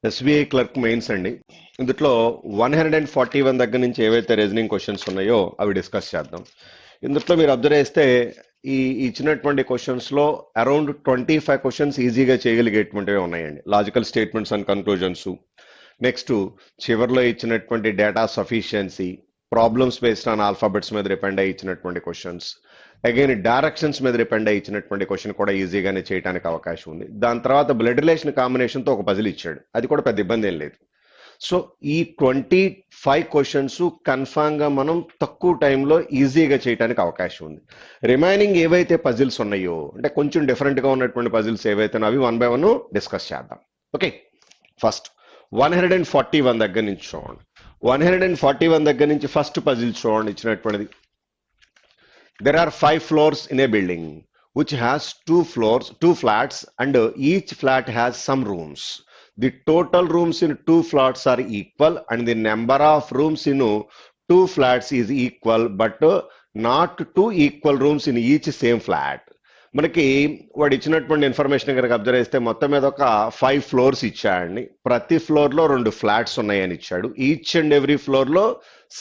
SBI clerk mains అండి. ఇందులో 141 దగ్గర నుంచి ఏవైతే రీజనింగ్ క్వశ్చన్స్ ఉన్నాయో అవి డిస్కస్ చేద్దాం. ఇందులో మీరు అబ్జర్వ్ చేస్తే ఈ ఇచ్చినటువంటి క్వశ్చన్స్ లో అరౌండ్ 25 క్వశ్చన్స్ ఈజీగా చేయగలిగేటువంటివి ఉన్నాయండి. Logical statements and conclusions, next చివరిలో ఇచ్చినటువంటి data sufficiency, problems based on alphabets మీద డిపెండ్ అయ్యి ఇచ్చినటువంటి క్వశ్చన్స్, అగైన్ డైరెక్షన్స్ మీద డిపెండ్ అయ్యి ఇచ్చినటువంటి క్వశ్చన్ కూడా ఈజీగానే చేయడానికి అవకాశం ఉంది. దాని తర్వాత బ్లడ్ రిలేషన్ కాంబినేషన్ తో ఒక పజిల్ ఇచ్చాడు, అది కూడా పెద్ద ఇబ్బంది ఏం లేదు. సో ఈ 25 క్వశ్చన్స్ కన్ఫామ్ గా మనం తక్కువ టైంలో ఈజీగా చేయడానికి అవకాశం ఉంది. రిమైనింగ్ ఏవైతే పజిల్స్ ఉన్నాయో అంటే కొంచెం డిఫరెంట్ గా ఉన్నటువంటి పజిల్స్ ఏవైతే అవి 1 by 1 డిస్కస్ చేద్దాం. ఓకే, ఫస్ట్ 141 దగ్గర నుంచి చూడండి. 141 దగ్గర నుంచి ఫస్ట్ పజిల్ చూడండి. ఇచ్చినటువంటిది there are 5 floors in a building which has 2 flats and each flat has some rooms. The total rooms in 2 flats are equal and the number of rooms in 2 flats is equal but not 2 equal rooms in each same flat. మనకి వాడు ఇచ్చినటువంటి information కనుక observe చేస్తే మొత్తం మీద ఒక 5 floors ఇచ్చాడండి. ప్రతి ఫ్లోర్ లో 2 ఫ్లాట్స్ ఉన్నాయని ఇచ్చాడు. ఈచ్ అండ్ ఎవ్రీ ఫ్లోర్ లో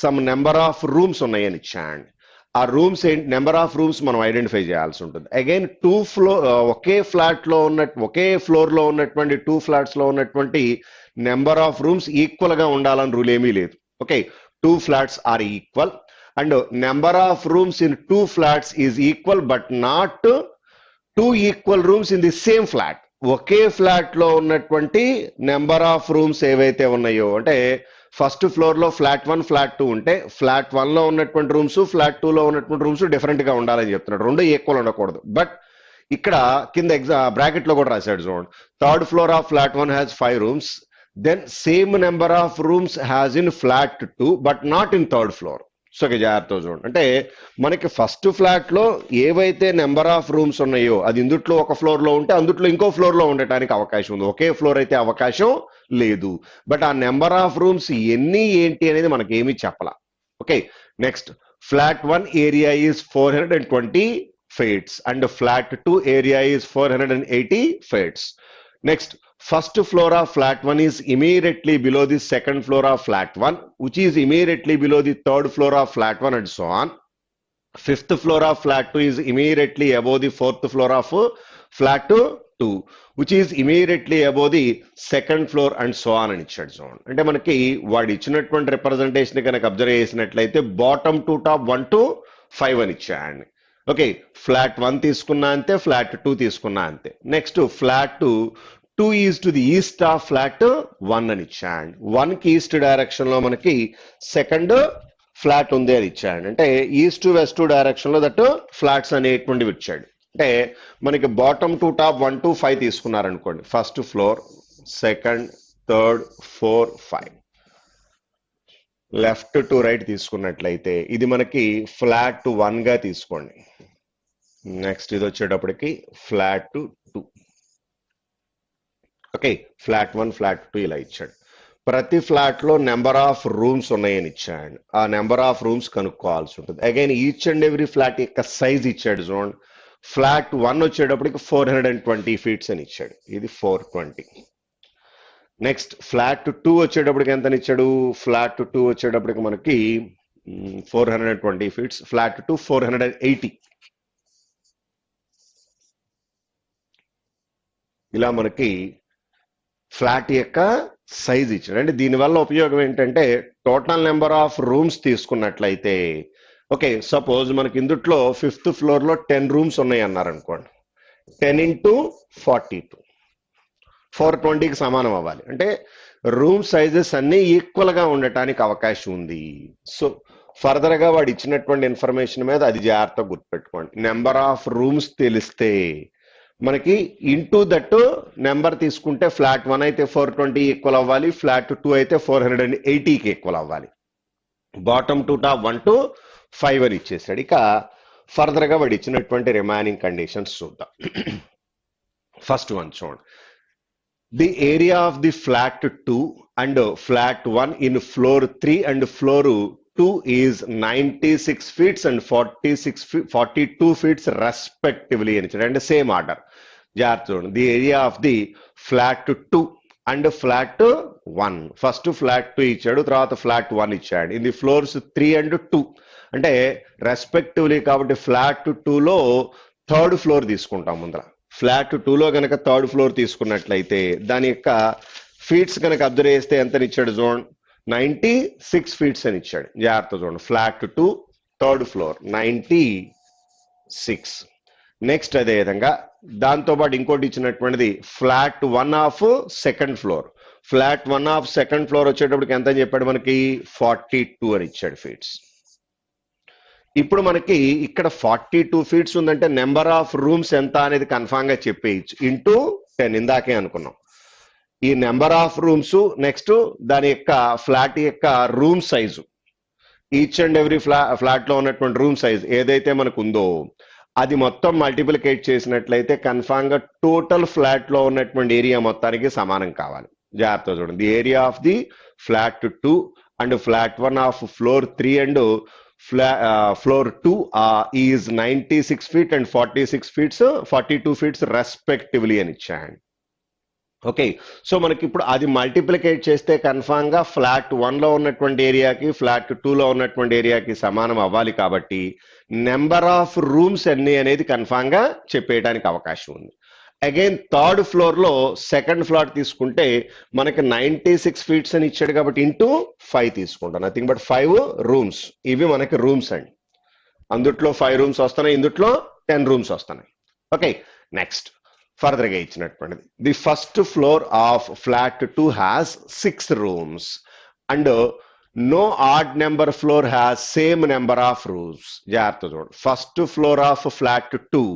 సమ్ నెంబర్ ఆఫ్ రూమ్స్ ఉన్నాయని ఇచ్చాడు. ఆ రూమ్స్ ఏంటి, నెంబర్ ఆఫ్ రూమ్స్ మనం ఐడెంటిఫై చేయాల్సి ఉంటుంది. అగైన్ ఒకే ఫ్లోర్ లో ఉన్నటువంటి 2 ఫ్లాట్స్ లో ఉన్నటువంటి నెంబర్ ఆఫ్ రూమ్స్ ఈక్వల్ గా ఉండాలని రూల్ ఏమీ లేదు. Okay, 2 flats are equal and number of rooms in 2 flats is equal but not 2 equal rooms in the same flat. ఒకే ఫ్లాట్ లో ఉన్నటువంటి నెంబర్ ఆఫ్ రూమ్స్ ఏవైతే ఉన్నాయో, అంటే ఫస్ట్ ఫ్లోర్ లో ఫ్లాట్ 1 ఫ్లాట్ 2 ఉంటే ఫ్లాట్ 1 లో ఉన్నటువంటి రూమ్స్ ఫ్లాట్ 2 లో ఉన్నటువంటి రూమ్స్ డిఫరెంట్ గా ఉండాలని చెప్తున్నాడు. రెండు ఈక్వల్ ఉండకూడదు. బట్ ఇక్కడ కింద బ్రాకెట్ లో కూడా రాశాడు చూడండి. Third floor of flat 1 has 5 rooms, then same number of rooms has in flat 2 but not in third floor. So జాగ్రత్తగా చూడండి. అంటే మనకి ఫస్ట్ ఫ్లాట్ లో ఏవైతే నెంబర్ ఆఫ్ రూమ్స్ ఉన్నాయో అది ఇందుట్లో ఒక ఫ్లోర్ లో ఉంటే అందుట్లో ఇంకో ఫ్లోర్ లో ఉండటానికి అవకాశం ఉంది. ఒకే ఫ్లోర్ అయితే అవకాశం లేదు. బట్ ఆ నెంబర్ ఆఫ్ రూమ్స్ ఎన్ని ఏంటి అనేది మనకి ఏమీ చెప్పాల. Okay, next flat 1 area is 420 feet and flat 2 area is 480 feet. Next first floor of flat 1 is immediately below the second floor of flat 1, which is immediately below the third floor of flat 1 and so on. Fifth floor of flat 2 is immediately above the fourth floor of flat 2, which is immediately above the second floor and so on అని ఇచ్చాడు చూడండి. అంటే మనకి వాడు ఇచ్చినటువంటి representation కనుక observe చేసినట్లయితే bottom to top 1 to 5 అని ఇచ్చాడు. ఓకే, ఫ్లాట్ 1 తీసుకున్నా అంతే, ఫ్లాట్ 2 తీసుకున్నా అంతే. Next flat 2 is to the east of flat 1 అని ఇచ్చాడు. 1 కి ఈస్ట్ డైరెక్షన్ లో మనకి సెకండ్ ఫ్లాట్ ఉంది అని ఇచ్చాడు. అంటే ఈస్ట్ వెస్ట్ డైరెక్షన్ లో దట్ ఫ్లాట్స్ అనేటువంటివి ఇచ్చాడు. అంటే మనకి బాటమ్ టు టాప్ 1 to 5 తీసుకున్నారనుకోండి. First floor, second, third, 4, 5. Left to right తీసుకున్నట్లయితే ఇది మనకి ఫ్లాట్ 1 గా తీసుకోండి. నెక్స్ట్ ఇది వచ్చేటప్పటికి ఫ్లాట్ 2. ఓకే, ఫ్లాట్ 1, ఫ్లాట్ 2 ఇలా ఇచ్చాడు. ప్రతి ఫ్లాట్ లో నెంబర్ ఆఫ్ రూమ్స్ ఉన్నాయని ఇచ్చాడు. ఆ నెంబర్ ఆఫ్ రూమ్స్ కనుక్కోవాల్సి ఉంటుంది. Again each and every flat యొక్క సైజ్ ఇచ్చాడు చూడండి. ఫ్లాట్ 1 వచ్చేటప్పటికి 420 feet అని ఇచ్చాడు. ఇది 420. నెక్స్ట్ ఫ్లాట్ 2 వచ్చేటప్పటికి ఎంత ఇచ్చాడు? ఫ్లాట్ 2 వచ్చేటప్పటికి మనకి 420 feet. ఫ్లాట్ 2 480. ఇలా మనకి ఫ్లాట్ యొక్క సైజ్ ఇచ్చాడు. అంటే దీనివల్ల ఉపయోగం ఏంటంటే టోటల్ నెంబర్ ఆఫ్ రూమ్స్ తీసుకున్నట్లయితే, ఓకే సపోజ్ మనకి ఇందుట్లో 5th ఫ్లోర్ లో 10 రూమ్స్ ఉన్నాయి అన్నారు అనుకోండి. 10 into 42 420కి సమానం అవ్వాలి. అంటే రూమ్ సైజెస్ అన్ని ఈక్వల్ గా ఉండటానికి అవకాశం ఉంది. సో ఫర్దర్ గా వాడు ఇచ్చినటువంటి ఇన్ఫర్మేషన్ మీద అది జాగ్రత్తగా గుర్తుపెట్టుకోండి. నెంబర్ ఆఫ్ రూమ్స్ తెలిస్తే మనకి ఇంటూ దట్ నెంబర్ తీసుకుంటే ఫ్లాట్ 1 అయితే 420 ఈక్వల్ అవ్వాలి, ఫ్లాట్ 2 అయితే 480కి ఈక్వల్ అవ్వాలి. బాటమ్ టు టాప్ 1 to 5 అని ఇచ్చేసాడు. ఇక ఫర్దర్ గా వాడు ఇచ్చినటువంటి రిమైనింగ్ కండిషన్స్ చూద్దాం. ఫస్ట్ వన్ చూడండి. The area of the flat 2 and flat 1 in floor 3 and floor 2 is 96 feet and 42 feet respectively అని ఇచ్చాడు. అంటే సేమ్ ఆర్డర్. జాగ్రత్త చూడండి. The area of the flat 2 and flat 1. First flat 2 ఇచ్చాడు, తర్వాత flat 1 ఇచ్చాడు. ఇది ఫ్లోర్స్ 3 and 2 అంటే రెస్పెక్టివ్లీ. కాబట్టి ఫ్లాట్ 2లో థర్డ్ ఫ్లోర్ తీసుకుంటాం ముందర. ఫ్లాట్ 2లో కనుక థర్డ్ ఫ్లోర్ తీసుకున్నట్లయితే దాని యొక్క ఫీట్స్ కనుక అబ్జర్వ్ చేస్తే ఎంత ఇచ్చాడు చూడండి, 96 feet అని ఇచ్చాడు. జాగ్రత్త చూడండి, ఫ్లాట్ 2 థర్డ్ ఫ్లోర్ 96. నెక్స్ట్ అదే విధంగా దాంతోపాటు ఇంకోటి ఇచ్చినటువంటిది flat 1 of second floor. Flat 1 of second floor వచ్చేటప్పటికి ఎంత అని చెప్పాడు మనకి, 42 అని ఇచ్చాడు ఫీట్స్. ఇప్పుడు మనకి ఇక్కడ 42 feet ఉందంటే నెంబర్ ఆఫ్ రూమ్స్ ఎంత అనేది కన్ఫామ్ గా చెప్పేయచ్చు, ఇంటూ 10 ఇందాకే అనుకున్నాం. ఈ నెంబర్ ఆఫ్ రూమ్స్, నెక్స్ట్ దాని యొక్క ఫ్లాట్ యొక్క room size, each and every flat లో ఉన్నటువంటి రూమ్ సైజ్ ఏదైతే మనకు ఉందో అది మొత్తం మల్టిప్లికేట్ చేసినట్లయితే కన్ఫామ్ గా టోటల్ ఫ్లాట్ లో ఉన్నటువంటి ఏరియా మొత్తానికి సమానం కావాలి. జాగ్రత్త చూడండి, the area of the flat 2 and flat 1 of floor 3 and floor 2 is 96 feet and 42 feet respectively అని ఇచ్చాడు. ఓకే, సో మనకి ఇప్పుడు అది మల్టిప్లికేట్ చేస్తే కన్ఫామ్ గా ఫ్లాట్ 1లో ఉన్నటువంటి ఏరియాకి ఫ్లాట్ 2లో ఉన్నటువంటి ఏరియాకి సమానం అవ్వాలి. కాబట్టి నెంబర్ ఆఫ్ రూమ్స్ ఎన్ని అనేది కన్ఫామ్ గా చెప్పేయడానికి అవకాశం ఉంది. అగైన్ థర్డ్ ఫ్లోర్ లో సెకండ్ ఫ్లాట్ తీసుకుంటే మనకి 96 feet అని ఇచ్చాడు కాబట్టి ఇంటూ 5 తీసుకుంటాం. Nothing but 5 rooms. ఇవి మనకి రూమ్స్ అండి. అందుట్లో 5 rooms వస్తున్నాయి, ఇందుట్లో 10 rooms వస్తున్నాయి. ఓకే, నెక్స్ట్ ఫర్దర్ గా ఇచ్చినటువంటిది, the first floor of flat 2 has 6 rooms and no odd number floor has same number of rooms. జాగ్రత్త చూడండి, ఫస్ట్ ఫ్లోర్ ఆఫ్ ఫ్లాట్ 2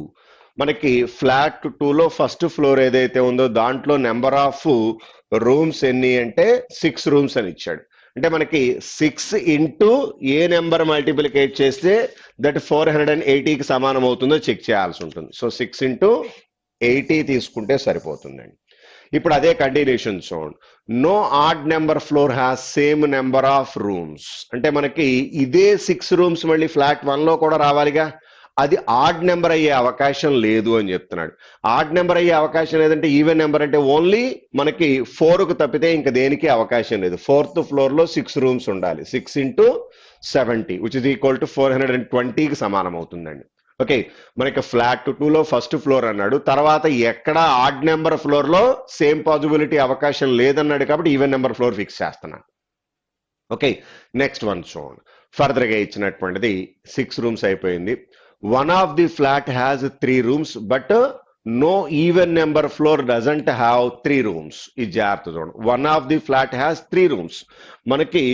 మనకి ఫ్లాట్ 2లో ఫస్ట్ ఫ్లోర్ ఏదైతే ఉందో దాంట్లో నెంబర్ ఆఫ్ రూమ్స్ ఎన్ని అంటే 6 rooms అని ఇచ్చాడు. అంటే మనకి 6 ఇంటూ ఏ నెంబర్ మల్టిప్లికేట్ చేస్తే దట్ 480కి సమానం అవుతుందో చెక్ చేయాల్సి ఉంటుంది. సో 6 into 80 తీసుకుంటే సరిపోతుందండి. ఇప్పుడు అదే కంటిన్యూషన్ చూడండి, no odd number floor has same number of rooms. అంటే మనకి ఇదే 6 rooms మళ్ళీ ఫ్లాట్ 1లో కూడా రావాలిగా, అది ఆడ్ నెంబర్ అయ్యే అవకాశం లేదు అని చెప్తున్నాడు. ఆడ్ నెంబర్ అయ్యే అవకాశం లేదంటే ఈవెన్ నెంబర్ అంటే ఓన్లీ మనకి 4కు తప్పితే ఇంకా దేనికి అవకాశం లేదు. ఫోర్త్ ఫ్లోర్ లో 6 rooms ఉండాలి. 6 into 70 which is equal to 420కి సమానం అవుతుందండి. ఓకే, మనకి ఫ్లాట్ 2లో ఫస్ట్ ఫ్లోర్ అన్నాడు, తర్వాత ఎక్కడ ఆడ్ నెంబర్ ఫ్లోర్ లో సేమ్ పాసిబిలిటీ అవకాశం లేదన్నాడు కాబట్టి ఈవెన్ నెంబర్ ఫ్లోర్ ఫిక్స్ చేస్తున్నాను. ఓకే, నెక్స్ట్ వన్ చూడండి, ఫర్దర్ గా ఇచ్చినటువంటిది 6 rooms అయిపోయింది. One of the flat has 3 rooms but no even number floor doesn't have 3 rooms. ఈ జాగ్రత్త చూడండి, one of the flat has 3 rooms. మనకి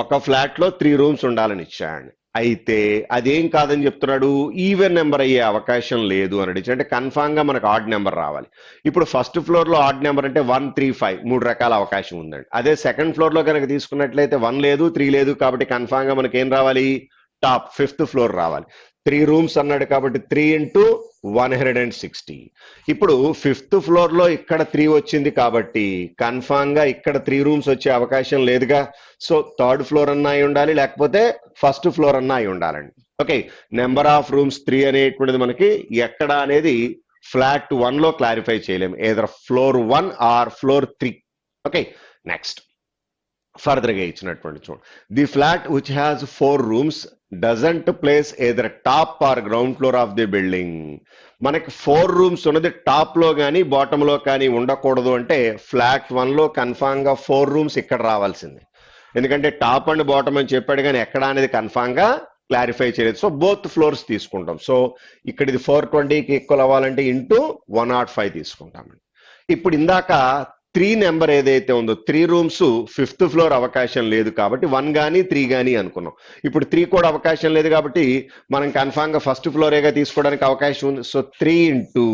ఒక ఫ్లాట్ లో 3 rooms ఉండాలని ఇచ్చాడు. అయితే అదేం కాదని చెప్తున్నాడు, ఈవెన్ నెంబర్ అయ్యే అవకాశం లేదు అని అడిచి, అంటే కన్ఫామ్ గా మనకు ఆడ్ నెంబర్ రావాలి. ఇప్పుడు ఫస్ట్ ఫ్లోర్ లో ఆడ్ నెంబర్ అంటే 1, 3, 5 3 రకాల అవకాశం ఉందండి. అదే సెకండ్ ఫ్లోర్ లో కనుక తీసుకున్నట్లయితే 1 లేదు, 3 లేదు, కాబట్టి కన్ఫామ్ గా మనకి ఏం రావాలి, టాప్ 5th ఫ్లోర్ రావాలి. 3 rooms అన్నాడు కాబట్టి 3 into 160. ఇప్పుడు 5th ఫ్లోర్ లో ఇక్కడ 3 వచ్చింది కాబట్టి కన్ఫామ్ గా ఇక్కడ 3 rooms వచ్చే అవకాశం లేదుగా. సో థర్డ్ ఫ్లోర్ అన్నా అయి ఉండాలి, లేకపోతే ఫస్ట్ ఫ్లోర్ అన్నా అయి ఉండాలండి. ఓకే, నెంబర్ ఆఫ్ రూమ్స్ 3 అనేటువంటిది మనకి ఎక్కడ అనేది ఫ్లాట్ 1లో క్లారిఫై చేయలేము, either floor 1 or floor 3. Okay, next further గా ఇచ్చినటువంటి చూడండి, the flat which has 4 rooms doesn't place either top or ground floor of the building. మనకి 4 rooms ఉన్నది టాప్ లో కానీ బాటమ్ లో కానీ ఉండకూడదు. అంటే ఫ్లాట్ 1లో కన్ఫామ్ గా 4 rooms ఇక్కడ రావాల్సింది, ఎందుకంటే టాప్ అండ్ బాటమ్ అని చెప్పాడు కానీ ఎక్కడ అనేది కన్ఫామ్ గా క్లారిఫై చేయలేదు. సో బోత్ ఫ్లోర్స్ తీసుకుంటాం. సో ఇక్కడ ఇది 420కి ఈక్వల్ అవ్వాలంటే ఇంటూ 105 తీసుకుంటామండి. ఇప్పుడు ఇందాక 3 నెంబర్ ఏదైతే ఉందో 3 rooms 5th ఫ్లోర్ అవకాశం లేదు కాబట్టి 1 కానీ 3 కానీ అనుకున్నాం. ఇప్పుడు 3 కూడా అవకాశం లేదు కాబట్టి మనం కన్ఫామ్ గా ఫస్ట్ ఫ్లోరేగా తీసుకోవడానికి అవకాశం ఉంది. సో 3 into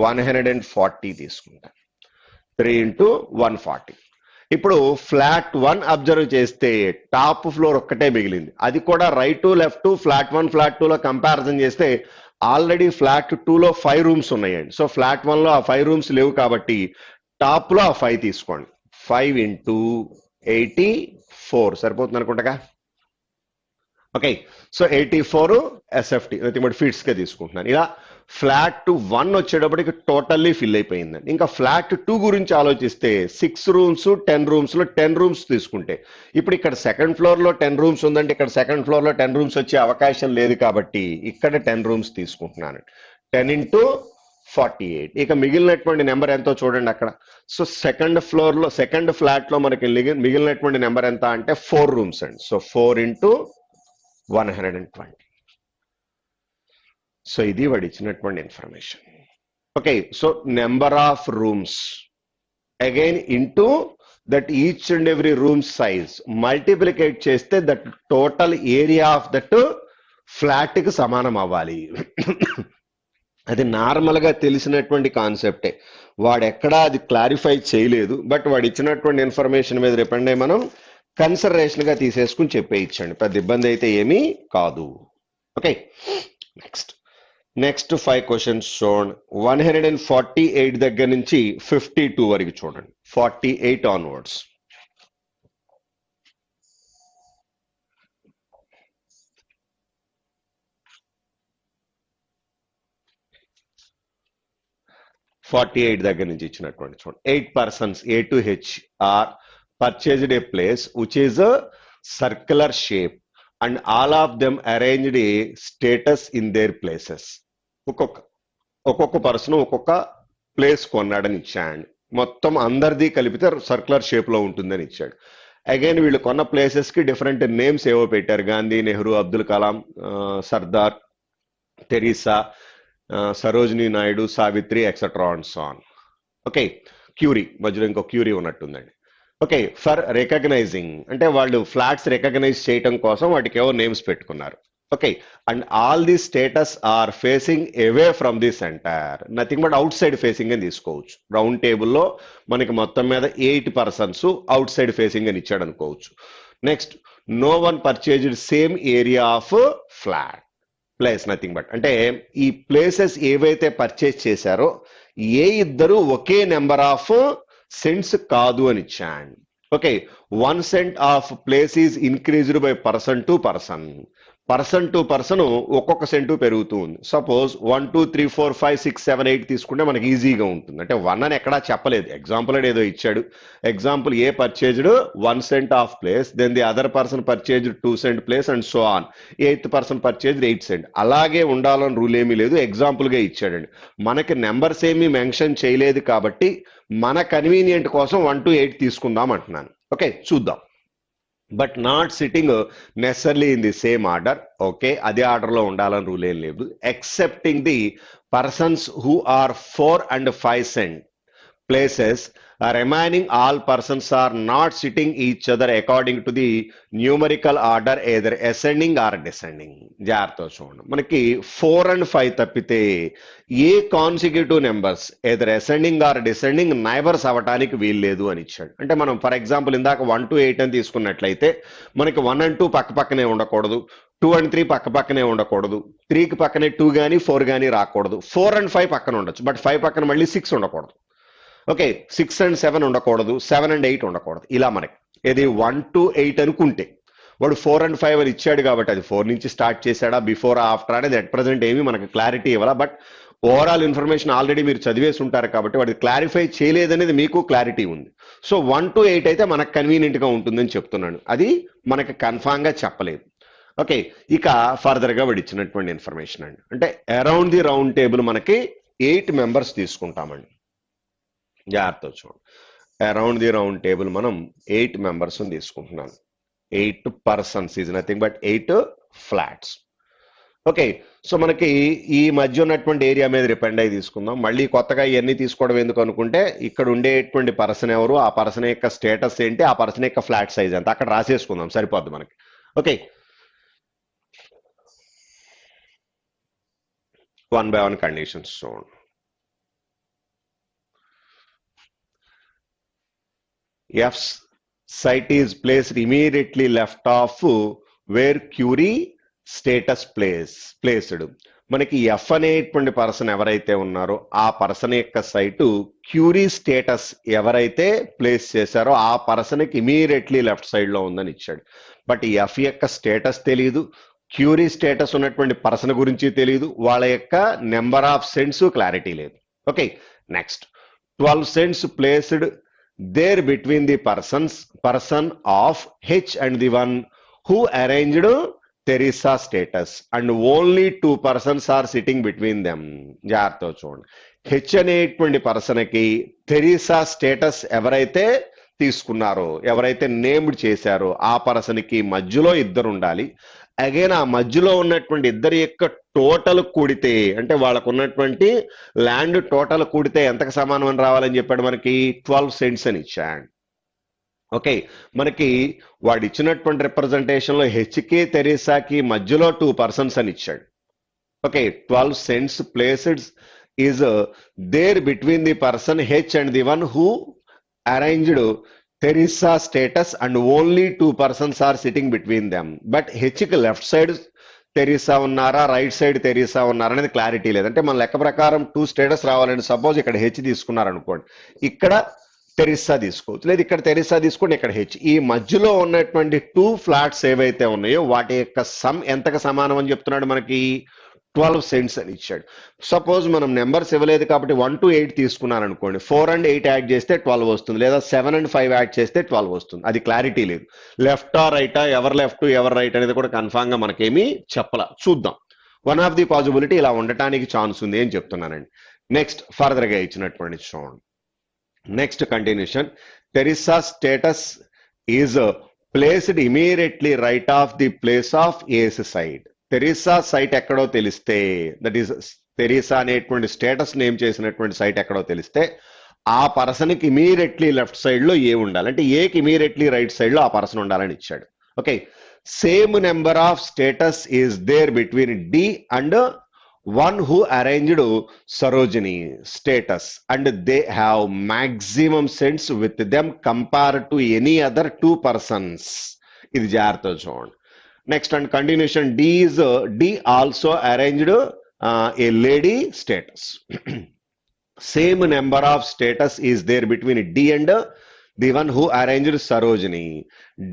140 తీసుకుంటాం, 3 into 140. ఇప్పుడు ఫ్లాట్ 1 అబ్జర్వ్ చేస్తే టాప్ ఫ్లోర్ ఒక్కటే మిగిలింది, అది కూడా రైట్ లెఫ్ట్ ఫ్లాట్ 1 ఫ్లాట్ 2లో కంపారిజన్ చేస్తే ఆల్రెడీ ఫ్లాట్ 2లో 5 rooms ఉన్నాయండి. సో ఫ్లాట్ 1లో ఆ 5 rooms లేవు కాబట్టి టాప్ లో ఆ 5 తీసుకోండి. 5 into 84 సరిపోతుంది అనుకుంటా. ఓకే, సో 84 SFT ఫీట్స్ గా తీసుకుంటున్నాను. ఇలా ఫ్లాట్ 1 వచ్చేటప్పటికి టోటల్లీ ఫిల్ అయిపోయిందండి. ఇంకా ఫ్లాట్ 2 గురించి ఆలోచిస్తే 6 రూమ్స్ 10 రూమ్స్ లో 10 రూమ్స్ తీసుకుంటే ఇప్పుడు ఇక్కడ సెకండ్ ఫ్లోర్ లో 10 రూమ్స్ ఉందంటే ఇక్కడ సెకండ్ ఫ్లోర్ లో 10 రూమ్స్ వచ్చే అవకాశం లేదు కాబట్టి ఇక్కడ 10 రూమ్స్ తీసుకుంటున్నాను. 10 into 48. ఇక మిగిలినటువంటి నెంబర్ ఎంతో చూడండి అక్కడ. సో సెకండ్ ఫ్లోర్ లో సెకండ్ ఫ్లాట్ లో మనకి మిగిలినటువంటి నెంబర్ ఎంత అంటే 4 రూమ్స్ అండి. So 4 into 120. సో ఇది వాడు ఇచ్చినటువంటి information. Okay, so number of rooms again into that each and every room size multiply చేస్తే that total area of that flat కి సమానం అవ్వాలి. అది నార్మల్ గా తెలిసినటువంటి కాన్సెప్టే, వాడు ఎక్కడా అది క్లారిఫై చేయలేదు. బట్ వాడు ఇచ్చినటువంటి ఇన్ఫర్మేషన్ మీద డిపెండ్ అయ్యి మనం కన్సిడరేషన్ గా తీసేసుకుని చెప్పేయచ్చండి, పెద్ద ఇబ్బంది అయితే ఏమీ కాదు. ఓకే, నెక్స్ట్ 5 క్వశ్చన్స్ చూడండి. 148 దగ్గర నుంచి 52 వరకు చూడండి. 48 ఆన్వర్డ్స్. దగ్గర నుంచి ఇచ్చినటువంటి చూడండి. 8 persons A to H are purchased a place which is a circular shape and all of them arranged a status in their places. ఒక్కొక్క పర్సన్ ఒక్కొక్క ప్లేస్ కొన్నాడని ఇచ్చాడు. మొత్తం అందరిది కలిపితే సర్క్యులర్ షేప్ లో ఉంటుందని ఇచ్చాడు. అగైన్ వీళ్ళు కొన్న ప్లేసెస్ కి డిఫరెంట్ నేమ్స్ ఏవో పెట్టారు. Gandhi, Nehru, Abdul Kalam, Sardar, Teresa, Sarojini Naidu, Savitri, etcetera and so on. Okay, Curie మధ్యలో ఇంకో క్యూరీ ఉన్నట్టుందండి. ఓకే, ఫర్ రికగ్నైజింగ్ అంటే వాళ్ళు ఫ్లాట్స్ రికగ్నైజ్ చేయటం కోసం వాటికి ఏవో నేమ్స్ పెట్టుకున్నారు. Okay, and all the status are facing away from the centre, nothing but out side facing అని తీసుకోవచ్చు. రౌండ్ టేబుల్లో మనకి మొత్తం మీద 8 persons అవుట్ సైడ్ ఫేసింగ్ అని ఇచ్చాడు అనుకోవచ్చు. Next, no one purchased same area of flat place, nothing but అంటే ఈ ప్లేసెస్ ఏవైతే పర్చేజ్ చేశారో ఏ ఇద్దరు ఒకే నెంబర్ ఆఫ్ సెంట్స్ కాదు అని ఇచ్చాడు. Okay, 1 cent of place is increased by person to person. Person to person ఒక్కొక్క సెంటు పెరుగుతూ ఉంది. సపోజ్ 1 2 3 4 5 6 7 8 తీసుకుంటే మనకి ఈజీగా ఉంటుంది. అంటే 1 అని ఎక్కడా చెప్పలేదు, ఎగ్జాంపుల్ ఏదో ఇచ్చాడు. Example A purchased 1 cent of place, then the other person purchased 2 cent place and so on. 8th person purchased 8 cent. అలాగే ఉండాలని రూల్ ఏమీ లేదు, ఎగ్జాంపుల్ గా ఇచ్చాడండి. మనకి నెంబర్స్ ఏమీ మెన్షన్ చేయలేదు కాబట్టి మన కన్వీనియంట్ కోసం 1 to 8 తీసుకుందాం అంటున్నాను. ఓకే, చూద్దాం. But not sitting necessarily in the same order. Okay, అదే ఆర్డర్ లో ఉండాలని రూల్ ఏం లేదు. Excepting the persons who are 4 and 5 cent places, remaining all persons are not sitting each other according to the numerical order either ascending or descending. జాగ్రత్త చూడండి, మనకి 4 and 5 తప్పితే ఏ consecutive numbers either ascending or descending neighbours అవ్వటానికి వీల్లేదు అని ఇచ్చాడు. అంటే మనం ఫర్ ఎగ్జాంపుల్ ఇందాక 1 to 8 అని తీసుకున్నట్లయితే మనకి 1 and 2 పక్క పక్కనే ఉండకూడదు, 2 and 3 పక్క పక్కనే ఉండకూడదు, 3కి పక్కనే 2 కానీ 4 కానీ రాకూడదు. 4 and 5 పక్కన ఉండొచ్చు, బట్ 5 పక్కన మళ్ళీ 6 ఉండకూడదు. ఓకే, 6 and 7 ఉండకూడదు, 7 and 8 ఉండకూడదు. ఇలా మనకి ఇది 1 to 8 అనుకుంటే వాడు 4 and 5 అని ఇచ్చాడు కాబట్టి అది 4 నుంచి స్టార్ట్ చేశాడా, బిఫోర్ ఆఫ్టర్ అనేది అట్ ప్రజెంట్ ఏమీ మనకి క్లారిటీ ఇవ్వాలా. బట్ ఓవరాల్ ఇన్ఫర్మేషన్ ఆల్రెడీ మీరు చదివేసి ఉంటారు కాబట్టి వాడు క్లారిఫై చేయలేదనేది మీకు క్లారిటీ ఉంది. సో 1 to 8 అయితే మనకు కన్వీనియంట్ గా ఉంటుందని చెప్తున్నాను, అది మనకి కన్ఫామ్ గా చెప్పలేదు. ఓకే, ఇక ఫర్దర్ గా వాడు ఇచ్చినటువంటి ఇన్ఫర్మేషన్ అండి, అంటే అరౌండ్ ది రౌండ్ టేబుల్ మనకి 8 members తీసుకుంటామండి. జాగ్రత్త చూడండి, అరౌండ్ ది రౌండ్ టేబుల్ మనం 8 members తీసుకుంటున్నాను. 8 persons is nothing but 8 flats. Okay, so మనకి ఈ మధ్య ఉన్నటువంటి ఏరియా మీద డిపెండ్ అయ్యి తీసుకుందాం. మళ్ళీ కొత్తగా ఇవన్నీ తీసుకోవడం ఎందుకు అనుకుంటే ఇక్కడ ఉండేటువంటి పర్సన్ ఎవరు, ఆ పర్సన్ యొక్క స్టేటస్ ఏంటి, ఆ పర్సన్ యొక్క ఫ్లాట్ సైజ్ ఎంత అక్కడ రాసేసుకుందాం, సరిపోద్ది మనకి. ఓకే, 1 by 1 కండిషన్స్ చూడండి. F's site is placed immediately left of where query status placed. మనకి ఎఫ్ అనేటువంటి పర్సన్ ఎవరైతే ఉన్నారో ఆ పర్సన్ యొక్క సైటు క్యూరీ స్టేటస్ ఎవరైతే ప్లేస్ చేశారో ఆ పర్సన్కి ఇమీడియట్లీ లెఫ్ట్ సైడ్ లో ఉందని ఇచ్చాడు. బట్ ఎఫ్ యొక్క స్టేటస్ తెలియదు, క్యూరీ స్టేటస్ ఉన్నటువంటి పర్సన్ గురించి తెలియదు, వాళ్ళ యొక్క నెంబర్ ఆఫ్ సెంట్స్ క్లారిటీ లేదు. Okay, next 12 cents placed there between the person of H and the one who arranged Teresa status and only 2 persons are sitting between them. జాగ్రత్త చూడండి, H అనేటువంటి పర్సన్కి తెరీసా స్టేటస్ ఎవరైతే తీసుకున్నారో, ఎవరైతే named చేశారో ఆ పర్సన్కి మధ్యలో ఇద్దరు ఉండాలి. అగైన్ ఆ మధ్యలో ఉన్నటువంటి ఇద్దరి యొక్క టోటల్ కూడితే, అంటే వాళ్ళకు ఉన్నటువంటి ల్యాండ్ టోటల్ కూడితే ఎంతకు సమానం అని రావాలని చెప్పాడు మనకి, 12 సెంట్స్ అని ఇచ్చాడు. ఓకే, మనకి వాడు ఇచ్చినటువంటి రిప్రజెంటేషన్ లో హెచ్కి తెరీసాకి మధ్యలో 2 persons అని ఇచ్చాడు. ఓకే, 12 cents placed is there between the person H and the one who arranged Teresa status and only 2 persons are sitting between them. But హెచ్కి లెఫ్ట్ సైడ్ తెరీసా ఉన్నారా, రైట్ సైడ్ తెరీసా ఉన్నారా అనేది clarity లేదు. అంటే మన లెక్క ప్రకారం 2 స్టేటస్ రావాలండి. సపోజ్ ఇక్కడ హెచ్ తీసుకున్నారనుకోండి, ఇక్కడ తెరీసా తీసుకోవచ్చు, లేదు ఇక్కడ తెరీసా తీసుకోండి, ఇక్కడ హెచ్. ఈ మధ్యలో ఉన్నటువంటి 2 ఫ్లాట్స్ ఏవైతే ఉన్నాయో వాటి యొక్క సమ్ ఎంతకు సమానం అని చెప్తున్నాడు మనకి, 12 సెంట్స్ అని ఇచ్చాడు. సపోజ్ మనం నెంబర్స్ ఇవ్వలేదు కాబట్టి 1 to 8 తీసుకున్నాను అనుకోండి, 4 and 8 యాడ్ చేస్తే 12 వస్తుంది, లేదా 7 and 5 యాడ్ చేస్తే 12 వస్తుంది. అది క్లారిటీ లేదు. లెఫ్టా రైటా, ఎవరు లెఫ్ట్ ఎవరు రైట్ అనేది కూడా కన్ఫామ్ గా మనకేమీ చెప్పలా. చూద్దాం, వన్ ఆఫ్ ది పాసిబిలిటీ ఇలా ఉండటానికి ఛాన్స్ ఉంది అని చెప్తున్నానండి. నెక్స్ట్ ఫర్దర్ గా ఇచ్చినటువంటి చూడండి, next continuation, Teresa status is placed immediately right of the place of A's side. Teresa site ఎక్కడో తెలిస్తే, దట్ ఈస్ తెరీసా అనేటువంటి స్టేటస్ నేమ్ చేసినటువంటి సైట్ ఎక్కడో తెలిస్తే ఆ పర్సన్కి ఇమీడియట్లీ లెఫ్ట్ సైడ్ లో ఏ ఉండాలి, అంటే ఏకి ఇమీడియట్లీ రైట్ సైడ్ లో ఆ పర్సన్ ఉండాలని ఇచ్చాడు. Okay, same number of status is there between D and one who arranged Sarojini status and they have maximum sense with them compared to any other 2 persons. ఇది జాగ్రత్త చూడండి. Next and continuation, D also arranged a lady status. Same number of status is there between D and the one who arranged Sarojini.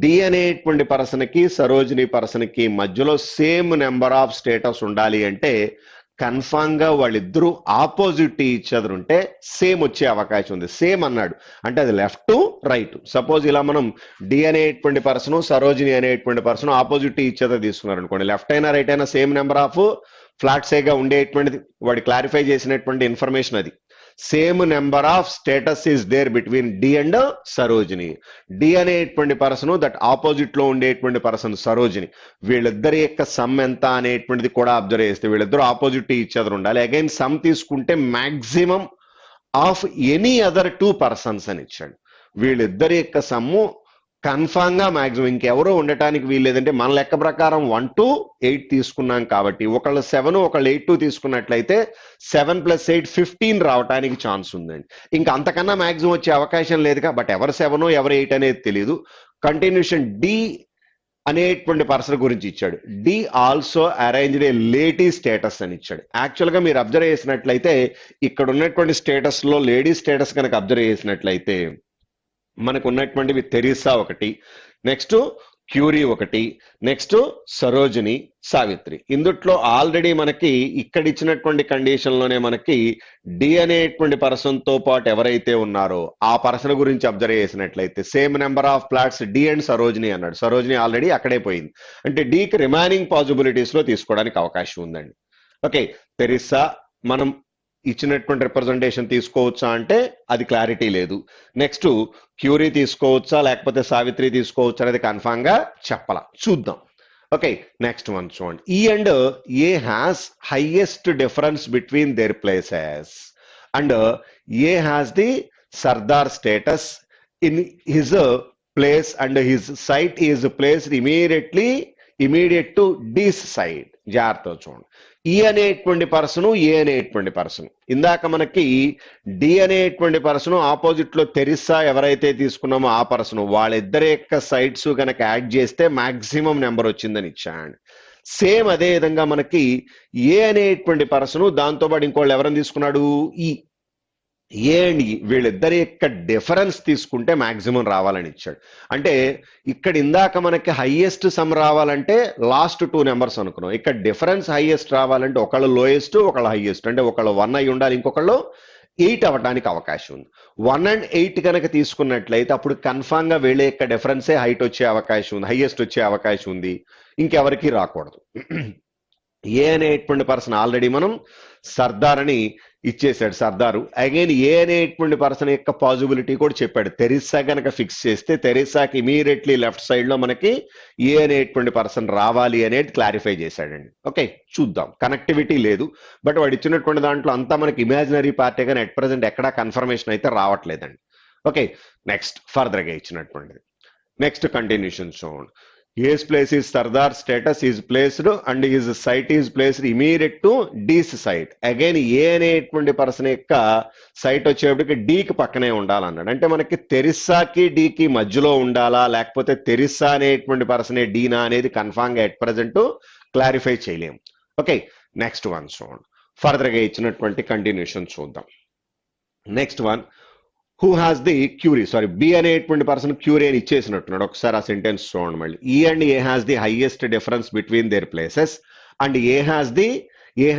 D అనేటువంటి person కి Sarojini person కి మధ్యలో same number of status ఉండాలి అంటే confirm గా వాళ్ళిద్దరూ ఆపోజిట్ ఈచ్ అదర్ ఉంటే same వచ్చే అవకాశం ఉంది. సేమ్ అన్నాడు అంటే అది లెఫ్ట్ టు రైట్. సపోజ్ ఇలా మనం డి అనేటువంటి పర్సన్ సరోజిని అనేటువంటి పర్సన్ ఆపోజిట్ ఈచ్ అదర్ తీసుకున్నారు అనుకోండి, లెఫ్ట్ అయినా రైట్ అయినా సేమ్ నెంబర్ ఆఫ్ ఫ్లాట్స్ ఏగా ఉండేటువంటిది. వాడు క్లారిఫై చేసినటువంటి ఇన్ఫర్మేషన్ అది. Same number of status is there between D and Sarojini. D అనేటువంటి పర్సన్ దట్ ఆపోజిట్ లో ఉండేటువంటి పర్సన్ సరోజిని, వీళ్ళిద్దరి యొక్క సమ్ ఎంత అనేటువంటిది కూడా అబ్జర్వ్ చేస్తే వీళ్ళిద్దరు ఆపోజిట్ ఈచ్ అదర్ ఉండాలి. అగైన్ సమ్ తీసుకుంటే maximum of any other 2 persons అని ఇచ్చాడు. వీళ్ళిద్దరి యొక్క సమ్ము కన్ఫామ్ గా మాక్సిమం ఇంకెవరో ఉండటానికి వీల్లేదంటే మన లెక్క ప్రకారం 1 to 8 తీసుకున్నాం కాబట్టి ఒకళ్ళు 7 ఒకళ్ళు 8 తీసుకున్నట్లయితే 7 + 8 15 రావడానికి ఛాన్స్ ఉందండి. ఇంకా అంతకన్నా మాక్సిమం వచ్చే అవకాశం లేదుగా. బట్ ఎవరు 7 ఎవరు 8 అనేది తెలియదు. కంటిన్యూషన్, డి అనేటువంటి పర్సన్ గురించి ఇచ్చాడు. D also arranged a lady status అని ఇచ్చాడు. యాక్చువల్ గా మీరు అబ్జర్వ్ చేసినట్లయితే ఇక్కడ ఉన్నటువంటి స్టేటస్ లో లేడీ స్టేటస్ కనుక అబ్జర్వ్ చేసినట్లయితే మనకు ఉన్నటువంటివి తెరీసా ఒకటి, నెక్స్ట్ క్యూరీ ఒకటి, నెక్స్ట్ సరోజిని, సావిత్రి. ఇందుట్లో ఆల్రెడీ మనకి ఇక్కడ ఇచ్చినటువంటి కండిషన్ లోనే మనకి డి అనేటువంటి పర్సన్ తో పాటు ఎవరైతే ఉన్నారో ఆ పర్సన్ గురించి అబ్జర్వ్ చేసినట్లయితే same number of flats D and Sarojini అన్నాడు. సరోజిని ఆల్రెడీ అక్కడే పోయింది అంటే డికి రిమైనింగ్ పాసిబిలిటీస్ లో తీసుకోవడానికి అవకాశం ఉందండి. ఓకే, తెరీసా మనం ఇచ్చినటువంటి రిప్రజెంటేషన్ తీసుకోవచ్చా అంటే అది క్లారిటీ లేదు. నెక్స్ట్ క్యూరీ తీసుకోవచ్చా లేకపోతే సావిత్రి తీసుకోవచ్చా అనేది కన్ఫామ్ గా చెప్పాల. చూద్దాం. ఓకే, నెక్స్ట్ వన్ చూడండి, E and A has highest difference between their places and A has the Sardar status in his place and his site is placed immediate to this side. జాగ్రత్త చూడండి, ఈ అనేటువంటి పర్సన్ ఏ అనేటువంటి person, ఇందాక మనకి D అనేటువంటి person opposite లో Teresa ఎవరైతే తీసుకున్నామో ఆ పర్సన్, వాళ్ళిద్దరి యొక్క సైడ్స్ కనుక యాడ్ చేస్తే మాక్సిమం నెంబర్ వచ్చిందని ఇచ్చాడు. సేమ్ అదే విధంగా మనకి ఏ అనేటువంటి పర్సన్ దాంతో పాటు ఇంకోళ్ళు ఎవరైనా తీసుకున్నాడు, ఈ ఏ అండ్ ఈ వీళ్ళిద్దరి యొక్క డిఫరెన్స్ తీసుకుంటే మాక్సిమం రావాలని ఇచ్చాడు. అంటే ఇక్కడ ఇందాక మనకి హైయెస్ట్ సమ్ రావాలంటే లాస్ట్ 2 నెంబర్స్ అనుకున్నాం. ఇక్కడ డిఫరెన్స్ హైయెస్ట్ రావాలంటే ఒకళ్ళు లోయెస్ట్ ఒకళ్ళు హైయెస్ట్, అంటే ఒకళ్ళు 1 అయి ఉండాలి, ఇంకొకళ్ళు 8 అవ్వడానికి అవకాశం ఉంది. 1 and 8 కనుక తీసుకున్నట్లయితే అప్పుడు కన్ఫామ్ గా వీళ్ళ యొక్క డిఫరెన్సే హైట్ వచ్చే అవకాశం ఉంది, హైయెస్ట్ వచ్చే అవకాశం ఉంది, ఇంకెవరికి రాకూడదు. ఏ అనేటువంటి పర్సన్ ఆల్రెడీ మనం సర్దార్ అని ఇచ్చేసాడు, సర్దారు. అగైన్ ఏ అనేటువంటి పర్సన్ యొక్క పాజిబిలిటీ కూడా చెప్పాడు. తెరిసా కనుక ఫిక్స్ చేస్తే తెరిసాకి ఇమీడియట్లీ లెఫ్ట్ సైడ్ లో మనకి ఏ అనేటువంటి పర్సన్ రావాలి అనేది క్లారిఫై చేశాడండి. ఓకే, చూద్దాం. కనెక్టివిటీ లేదు, బట్ వాడు ఇచ్చినటువంటి దాంట్లో అంతా మనకి ఇమాజినరీ పార్టీ కానీ అట్ ప్రెసెంట్ ఎక్కడా కన్ఫర్మేషన్ అయితే రావట్లేదండి. ఓకే, నెక్స్ట్ ఫర్దర్ గా ఇచ్చినటువంటిది. నెక్స్ట్ కంటిన్యూషన్ చూడండి. A's place is Sardar, status is placed and his site is placed immediate to D's site. Again ఏ అనేటువంటి పర్సన్ యొక్క సైట్ వచ్చేప్పటికి డీకి పక్కనే ఉండాలన్నాడు. అంటే మనకి తెరిసాకి డీకి మధ్యలో ఉండాలా, లేకపోతే తెరిసా అనేటువంటి పర్సనే డీనా అనేది కన్ఫామ్ గా ఎట్ ప్రెసెంట్ క్లారిఫై చేయలేము. ఓకే, నెక్స్ట్ వన్ చూడండి. ఫర్దర్ గా ఇచ్చినటువంటి కంటిన్యూషన్ చూద్దాం. Next one, who has the query, sorry B అనేటువంటి పర్సన్ క్యూరీ అని ఇచ్చేసినట్టున్నాడు. ఒకసారి ఆ సెంటెన్స్ చూడండి మళ్ళీ. E and A has the highest difference between their places and A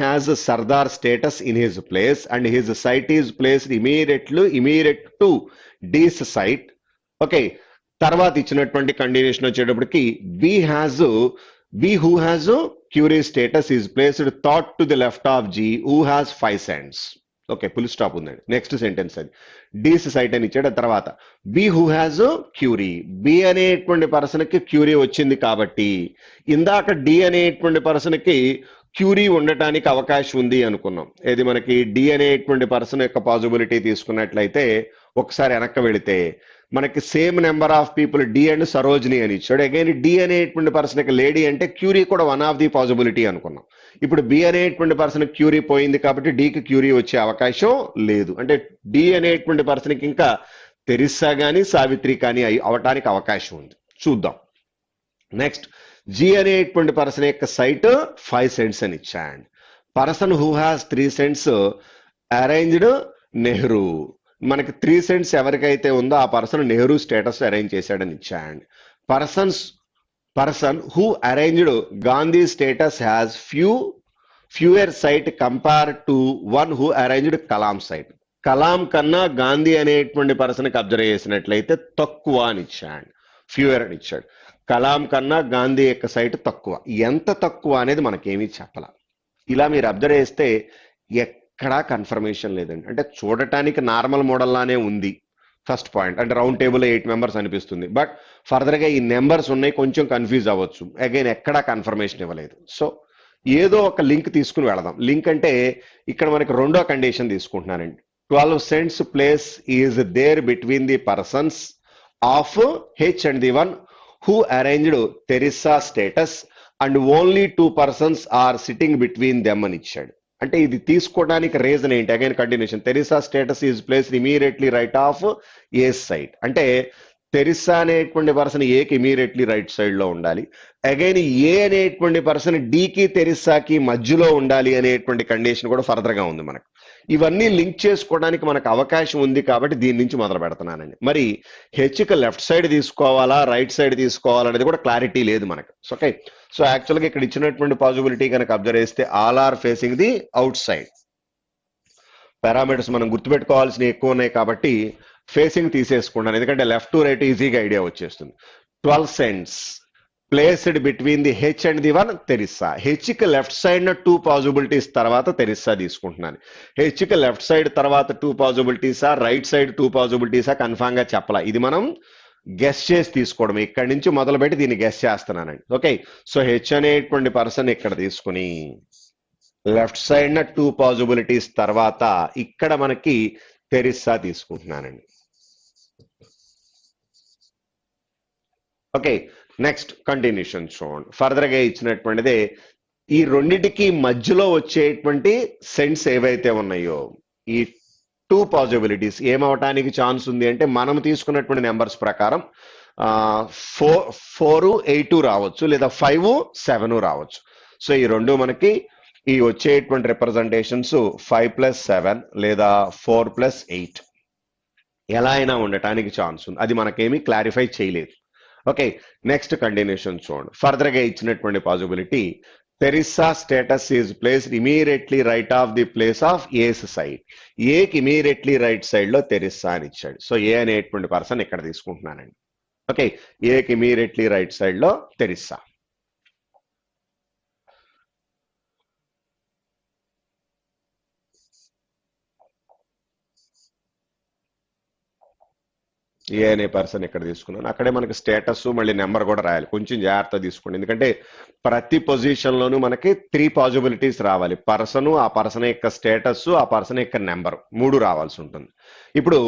has Sardar status in his place and his site is placed immediate to D's site. Okay, తర్వాత ఇచ్చినటువంటి కంటిన్యూషన్ వచ్చేటప్పటికి B who has Curie status is placed thought to the left of G who has 5 cents. Okay, full stop ఉందండి. Next sentence అది D's site అని ఇచ్చాడు. తర్వాత B who has Curie, B అనేటువంటి పర్సన్ కి క్యూరీ వచ్చింది కాబట్టి ఇందాక డి అనేటువంటి పర్సన్ కి క్యూరీ ఉండటానికి అవకాశం ఉంది అనుకున్నాం. ఇది మనకి డి అనేటువంటి పర్సన్ యొక్క పాజిబిలిటీ తీసుకున్నట్లయితే ఒకసారి వెనక్కి వెళితే మనకి same number of people D and Sarojini అని ఇచ్చాడు. అగైన్ డి అనేటువంటి పర్సన్ లేడీ అంటే క్యూరీ కూడా వన్ ఆఫ్ ది పాజిబిలిటీ అనుకున్నాం. ఇప్పుడు బి అనేటువంటి పర్సన్ క్యూరీ పోయింది కాబట్టి డికి క్యూరీ వచ్చే అవకాశం లేదు. అంటే డి అనేటువంటి పర్సన్కి ఇంకా తెరిసా కానీ సావిత్రి కానీ అవటానికి అవకాశం ఉంది. చూద్దాం. నెక్స్ట్, జి అనేటువంటి పర్సన్ యొక్క సైట్ 5 cents అని ఇచ్చాడు. Person who has 3 cents arranged Nehru, మనకి 3 cents ఎవరికైతే ఉందో ఆ పర్సన్ నెహ్రూ స్టేటస్ అరేంజ్ చేశాడని ఇచ్చాడు. Person who arranged Gandhi status has fewer site compare to one who arranged Kalam site. Kalam కన్నా గాంధీ అనేటువంటి పర్సన్కి అబ్జర్వ్ చేసినట్లయితే తక్కువ అని ఇచ్చాడు, ఫ్యూయర్ అని ఇచ్చాడు. కలాం కన్నా గాంధీ యొక్క సైట్ తక్కువ. ఎంత తక్కువ అనేది మనకేమీ చెప్పాల. ఇలా మీరు అబ్జర్వ్ చేస్తే ఎక్కడా కన్ఫర్మేషన్ లేదండి. అంటే చూడటానికి నార్మల్ మోడల్ లానే ఉంది. ఫస్ట్ పాయింట్ అంటే రౌండ్ టేబుల్ 8 members అనిపిస్తుంది, బట్ ఫర్దర్ గా ఈ నెంబర్స్ ఉన్నాయి, కొంచెం కన్ఫ్యూజ్ అవ్వచ్చు. అగైన్ ఎక్కడా కన్ఫర్మేషన్ ఇవ్వలేదు. సో ఏదో ఒక లింక్ తీసుకుని వెళదాం. లింక్ అంటే ఇక్కడ మనకి రెండో కండిషన్ తీసుకుంటున్నానండి. 12 cents place is there between the persons of H and the one who arranged Teresa status and only 2 persons are sitting between them అని ఇచ్చాడు. అంటే ఇది తీసుకోవడానికి రీజన్ ఏంటి? Again continuation. Teresa status is placed immediately right of A side. అంటే Teresa అనేటువంటి person ఏకి immediately right side లో ఉండాలి. అగైన్ ఏ అనేటువంటి పర్సన్ డికి తెరిసాకి మధ్యలో ఉండాలి అనేటువంటి కండిషన్ కూడా ఫర్దర్ గా ఉంది మనకు. ఇవన్నీ లింక్ చేసుకోవడానికి మనకు అవకాశం ఉంది కాబట్టి దీని నుంచి మొదలు పెడుతున్నానండి. మరి హెచ్కి లెఫ్ట్ సైడ్ తీసుకోవాలా రైట్ సైడ్ తీసుకోవాలనేది కూడా క్లారిటీ లేదు మనకు. ఓకే, సో యాక్చువల్గా ఇక్కడ ఇచ్చినటువంటి పాజిబిలిటీ కనుక అబ్జర్వ్ చేస్తే all are facing the outside. Parameters మనం గుర్తుపెట్టుకోవాల్సినవి ఎక్కువ ఉన్నాయి కాబట్టి ఫేసింగ్ తీసేసుకుంటాను, ఎందుకంటే లెఫ్ట్ టు రైట్ ఈజీగా ఐడియా వచ్చేస్తుంది. 12 cents placed between the H and the one Teresa. హెచ్కి లెఫ్ట్ సైడ్ 2 పాజిబిలిటీస్ తర్వాత తెరిసా తీసుకుంటున్నాను. హెచ్కి లెఫ్ట్ సైడ్ తర్వాత 2 పాజిబిలిటీసా, రైట్ సైడ్ 2 పాజిబిలిటీసా కన్ఫామ్ గా చెప్పాలా. ఇది మనం గెస్ చేసి తీసుకోవడం. ఇక్కడి నుంచి మొదలుపెట్టి దీన్ని గెస్ చేస్తున్నానండి. ఓకే, సో హెచ్ అనేటువంటి పర్సన్ ఇక్కడ తీసుకుని లెఫ్ట్ సైడ్ 2 పాజిబిలిటీస్ తర్వాత ఇక్కడ మనకి తెరిసా తీసుకుంటున్నానండి. ఓకే, నెక్స్ట్ కంటిన్యూషన్ చూడండి. ఫర్దర్ గా ఇచ్చినటువంటిదే ఈ రెండింటికి మధ్యలో వచ్చేటువంటి సెంట్స్ ఏవైతే ఉన్నాయో ఈ 2 పాజిబిలిటీస్ ఏమవటానికి ఛాన్స్ ఉంది అంటే మనం తీసుకున్నటువంటి నెంబర్స్ ప్రకారం 4, 8 రావచ్చు, లేదా 5, 7 రావచ్చు. సో ఈ రెండు మనకి ఈ వచ్చేటువంటి రిప్రజెంటేషన్స్ 5+7 లేదా 4+8 ఎలా అయినా ఉండటానికి ఛాన్స్ ఉంది. అది మనకేమీ క్లారిఫై చేయలేదు. ఓకే, నెక్స్ట్ కంటిన్యూషన్ చూడండి. ఫర్దర్ గా ఇచ్చినటువంటి possibility Teresa status is placed immediately right of the place of A's side. ఏకి ఇమీడియట్లీ రైట్ సైడ్ లో తెరిస్సా అని ఇచ్చాడు. సో ఏ అనేటువంటి పర్సన్ ఇక్కడ తీసుకుంటున్నానండి. ఓకే, ఏకి ఇమీడియట్లీ రైట్ సైడ్ లో తెరిస్సా. ఏ అనే పర్సన్ ఇక్కడ తీసుకున్నాను. అక్కడే మనకి స్టేటస్ మళ్ళీ నెంబర్ కూడా రాయాలి. కొంచెం జాగ్రత్త తీసుకోండి, ఎందుకంటే ప్రతి పొజిషన్ లోనూ మనకి 3 పాసిబిలిటీస్ రావాలి. పర్సన్, ఆ పర్సన్ యొక్క స్టేటస్, ఆ పర్సన్ యొక్క నెంబర్ 3 రావాల్సి ఉంటుంది. ఇప్పుడు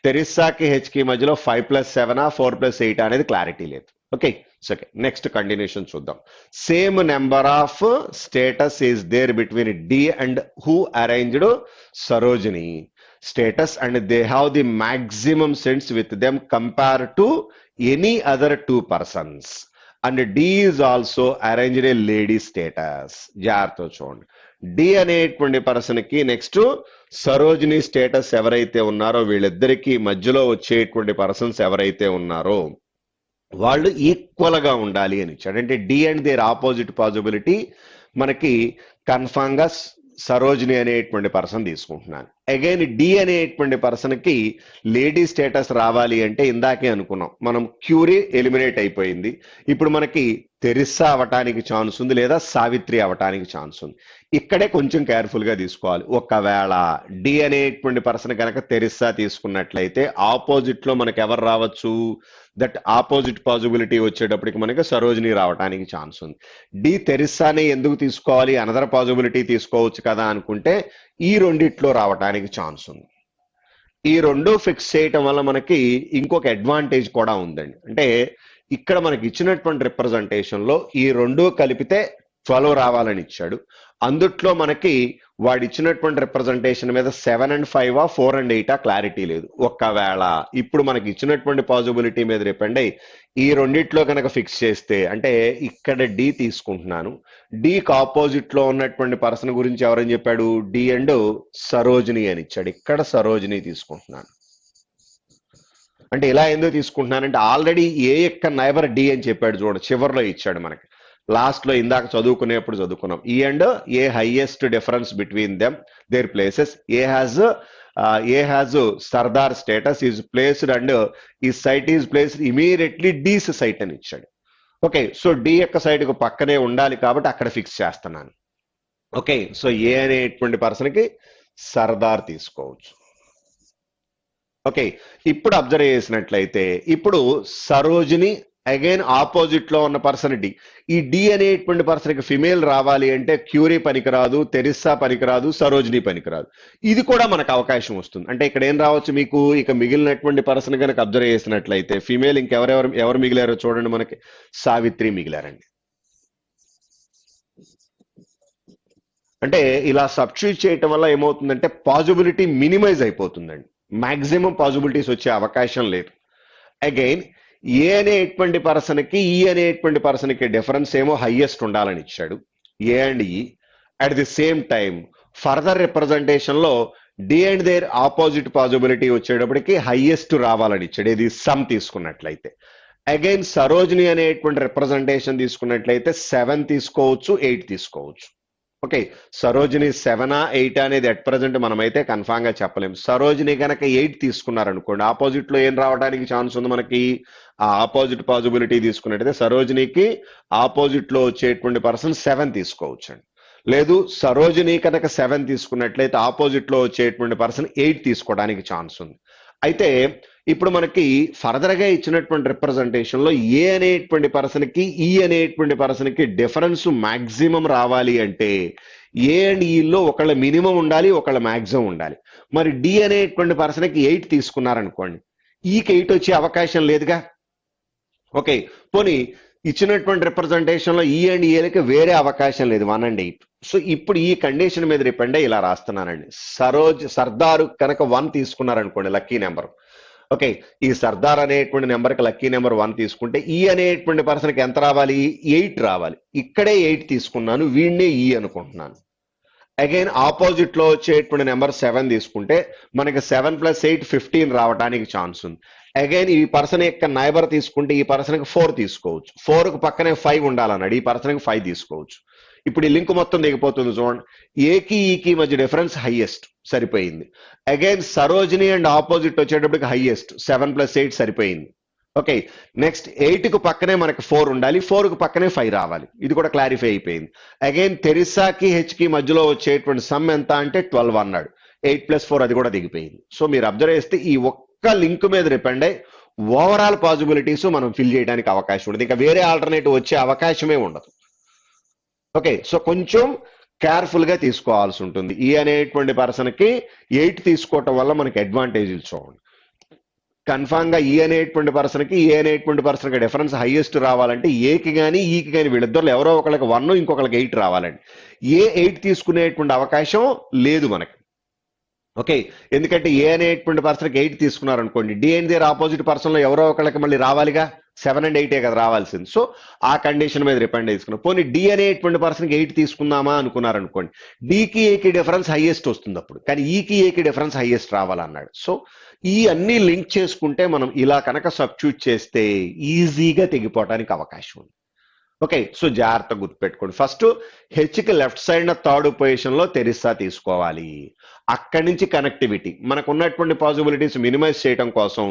తెరిస్సాకి హెచ్కి మధ్యలో 5+7 4+8 అనేది క్లారిటీ లేదు. ఓకే, ఓకే, నెక్స్ట్ కంటిన్యూషన్ చూద్దాం. Same number of status is there between D and who arranged Sarojini status and they have the maximum sense with them compared to any other 2 persons and D is also arranged a lady status. జాగ్రత్త చూడండి. D అనేటువంటి person కి next Sarojini status ఎవరైతే ఉన్నారో వీళ్ళిద్దరికి మధ్యలో వచ్చేటువంటి persons ఎవరైతే ఉన్నారో వాళ్ళు ఈక్వల్ గా ఉండాలి అని ఇచ్చాడు. అంటే D and there opposite possibility మనకి కన్ఫామ్ గా సరోజిని అనేటువంటి పర్సన్ తీసుకుంటున్నాను. అగైన్ డి అనేటువంటి పర్సన్ కి లేడీ స్టేటస్ రావాలి అంటే ఇందాకే అనుకున్నాం మనం, క్యూరీ ఎలిమినేట్ అయిపోయింది. ఇప్పుడు మనకి తెరిస్సా అవటానికి ఛాన్స్ ఉంది లేదా సావిత్రి అవటానికి ఛాన్స్ ఉంది. ఇక్కడే కొంచెం కేర్ఫుల్ గా తీసుకోవాలి. ఒకవేళ డి అనేటువంటి పర్సన్ కనుక తెరిస్సా తీసుకున్నట్లయితే ఆపోజిట్ లో మనకి ఎవరు రావచ్చు? దట్ ఆపోజిట్ పాసిబిలిటీ వచ్చేటప్పటికి మనకి సరోజిని రావడానికి ఛాన్స్ ఉంది. డి తెరిస్సానే ఎందుకు తీసుకోవాలి, అనదర్ పాసిబిలిటీ తీసుకోవచ్చు కదా అనుకుంటే ఈ రెండిట్లో రావటానికి ఛాన్స్ ఉంది. ఈ రెండు ఫిక్స్ చేయటం వల్ల మనకి ఇంకొక అడ్వాంటేజ్ కూడా ఉందండి. అంటే ఇక్కడ మనకి ఇచ్చినటువంటి రిప్రజెంటేషన్ లో ఈ రెండు కలిపితే 12 రావాలని ఇచ్చాడు. అందుట్లో మనకి వాడు ఇచ్చినటువంటి రిప్రజెంటేషన్ మీద 7 and 5 4 and 8 క్లారిటీ లేదు. ఒకవేళ ఇప్పుడు మనకి ఇచ్చినటువంటి పాసిబిలిటీ మీద డిపెండ్ అయ్యి ఈ రెండిట్లో కనుక ఫిక్స్ చేస్తే, అంటే ఇక్కడ డి తీసుకుంటున్నాను, డికి ఆపోజిట్ లో ఉన్నటువంటి పర్సన్ గురించి ఎవరని చెప్పాడు? డి అండ్ సరోజిని అని ఇచ్చాడు. ఇక్కడ సరోజిని తీసుకుంటున్నాను. అంటే ఇలా ఎందుకు తీసుకుంటున్నానంటే ఆల్రెడీ ఏ యొక్క నైబర్ డి అని చెప్పాడు చూడండి, చివరిలో ఇచ్చాడు మనకి. లాస్ట్ లో ఇందాక చదువుకునేప్పుడు చదువుకున్నాం E and A highest difference between them their places. A has Sardar status is placed and E site is placed immediately D's site అని ఇచ్చాడు. ఓకే, సో డి యొక్క సైట్ కు పక్కనే ఉండాలి కాబట్టి అక్కడ ఫిక్స్ చేస్తున్నాను. ఓకే, సో ఏ అనేటువంటి పర్సన్ కి సర్దార్ తీసుకోవచ్చు. ఓకే, ఇప్పుడు అబ్జర్వ్ చేసినట్లయితే ఇప్పుడు సరోజిని అగైన్ ఆపోజిట్ లో ఉన్న పర్సన్ డి. ఈ డి అనేటువంటి పర్సన్ కి ఫిమేల్ రావాలి అంటే క్యూరీ పనికిరాదు, తెరిస్సా పనికిరాదు, సరోజిని పనికిరాదు. ఇది కూడా మనకు అవకాశం వస్తుంది. అంటే ఇక్కడ ఏం రావచ్చు మీకు, ఇక మిగిలినటువంటి పర్సన్ కనుక అబ్జర్వ్ చేసినట్లయితే ఫిమేల్ ఇంకెవరెవరు మిగిలారో చూడండి. మనకి సావిత్రి మిగిలారండి. అంటే ఇలా సబ్స్టిట్యూట్ చేయటం వల్ల ఏమవుతుందంటే పాసిబిలిటీ మినిమైజ్ అయిపోతుందండి. మాక్సిమం పాసిబిలిటీస్ వచ్చే అవకాశం లేదు. అగైన్ ఏ అనేటువంటి పర్సన్ కి ఈ అనేటువంటి పర్సన్ కి డిఫరెన్స్ ఏమో హైయెస్ట్ ఉండాలని ఇచ్చాడు, A and E. At the same time further representation లో D and there opposite possibility వచ్చేటప్పటికి హైయెస్ట్ రావాలని ఇచ్చాడు. ఇది సమ్ తీసుకున్నట్లయితే. అగైన్ సరోజిని అనేటువంటి రిప్రజెంటేషన్ తీసుకున్నట్లయితే 7 తీసుకోవచ్చు, 8 తీసుకోవచ్చు. ఓకే, సరోజిని 7 8 అనేది అట్ ప్రజెంట్ మనమైతే కన్ఫామ్ గా చెప్పలేము. సరోజిని కనుక 8 తీసుకున్నారనుకోండి, ఆపోజిట్ లో ఏం రావడానికి ఛాన్స్ ఉంది మనకి? ఆ ఆపోజిట్ పాసిబిలిటీ తీసుకున్నట్టయితే సరోజినికి ఆపోజిట్ లో వచ్చేటువంటి పర్సన్ 7 తీసుకోవచ్చు అండి. లేదు సరోజిని కనుక 7 తీసుకున్నట్లయితే ఆపోజిట్ లో వచ్చేటువంటి పర్సన్ 8 తీసుకోవడానికి ఛాన్స్ ఉంది. అయితే ఇప్పుడు మనకి ఫర్దర్ గా ఇచ్చినటువంటి రిప్రజెంటేషన్ లో ఏ అనేటువంటి పర్సన్ కి ఈ అనేటువంటి పర్సన్ కి డిఫరెన్స్ మాక్సిమం రావాలి అంటే ఏ అండ్ ఈలో ఒకళ్ళ మినిమం ఉండాలి, ఒకళ్ళ మాక్సిమం ఉండాలి. మరి డి అనేటువంటి పర్సన్ కి 8 తీసుకున్నారనుకోండి, ఈకి 8 వచ్చే అవకాశం లేదుగా. ఓకే, పోనీ ఇచ్చినటువంటి రిప్రజెంటేషన్ లో ఈ అండ్ ఏలకి వేరే అవకాశం లేదు, 1 and 8. సో ఇప్పుడు ఈ కండిషన్ మీద డిపెండ్ అయ్యి ఇలా రాస్తున్నానండి. సర్దారు కనుక 1 తీసుకున్నారనుకోండి, లక్కీ నెంబర్. ఓకే, ఈ సర్దార్ అనేటువంటి నెంబర్కి లక్కీ నెంబర్ 1 తీసుకుంటే ఈ అనేటువంటి పర్సన్కి ఎంత రావాలి? 8 రావాలి. ఇక్కడే 8 తీసుకున్నాను, వీడినే ఈ అనుకుంటున్నాను. అగైన్ ఆపోజిట్ లో వచ్చేటువంటి నెంబర్ 7 తీసుకుంటే మనకి 7 + 8 15 రావడానికి ఛాన్స్ ఉంది. అగైన్ ఈ పర్సన్ యొక్క నైబర్ తీసుకుంటే ఈ పర్సన్ కి 4 తీసుకోవచ్చు. 4 కు పక్కనే 5 ఉండాలన్నాడు, ఈ పర్సన్ కి 5 తీసుకోవచ్చు. ఇప్పుడు ఈ లింక్ మొత్తం దిగిపోతుంది చూడండి. ఏకి ఈకి మధ్య డిఫరెన్స్ హైయెస్ట్, సరిపోయింది. అగైన్ సరోజిని అండ్ ఆపోజిట్ వచ్చేటప్పటికి హైయెస్ట్, 7 + 8 సరిపోయింది. ఓకే, నెక్స్ట్ 8 కు పక్కనే మనకి 4 ఉండాలి, 4 కు పక్కనే 5 రావాలి. ఇది కూడా క్లారిఫై అయిపోయింది. అగైన్ తెరిసాకి హెచ్కి మధ్యలో వచ్చేటువంటి సమ్ ఎంత అంటే 12 అన్నాడు, 8 + 4 అది కూడా దిగిపోయింది. సో మీరు అబ్జర్వ్ చేస్తే ఈ ఒక్క లింక్ మీద డిపెండ్ అయ్యి ఓవరాల్ పాసిబిలిటీస్ మనం ఫిల్ చేయడానికి అవకాశం ఉండదు, ఇంకా వేరే ఆల్టర్నేటివ్ వచ్చే అవకాశమే ఉండదు. ఓకే, సో కొంచెం కేర్ఫుల్ గా తీసుకోవాల్సి ఉంటుంది. ఈ అనేటువంటి పర్సన్ కి 8 తీసుకోవటం వల్ల మనకి అడ్వాంటేజ్ చూడండి. కన్ఫామ్ గా ఈ అనేటువంటి పర్సన్ కి ఏ అనేటువంటి పర్సన్ కి డిఫరెన్స్ హైయెస్ట్ రావాలంటే ఏకి కానీ ఈకి కానీ వీళ్ళిద్దరు ఎవరో ఒకరికి 1 ఇంకొకరికి 8 రావాలండి. ఏ 8 తీసుకునేటువంటి అవకాశం లేదు మనకి. ఓకే, ఎందుకంటే ఏ అనేటువంటి పర్సన్ కి 8 తీసుకున్నారనుకోండి, D and there opposite person లో ఎవరో ఒకరికి మళ్ళీ రావాలిగా, 7 and 8 కదా రావాల్సింది. సో ఆ కండిషన్ మీద డిపెండ్ చేసుకున్నాం. పోనీ డి అనేటువంటి పర్సన్ కి 8 తీసుకుందామా అనుకున్నారనుకోండి, డికి ఏకి డిఫరెన్స్ హైయెస్ట్ వస్తుంది అప్పుడు, కానీ ఈకి ఏకి డిఫరెన్స్ హైయెస్ట్ రావాలన్నాడు. సో ఈ అన్ని లింక్ చేసుకుంటే మనం ఇలా కనుక సబ్స్టిట్యూట్ చేస్తే ఈజీగా తెగిపోవడానికి అవకాశం ఉంది. ఓకే, సో జాగ్రత్తగా గుర్తుపెట్టుకోండి. ఫస్ట్ హెచ్కి లెఫ్ట్ సైడ్ థర్డ్ పొజిషన్ లో తెరిస్సా తీసుకోవాలి. అక్కడి నుంచి కనెక్టివిటీ మనకు ఉన్నటువంటి పాసిబిలిటీస్ మినిమైజ్ చేయడం కోసం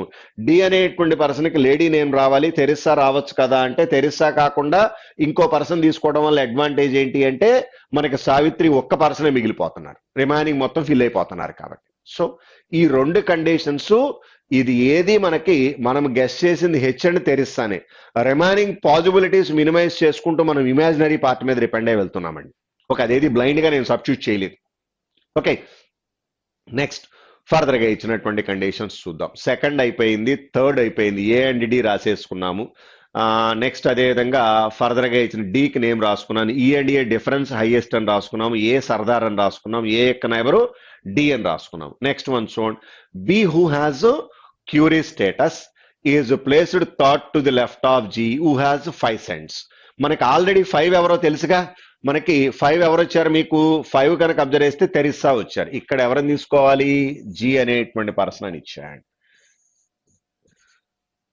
డి అనేటువంటి పర్సన్ కి లేడీ నేమ్ రావాలి, తెరిస్సా రావచ్చు కదా అంటే తెరిస్సా కాకుండా ఇంకో పర్సన్ తీసుకోవడం వల్ల అడ్వాంటేజ్ ఏంటి అంటే మనకి సావిత్రి ఒక్క పర్సనే మిగిలిపోతున్నారు, రిమైనింగ్ మొత్తం ఫిల్ అయిపోతున్నారు కాబట్టి. సో ఈ రెండు కండిషన్స్, ఇది ఏది మనకి మనం గెస్ చేసింది హెచ్ అండ్ తెరిస్సానే, రిమైనింగ్ పాసిబిలిటీస్ మినిమైజ్ చేసుకుంటూ మనం ఇమాజినరీ పార్ట్ మీద డిపెండ్ అయి వెళ్తున్నామండి. ఓకే, అదేది బ్లైండ్ గా నేను సబ్స్టిట్యూట్ చేయలేదు. ఓకే, నెక్స్ట్ ఫర్దర్ గా ఇచ్చినటువంటి కండిషన్స్ చూద్దాం. సెకండ్ అయిపోయింది, థర్డ్ అయిపోయింది, ఏ అండ్ డి రాసేసుకున్నాము. నెక్స్ట్ అదే విధంగా ఫర్దర్ గా ఇచ్చిన డికి నేమ్ రాసుకున్నాను, ఈ అండ్ ఏ డిఫరెన్స్ హైయెస్ట్ అని రాసుకున్నాము, ఏ సర్దార్ అని రాసుకున్నాం, ఏ యొక్క నైబరు డి అని రాసుకున్నాం. నెక్స్ట్ వన్ చూడండి, B who has Curie status is placed thought to the left of G who has 5 cents. మనకి ఆల్రెడీ 5 ఎవరో తెలుసుగా, మనకి 5 ఎవరు వచ్చారు, మీకు 5 కనుక అబ్జర్వ్ చేస్తే తెరిస్సా వచ్చారు. ఇక్కడ ఎవరిని తీసుకోవాలి, జీ అనేటువంటి పర్సన్ అని ఇచ్చాడు.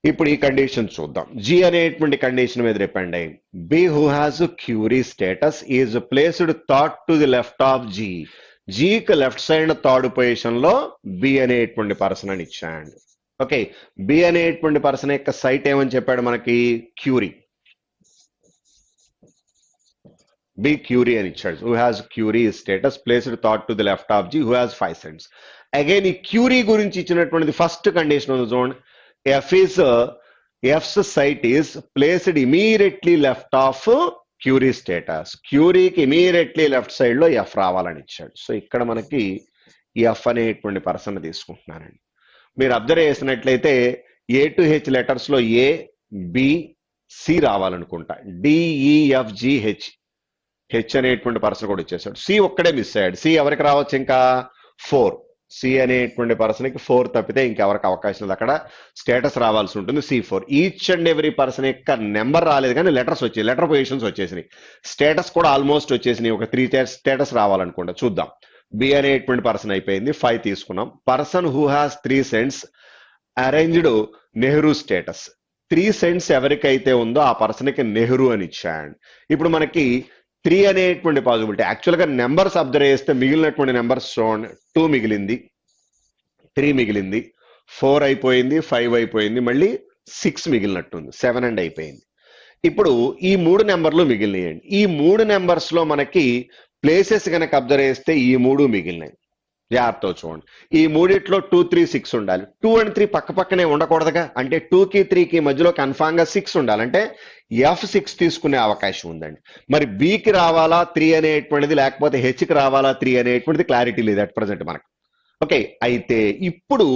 ఇప్పుడు ఈ కండిషన్ చూద్దాం. జీ అనేటువంటి కండిషన్ మీద డిపెండ్ అయ్యింది. B who has Curie status is placed thought to the left of G, జీకి లెఫ్ట్ సైడ్ థర్డ్ పొజిషన్ లో బి అనేటువంటి పర్సన్ అని ఇచ్చాడు. ఓకే, బి అనేటువంటి పర్సన్ యొక్క సైట్ ఏమని చెప్పాడు మనకి, క్యూరీ, బి క్యూరీ అని ఇచ్చాడు. Who has Curie status placed thought to the left of G who has 5 cents. Again ఈ క్యూరీ గురించి ఇచ్చినటువంటి ఫస్ట్ కండిషన్ ఉంది చూడండి, F's side is placed immediately left of Curie status, క్యూరీకి ఇమీడియట్లీ లెఫ్ట్ సైడ్ లో F రావాలని ఇచ్చాడు. So ఇక్కడ మనకి ఎఫ్ అనేటువంటి పర్సన్ తీసుకుంటున్నానండి. మీరు అబ్జర్వ్ చేసినట్లయితే ఏ టు హెచ్ లెటర్స్ లో ఏ బి సి రావాలనుకుంటా, డిఈఎఫ్ హెచ్, హెచ్ అనేటువంటి పర్సన్ కూడా ఇచ్చేసాడు. సి ఒక్కడే మిస్ అయ్యాడు. సి ఎవరికి రావచ్చు, ఇంకా 4, సి అనేటువంటి పర్సన్ కి 4 తప్పితే ఇంకెవరికి అవకాశం లేదు, అక్కడ స్టేటస్ రావాల్సి ఉంటుంది C4. Each and every person యొక్క నెంబర్ రాలేదు కానీ లెటర్స్ వచ్చాయి, లెటర్ పొజిషన్స్ వచ్చేసినాయి, స్టేటస్ కూడా ఆల్మోస్ట్ వచ్చేసినాయి. ఒక 3 స్టేటస్ రావాలనుకుంటా, చూద్దాం. బి అనేటువంటి పర్సన్ అయిపోయింది, 5 తీసుకున్నాం. Person who has 3 cents arranged Nehru status, 3 cents ఎవరికైతే ఉందో ఆ పర్సన్ కి నెహ్రూ అని ఇచ్చాడు. ఇప్పుడు మనకి 3 అనేటువంటి పాసిబిలిటీ, యాక్చువల్గా నెంబర్స్ అబ్జర్వ్ చేస్తే మిగిలినటువంటి నెంబర్స్ చూడండి, 2 మిగిలింది, 3 మిగిలింది, 4 అయిపోయింది, 5 అయిపోయింది, మళ్ళీ 6 మిగిలినట్టుంది, 7 and అయిపోయింది. ఇప్పుడు ఈ 3 నెంబర్లు మిగిలినాయండి. ఈ 3 నెంబర్స్ లో మనకి ప్లేసెస్ కనుక అబ్జర్వ్ చేస్తే ఈ 3 మిగిలినాయి. జాగ్రత్త చూడండి, ఈ మూడిట్లో 2, 3, 6 ఉండాలి. 2 and 3 పక్క పక్కనే ఉండకూడదుగా, అంటే 2కి 3కి మధ్యలో కన్ఫామ్ గా 6 ఉండాలంటే F6 తీసుకునే అవకాశం ఉందండి. మరి బికి రావాలా 3 అనేటువంటిది, లేకపోతే హెచ్కి రావాలా 3 అనేటువంటిది క్లారిటీ లేదు అట్ ప్రజెంట్ మనకు. ఓకే, అయితే ఇప్పుడు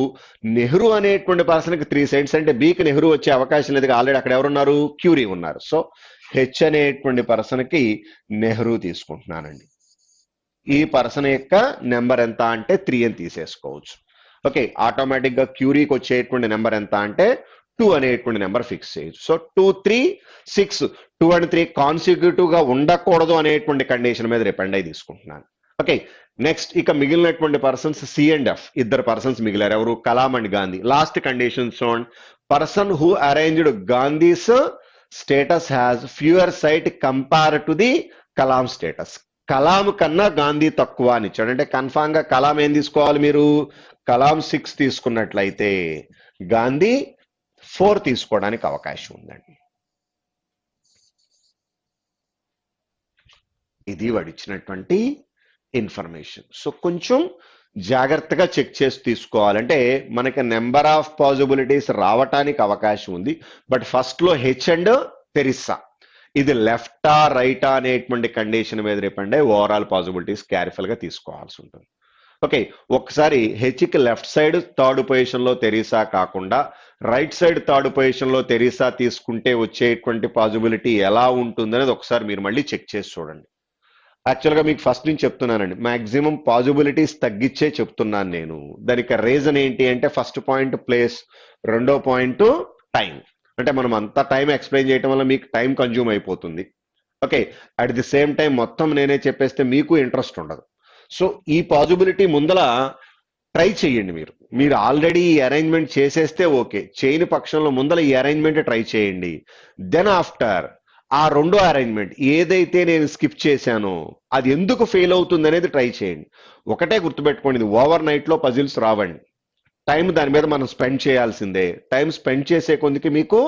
నెహ్రూ అనేటువంటి పర్సన్కి 3 cents అంటే బికి నెహ్రూ వచ్చే అవకాశం లేదు, ఆల్రెడీ అక్కడ ఎవరున్నారు, క్యూరీ ఉన్నారు. సో హెచ్ అనేటువంటి పర్సన్ కి నెహ్రూ తీసుకుంటున్నానండి. ఈ పర్సన్ యొక్క నెంబర్ ఎంత అంటే 3 అని తీసేసుకోవచ్చు. ఓకే, ఆటోమేటిక్ గా క్యూరీకి వచ్చేటువంటి నెంబర్ ఎంత అంటే 2 అనేటువంటి నెంబర్ ఫిక్స్ చేయొచ్చు. సో 2, 3, 6, 2 and 3 కాన్సిక్యూటివ్ గా ఉండకూడదు అనేటువంటి కండిషన్ మీద డిపెండ్ అయి తీసుకుంటున్నాను. ఓకే, నెక్స్ట్ ఇక మిగిలినటువంటి పర్సన్స్ సి అండ్ ఎఫ్, ఇద్దరు పర్సన్స్ మిగిలారు. ఎవరు? Kalam and Gandhi. Last conditions on person who arranged Gandhi's status has fewer site compare to the Kalam status. Kalam కన్నా గాంధీ తక్కువ అని ఇచ్చాడు. అంటే కన్ఫామ్ గా కలాం ఏం తీసుకోవాలి మీరు? కలాం 6 తీసుకున్నట్లయితే గాంధీ 4 తీసుకోవడానికి అవకాశం ఉందండి. ఇది వాడు ఇచ్చినటువంటి ఇన్ఫర్మేషన్. సో కొంచెం జాగ్రత్తగా చెక్ చేసి తీసుకోవాలంటే మనకి నెంబర్ ఆఫ్ పాసిబిలిటీస్ రావటానికి అవకాశం ఉంది. బట్ ఫస్ట్ లో హెచ్ అండ్ తెరిస్సా, ఇది లెఫ్టా రైటా అనేటువంటి కండిషన్ మీద రేపండి ఓవరాల్ పాసిబిలిటీస్ కేర్ఫుల్ గా తీసుకోవాల్సి ఉంటుంది. ఓకే, ఒకసారి హెచ్కి లెఫ్ట్ సైడ్ థర్డ్ పొజిషన్ లో తెరీసా కాకుండా రైట్ సైడ్ థర్డ్ పొజిషన్ లో తెరీసా తీసుకుంటే వచ్చేటువంటి పాసిబిలిటీ ఎలా ఉంటుంది అనేది ఒకసారి మీరు మళ్ళీ చెక్ చేసి చూడండి. యాక్చువల్గా మీకు ఫస్ట్ నుంచి చెప్తున్నానండి, మాక్సిమం పాసిబిలిటీస్ తగ్గించే చెప్తున్నాను నేను. దానికి రీజన్ ఏంటి అంటే ఫస్ట్ పాయింట్ ప్లేస్, రెండో పాయింట్ టైం. అంటే మనం అంత టైం ఎక్స్ప్లెయిన్ చేయడం వల్ల మీకు టైం కన్జ్యూమ్ అయిపోతుంది. Okay, at the same time మొత్తం నేనే చెప్పేస్తే మీకు ఇంట్రెస్ట్ ఉండదు. సో ఈ పాసిబిలిటీ ముందల ట్రై చేయండి. మీరు ఆల్రెడీ ఈ అరేంజ్మెంట్ చేసేస్తే ఓకే, చేయని పక్షంలో ముందల ఈ అరేంజ్మెంట్ ట్రై చేయండి. దెన్ ఆఫ్టర్ ఆ రెండో అరేంజ్మెంట్ ఏదైతే నేను స్కిప్ చేశానో అది ఎందుకు ఫెయిల్ అవుతుంది అనేది ట్రై చేయండి. ఒకటే గుర్తుపెట్టుకోండి, ఇది ఓవర్ నైట్ లో పజిల్స్ రావండి. టైం దాని మీద మనం స్పెండ్ చేయాల్సిందే. టైం స్పెండ్ చేసే కొందికి మీకు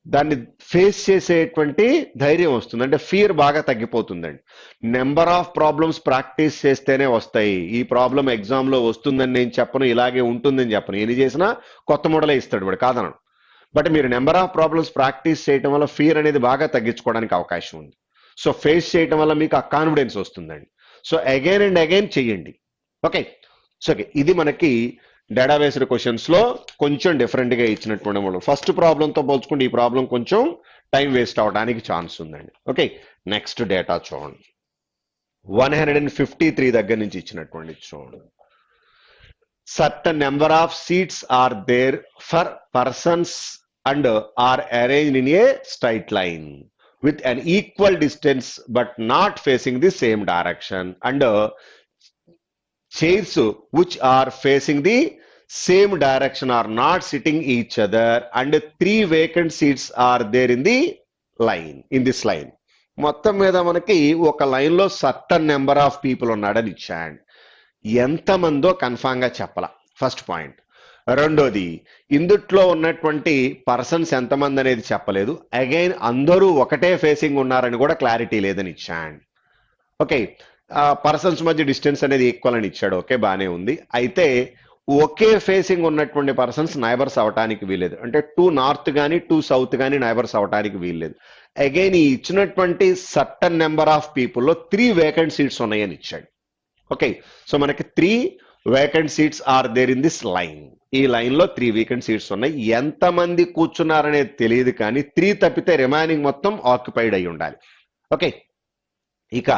దాన్ని ఫేస్ చేసేటువంటి ధైర్యం వస్తుంది, అంటే ఫియర్ బాగా తగ్గిపోతుందండి. నెంబర్ ఆఫ్ ప్రాబ్లమ్స్ ప్రాక్టీస్ చేస్తేనే వస్తాయి. ఈ ప్రాబ్లం ఎగ్జామ్ లో వస్తుందని నేను చెప్పను, ఇలాగే ఉంటుందని చెప్పను. ఎన్ని చేసినా కొత్త మోడలే ఇస్తాడు వాడు, కాదనను. బట్ మీరు నెంబర్ ఆఫ్ ప్రాబ్లమ్స్ ప్రాక్టీస్ చేయడం వల్ల ఫియర్ అనేది బాగా తగ్గించుకోవడానికి అవకాశం ఉంది. సో ఫేస్ చేయడం వల్ల మీకు ఆ కాన్ఫిడెన్స్ వస్తుందండి. సో అగైన్ అండ్ అగైన్ చెయ్యండి. ఓకే, సో ఇది మనకి డేటాబేస్డ్ క్వశ్చన్స్ లో కొంచెం డిఫరెంట్ గా ఇచ్చినటువంటి వాళ్ళు. ఫస్ట్ ప్రాబ్లం తో పోల్చుకుంటే ఈ ప్రాబ్లం కొంచెం టైం వేస్ట్ అవడానికి ఛాన్స్ ఉందండి. ఓకే, నెక్స్ట్ డేటా చూడండి. 153 దగ్గర నుంచి ఇచ్చినటువంటి చూడండి. Certain number of seats are there for persons and are arranged in a straight line with an equal distance but not facing the same direction, and chairs which are facing the same direction are not sitting each other, and 3 vacant seats are there in the line, in this line. మొత్తం మీద మనకి ఒక line లో certain number of people ఉన్నాడని ఇచ్చాడు. ఎంతమందో confirm గా చెప్పాల, ఫస్ట్ పాయింట్. రెండోది, ఇందుట్లో ఉన్నటువంటి పర్సన్స్ ఎంతమంది అనేది చెప్పలేదు. అగైన్ అందరూ ఒకటే ఫేసింగ్ ఉన్నారని కూడా క్లారిటీ లేదని ఇచ్చాడు. ఓకే, పర్సన్స్ మధ్య డిస్టెన్స్ అనేది ఈక్వల్ అని ఇచ్చాడు. ఓకే, బానే ఉంది. అయితే ఒకే ఫేసింగ్ ఉన్నటువంటి పర్సన్స్ నైబర్స్ అవటానికి వీల్లేదు. అంటే 2 నార్త్ కానీ 2 సౌత్ కానీ నైబర్స్ అవటానికి వీల్లేదు. అగైన్ ఈ ఇచ్చినటువంటి సర్టన్ నెంబర్ ఆఫ్ పీపుల్లో 3 వేకెంట్ సీట్స్ ఉన్నాయని ఇచ్చాడు. ఓకే, సో మనకి 3 vacant seats are there in this line. ఈ లైన్ లో 3 వేకెంట్ సీట్స్ ఉన్నాయి. ఎంతమంది కూర్చున్నారనేది తెలియదు, కానీ 3 తప్పితే రిమైనింగ్ మొత్తం ఆక్యుపైడ్ అయి ఉండాలి. ఓకే, ఇక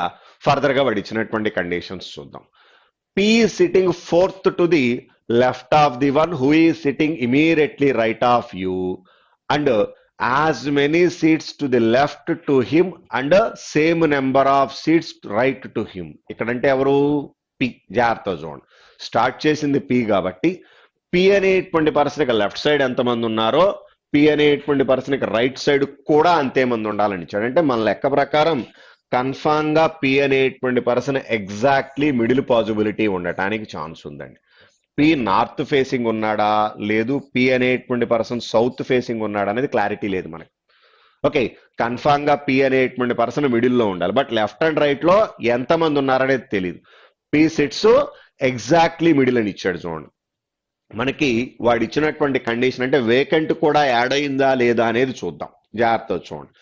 ఫర్దర్ గా వాడు ఇచ్చినటువంటి కండిషన్స్ చూద్దాం. P is sitting fourth to the left of the one who is sitting immediately right of you, and as many seats to the left to him and same number of seats right to him. ఇక్కడంటే ఎవరు? P. జాగ్రత్త చూడండి, start చేసింది P కాబట్టి P అనేటువంటి పర్సన్కి left side ఎంతమంది ఉన్నారో P అనేటువంటి పర్సన్కి రైట్ సైడ్ కూడా అంతే మంది ఉండాలని ఇచ్చాడు. అంటే మన లెక్క ప్రకారం కన్ఫామ్ గా P అనేటువంటి పర్సన్ ఎగ్జాక్ట్లీ మిడిల్ పాసిబిలిటీ ఉండటానికి ఛాన్స్ ఉందండి. P నార్త్ ఫేసింగ్ ఉన్నాడా లేదు, P అనేటువంటి పర్సన్ సౌత్ ఫేసింగ్ ఉన్నాడా అనేది క్లారిటీ లేదు మనకి. ఓకే, కన్ఫామ్ గా P అనేటువంటి పర్సన్ మిడిల్ లో ఉండాలి. బట్ లెఫ్ట్ అండ్ రైట్ లో ఎంతమంది ఉన్నారనేది తెలియదు. P సిట్స్ ఎగ్జాక్ట్లీ మిడిల్ అని ఇచ్చాడు. చూడండి, మనకి వాడు ఇచ్చినటువంటి కండిషన్ అంటే వేకెంట్ కూడా యాడ్ అయిందా లేదా అనేది చూద్దాం. జాగ్రత్త చూడండి.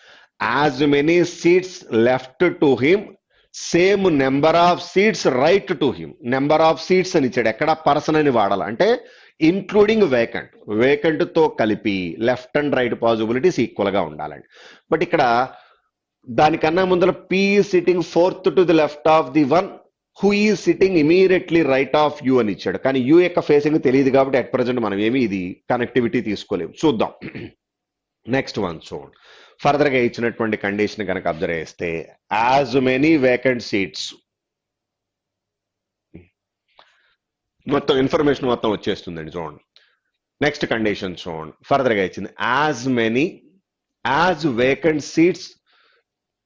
As many seats left to him, same number of seats right to him. Number of seats అని ఇచ్చాడు, ఎక్కడ పర్సన్ అని వాడాలి అంటే ఇంక్లూడింగ్ వేకెంట్. వేకెంట్ తో కలిపి left and right possibilities equal గా ఉండాలండి. బట్ ఇక్కడ దానికన్నా ముందర P sitting fourth to the left of the one who is sitting immediately right of you అని ఇచ్చాడు. కానీ యూ యొక్క ఫేసింగ్ తెలియదు కాబట్టి అట్ ప్రజెంట్ మనం ఏమి ఇది కనెక్టివిటీ తీసుకోలేము. చూద్దాం నెక్స్ట్ వన్. చూడండి, ఫర్దర్ గా ఇచ్చినటువంటి కండిషన్ కనుక అబ్జర్వ్ చేస్తే యాజ్ మెనీ వేకెంట్ సీట్స్, మొత్తం ఇన్ఫర్మేషన్ మొత్తం వచ్చేస్తుందండి. చూడండి నెక్స్ట్ కండిషన్ చూడండి, ఫర్దర్ గా ఇచ్చింది as vacant seats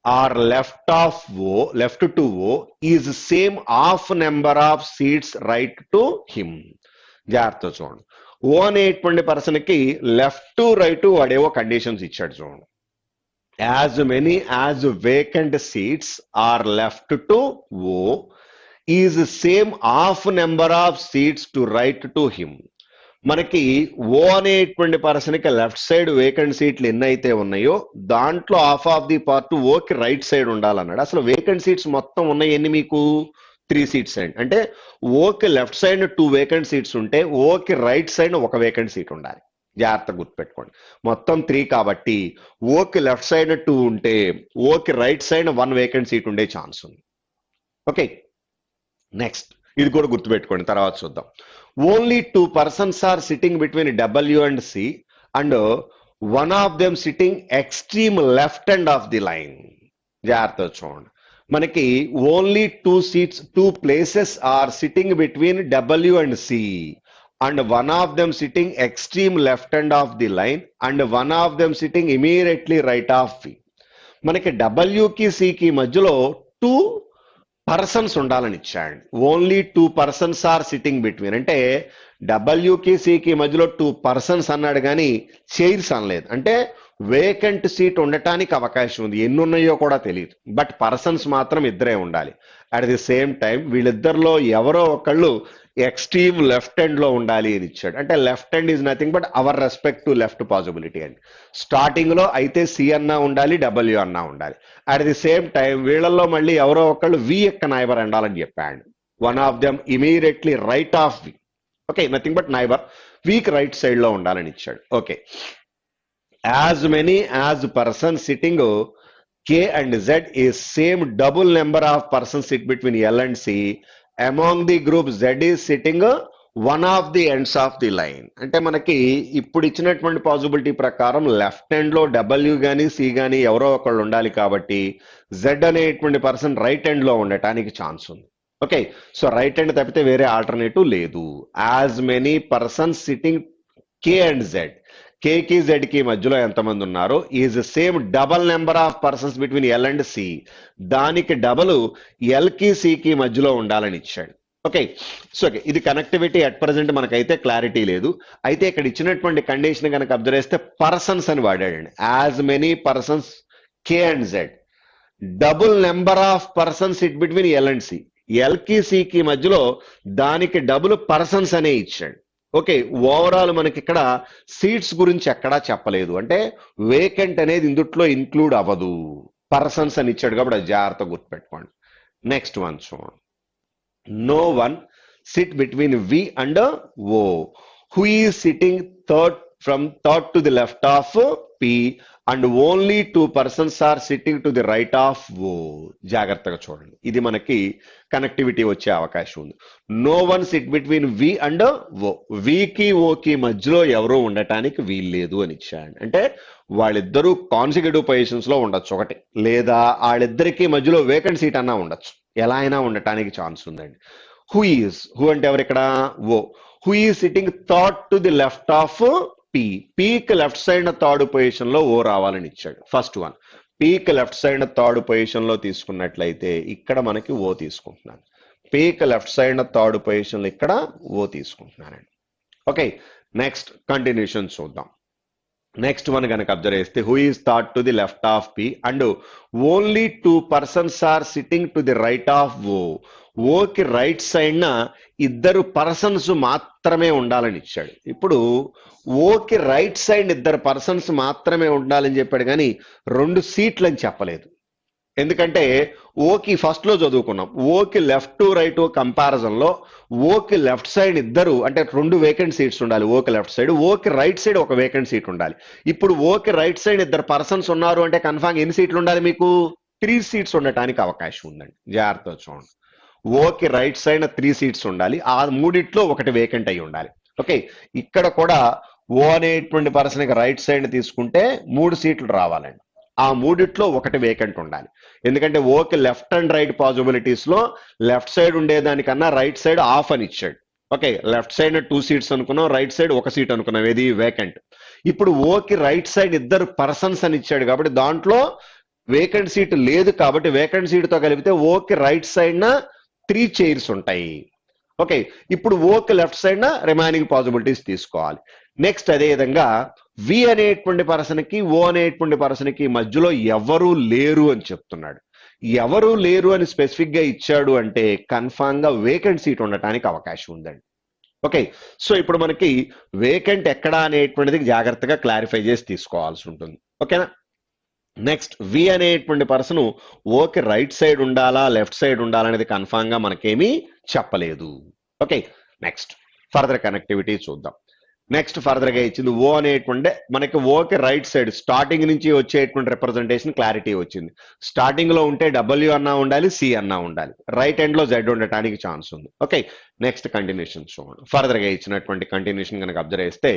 are left to O is same half number of seats right to him. జాగ్రత్త చూడండి, ఓ అనేటువంటి పర్సన్ కి లెఫ్ట్ టు రైట్ వాడేవో కండిషన్స్ ఇచ్చాడు. చూడండి as vacant seats are left to O is same half number of seats to right to him. మనకి O అనేటువంటి person కి లెఫ్ట్ సైడ్ వేకెంట్ సీట్లు ఎన్ని అయితే ఉన్నాయో దాంట్లో హాఫ్ ఆఫ్ ది పార్ట్ ఓకి రైట్ సైడ్ ఉండాలన్నాడు. అసలు వేకెంట్ సీట్స్ మొత్తం ఉన్నాయి ఎన్ని మీకు 3 సీట్స్ అండి. అంటే ఓకి లెఫ్ట్ సైడ్ 2 వేకెంట్ సీట్స్ ఉంటే ఓకి రైట్ సైడ్ ఒక వేకెంట్ సీట్ ఉండాలి. జాగ్రత్త గుర్తుపెట్టుకోండి, మొత్తం 3 కాబట్టి ఓకి లెఫ్ట్ సైడ్ 2 ఉంటే ఓకి రైట్ సైడ్ 1 వేకెంట్ సీట్ ఉండే ఛాన్స్ ఉంది. ఓకే నెక్స్ట్ ఇది కూడా గుర్తుపెట్టుకోండి, తర్వాత చూద్దాం. Only 2 persons are sitting between W and C and one of them sitting extreme left end of the line. జాగ్రత్త చూడండి, మనకి only 2 places are sitting between W and C and one of them sitting extreme left end of the line and one of them sitting immediately right of V. మనకి W కి C కి మధ్యలో 2 persons ఉండాలని ఇచ్చాడు. Only 2 persons are sitting between అంటే W కి C కి మధ్యలో 2 persons అన్నాడు కానీ చైర్స్ అనలేదు. అంటే వేకెంట్ సీట్ ఉండటానికి అవకాశం ఉంది, ఎన్ని ఉన్నాయో కూడా తెలియదు, బట్ పర్సన్స్ మాత్రం ఇద్దరే ఉండాలి. అట్ ది సేమ్ టైం వీళ్ళిద్దరిలో ఎవరో ఒకళ్ళు ఎక్స్ట్రీమ్ లెఫ్ట్ ఎండ్ లో ఉండాలి అని ఇచ్చాడు. అంటే left end is nothing but our respect to left possibility అండి. స్టార్టింగ్ లో అయితే C అన్నా ఉండాలి, W అన్నా ఉండాలి. అట్ ది సేమ్ టైం వీళ్ళల్లో మళ్ళీ ఎవరో ఒకళ్ళు V యొక్క నైబర్ ఉండాలని చెప్పాడు. One of them immediately right of V. Okay nothing but neighbour week right side లో ఉండాలని ఇచ్చాడు. Okay as many as person sitting K and Z is same double number of persons sit between L and C. Among the group Z is sitting one of the ends of the line. అంటే మనకి ఇప్పుడు ఇచ్చినటువంటి possibility ప్రకారం left hand లో W గానీ C గానీ ఎవరో ఒకళ్ళు ఉండాలి కాబట్టి Z అనేటువంటి పర్సన్ రైట్ హ్యాండ్ లో ఉండటానికి ఛాన్స్ ఉంది. ఓకే సో రైట్ హ్యాండ్ తప్పితే వేరే ఆల్టర్నేటివ్ లేదు. As many persons sitting K and Z, K కి Z కి మధ్యలో ఎంతమంది ఉన్నారో is same double number of persons between L and C, దానికి డబల్ L కి C కి మధ్యలో ఉండాలని ఇచ్చాడు. ఓకే సో ఇది కనెక్టివిటీ అట్ ప్రజెంట్ మనకైతే క్లారిటీ లేదు. అయితే ఇక్కడ ఇచ్చినటువంటి కండిషన్ కనుక అబ్జర్వ్ చేస్తే పర్సన్స్ అని వాడాడండి. As many persons K and Z, double number of persons it between L and C, L కి C కి మధ్యలో దానికి డబుల్ పర్సన్స్ అనే ఇచ్చాడు. ఓకే ఓవరాల్ మనకి ఇక్కడ సీట్స్ గురించి ఎక్కడా చెప్పలేదు, అంటే వేకెంట్ అనేది ఇందుట్లో ఇన్క్లూడ్ అవ్వదు, పర్సన్స్ అని ఇచ్చాడు కాబట్టి అది జాగ్రత్త గుర్తుపెట్టుకోండి. నెక్స్ట్ వన్ చూడండి, no one sit between V and O who is sitting from third to the left of P and only 2 persons are sitting to the right of O. జాగ్రత్తగా చూడండి, ఇది మనకి కనెక్టివిటీ వచ్చే అవకాశం ఉంది. No one sit between V and O, V కి O కి మధ్యలో ఎవరో ఉండటానికి వీల్లేదు అని ఇచ్చాడు. అంటే వాళ్ళిద్దరూ కాన్సిక్యూటివ్ పొజిషన్స్ లో ఉండొచ్చు ఒకటి, లేదా వాళ్ళిద్దరికి మధ్యలో వేకెంట్ సీట్ అన్నా ఉండొచ్చు, ఎలా అయినా ఉండటానికి ఛాన్స్ ఉందండి. హూ అంటే ఎవరు ఇక్కడ O, who is sitting third to the left of పీకి లెఫ్ట్ సైడ్ థర్డ్ పొజిషన్ లో ఓ రావాలని ఇచ్చాడు. ఫస్ట్ వన్ పీకి లెఫ్ట్ సైడ్ థర్డ్ పొజిషన్ లో తీసుకున్నట్లయితే ఇక్కడ మనకి ఓ తీసుకుంటున్నాను, పీకి లెఫ్ట్ సైడ్ థర్డ్ పొజిషన్ లో ఇక్కడ ఓ తీసుకుంటున్నానండి. ఓకే నెక్స్ట్ కంటిన్యూషన్ చూద్దాం. నెక్స్ట్ వన్ కనుక అబ్జర్వ్ చేస్తే who is third to the left of P and only 2 persons are sitting to the right of O, ఓకి రైట్ సైడ్ న 2 persons మాత్రమే ఉండాలని ఇచ్చాడు. ఇప్పుడు ఓకి రైట్ సైడ్ 2 persons మాత్రమే ఉండాలని చెప్పాడు కానీ 2 సీట్లు అని చెప్పలేదు. ఎందుకంటే ఓకి ఫస్ట్ లో చదువుకున్నాం, ఓకి లెఫ్ట్ టు రైట్ కంపారిజన్ లో ఓకి లెఫ్ట్ సైడ్ 2 అంటే 2 వేకెంట్ సీట్స్ ఉండాలి ఓకి లెఫ్ట్ సైడ్, ఓకి రైట్ సైడ్ 1 వేకెంట్ సీట్ ఉండాలి. ఇప్పుడు ఓకి రైట్ సైడ్ 2 persons ఉన్నారు అంటే కన్ఫామ్ ఎన్ని సీట్లు ఉండాలి మీకు? 3 seats ఉండటానికి అవకాశం ఉందండి. జాగ్రత్త చూడండి, ఓకి రైట్ సైడ్ 3 seats ఉండాలి, ఆ మూడిట్లో 1 వేకెంట్ అయి ఉండాలి. ఓకే ఇక్కడ కూడా ఓ అనేటువంటి పర్సన్కి రైట్ సైడ్ తీసుకుంటే 3 సీట్లు రావాలండి, ఆ మూడిట్లో 1 వేకెంట్ ఉండాలి. ఎందుకంటే ఓకి లెఫ్ట్ అండ్ రైట్ పాసిబిలిటీస్ లో లెఫ్ట్ సైడ్ ఉండేదానికన్నా రైట్ సైడ్ ఆఫ్ అని ఇచ్చాడు. ఓకే, లెఫ్ట్ సైడ్ 2 సీట్స్ అనుకున్నాం, రైట్ సైడ్ 1 సీట్ అనుకున్నాం, ఏది వేకెంట్. ఇప్పుడు ఓకి రైట్ సైడ్ 2 పర్సన్స్ అని ఇచ్చాడు కాబట్టి దాంట్లో వేకెంట్ సీట్ లేదు కాబట్టి వేకెంట్ సీట్ తో కలిపితే ఓకి రైట్ సైడ్ 3 చైర్స్ ఉంటాయి. ఓకే, ఇప్పుడు ఓకి లెఫ్ట్ సైడ్ రిమైనింగ్ పాసిబిలిటీస్ తీసుకోవాలి. నెక్స్ట్ అదే విధంగా వి అనేటువంటి పర్సన్ కి ఓ అనేటువంటి పర్సన్ కి మధ్యలో ఎవరు లేరు అని చెప్తున్నాడు. ఎవరు లేరు అని స్పెసిఫిక్ గా ఇచ్చాడు అంటే కన్ఫామ్ గా వేకెంట్ సీట్ ఉండటానికి అవకాశం ఉందండి. ఓకే, సో ఇప్పుడు మనకి వేకెంట్ ఎక్కడ అనేటువంటిది జాగ్రత్తగా క్లారిఫై చేసి తీసుకోవాల్సి ఉంటుంది. ఓకేనా. నెక్స్ట్ వి అనేటువంటి పర్సన్ ఓకి రైట్ సైడ్ ఉండాలా లెఫ్ట్ సైడ్ ఉండాలా అనేది కన్ఫామ్ గా మనకేమీ చెప్పలేదు. ఓకే, నెక్స్ట్ ఫర్దర్ కనెక్టివిటీ చూద్దాం. నెక్స్ట్ ఫర్దర్ గా ఇచ్చింది ఓ అనేటువంటి మనకి ఓకి రైట్ సైడ్ స్టార్టింగ్ నుంచి వచ్చేటువంటి రిప్రజెంటేషన్ క్లారిటీ వచ్చింది. స్టార్టింగ్ లో ఉంటే డబ్ల్యూ అన్నా ఉండాలి, సి అన్నా ఉండాలి, రైట్ ఎండ్ లో జెడ్ ఉండటానికి ఛాన్స్ ఉంది. ఓకే, నెక్స్ట్ కంటిన్యూషన్ చూడండి. ఫర్దర్ గా ఇచ్చినటువంటి కంటిన్యూషన్ కనుక అబ్జర్వ్ చేస్తే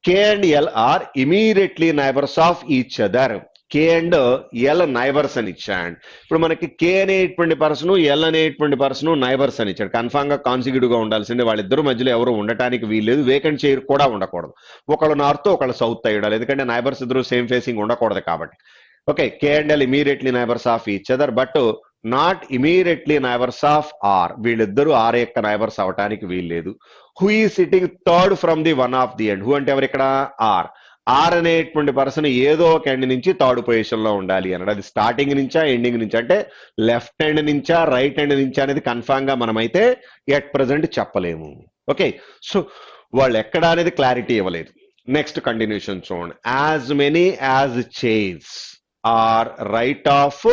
కే and L R immediately neighbours of each other. K and L neighbours అని ఇచ్చాడు. ఇప్పుడు మనకి కే అనేటువంటి పర్సన్ ఎల్ అనేటువంటి పర్సన్ నైబర్స్ అని ఇచ్చాడు. కన్ఫామ్ గా కాన్సిక్యూటివ్ గా ఉండాల్సిందే, వాళ్ళిద్దరు మధ్యలో ఎవరు ఉండటానికి వీల్లేదు, వేకెంట్ చైర్ కూడా ఉండకూడదు. ఒకళ్ళు నార్త్ ఒకళ్ళు సౌత్ అయి ఉండాలి, ఎందుకంటే నైబర్స్ ఇద్దరు సేమ్ ఫేసింగ్ ఉండకూడదు కాబట్టి. Okay, K and L immediately neighbours of each other but not immediately neighbours of R. వీళ్ళిద్దరూ ఆర్ యొక్క నైబర్స్ అవటానికి వీల్లేదు. Who is sitting third from the one of the end. Who అంటే ఎవరు ఇక్కడ? ఆర్. ఆర్ అనేటువంటి పర్సన్ ఏదో ఒక ఎండ్ నుంచి థర్డ్ పొజిషన్ లో ఉండాలి అన్నాడు. అది స్టార్టింగ్ నుంచా ఎండింగ్ నుంచి అంటే లెఫ్ట్ ఎండ్ నుంచా రైట్ ఎండ్ నుంచా అనేది కన్ఫామ్ గా మనమైతే ఎట్ ప్రెసెంట్ చెప్పలేము. ఓకే, సో వాళ్ళు ఎక్కడ అనేది క్లారిటీ ఇవ్వలేదు. నెక్స్ట్ కంటిన్యూషన్ చూడండి. As many as chairs are right of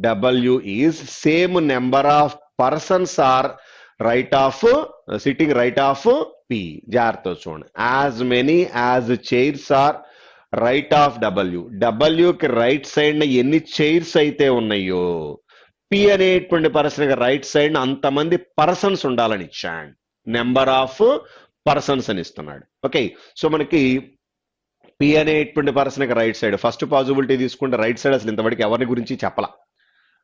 W is same number of persons are right of sitting right of P. జాగ్రత్త చూడండి. As many as chairs are right of W. డబ్ల్యూకి right side ఎన్ని chairs అయితే ఉన్నాయో P అనేటువంటి person right side అంతమంది persons ఉండాలని ఇచ్చాడు. నెంబర్ ఆఫ్ పర్సన్స్ అని ఇస్తున్నాడు. ఓకే, సో మనకి పి అనేటువంటి person right side first possibility తీసుకుంటే రైట్ సైడ్ అసలు ఇంతవరకు ఎవరిని గురించి చెప్పలా.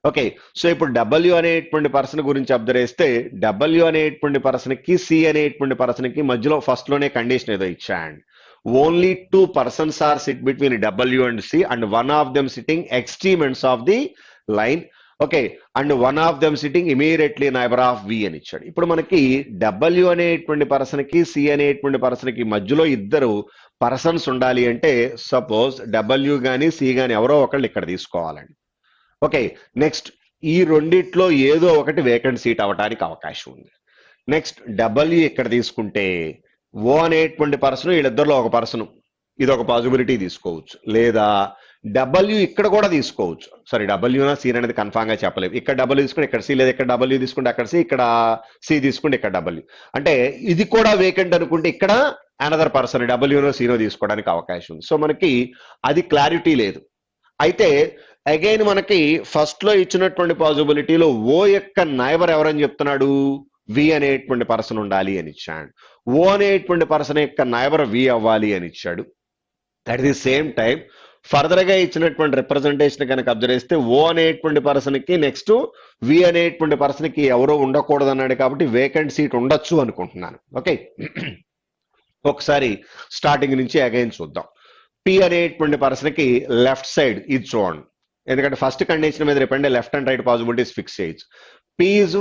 ఓకే, సో ఇప్పుడు డబ్ల్యూ అనేటువంటి పర్సన్ గురించి అబ్జర్వ్ చేస్తే డబ్ల్యూ అనేటువంటి పర్సన్ కి సి అనేటువంటి పర్సన్ కి మధ్యలో ఫస్ట్ లోనే కండిషన్ ఏదో ఇచ్చాడు. Only 2 persons are sit between W and C and one of them sitting extreme ends of the line. Okay, and one of them sitting immediately neighbour of V అని ఇచ్చాడు. ఇప్పుడు మనకి W అనేటువంటి person కి C అనేటువంటి person కి మధ్యలో ఇద్దరు పర్సన్స్ ఉండాలి అంటే సపోజ్ డబ్ల్యూ గాని సి గాని ఎవరో ఒకళ్ళు ఇక్కడ తీసుకోవాలండి. ఓకే, నెక్స్ట్ ఈ రెండిట్లో ఏదో ఒకటి వేకెంట్ సీట్ అవడానికి అవకాశం ఉంది. నెక్స్ట్ డబ్ల్యూ ఇక్కడ తీసుకుంటే ఓ అనేటువంటి పర్సన్ వీళ్ళిద్దరిలో ఒక పర్సన్, ఇది ఒక పాసిబిలిటీ తీసుకోవచ్చు. లేదా డబ్ల్యూ ఇక్కడ కూడా తీసుకోవచ్చు. సారీ, డబ్ల్యూనా సి అనేది కన్ఫామ్ గా చెప్పలేదు. ఇక్కడ డబ్ల్యూ తీసుకుంటే ఇక్కడ సి, లేదా ఇక్కడ డబ్ల్యూ తీసుకుంటే అక్కడ సి, ఇక్కడ సి తీసుకుంటే ఇక్కడ డబ్ల్యూ. అంటే ఇది కూడా వేకెంట్ అనుకుంటే ఇక్కడ అనదర్ పర్సన్ డబ్ల్యూనో సినో తీసుకోవడానికి అవకాశం ఉంది. సో మనకి అది క్లారిటీ లేదు. అయితే అగైన్ మనకి ఫస్ట్ లో ఇచ్చినటువంటి పాసిబిలిటీలో ఓ యొక్క నైబర్ ఎవరని చెప్తున్నాడు? వి అనేటువంటి పర్సన్ ఉండాలి అని ఇచ్చాడు. ఓ అనేటువంటి పర్సన్ యొక్క నైబర్ వి అవ్వాలి అని ఇచ్చాడు. At the same time further గా ఇచ్చినటువంటి రిప్రజెంటేషన్ కనుక అబ్జర్వ్ చేస్తే ఓ అనేటువంటి పర్సన్ కి నెక్స్ట్ వి అనేటువంటి పర్సన్ కి ఎవరో ఉండకూడదు అన్నాడు కాబట్టి వేకెంట్ సీట్ ఉండొచ్చు అనుకుంటున్నాను. ఓకే, ఒకసారి స్టార్టింగ్ నుంచి అగైన్ చూద్దాం. పి అనేటువంటి పర్సన్ కి లెఫ్ట్ సైడ్ ఇది చూడండి, ఎందుకంటే ఫస్ట్ కండిషన్ మీద రేపండి left and right possibilities fix చేయొచ్చు. P is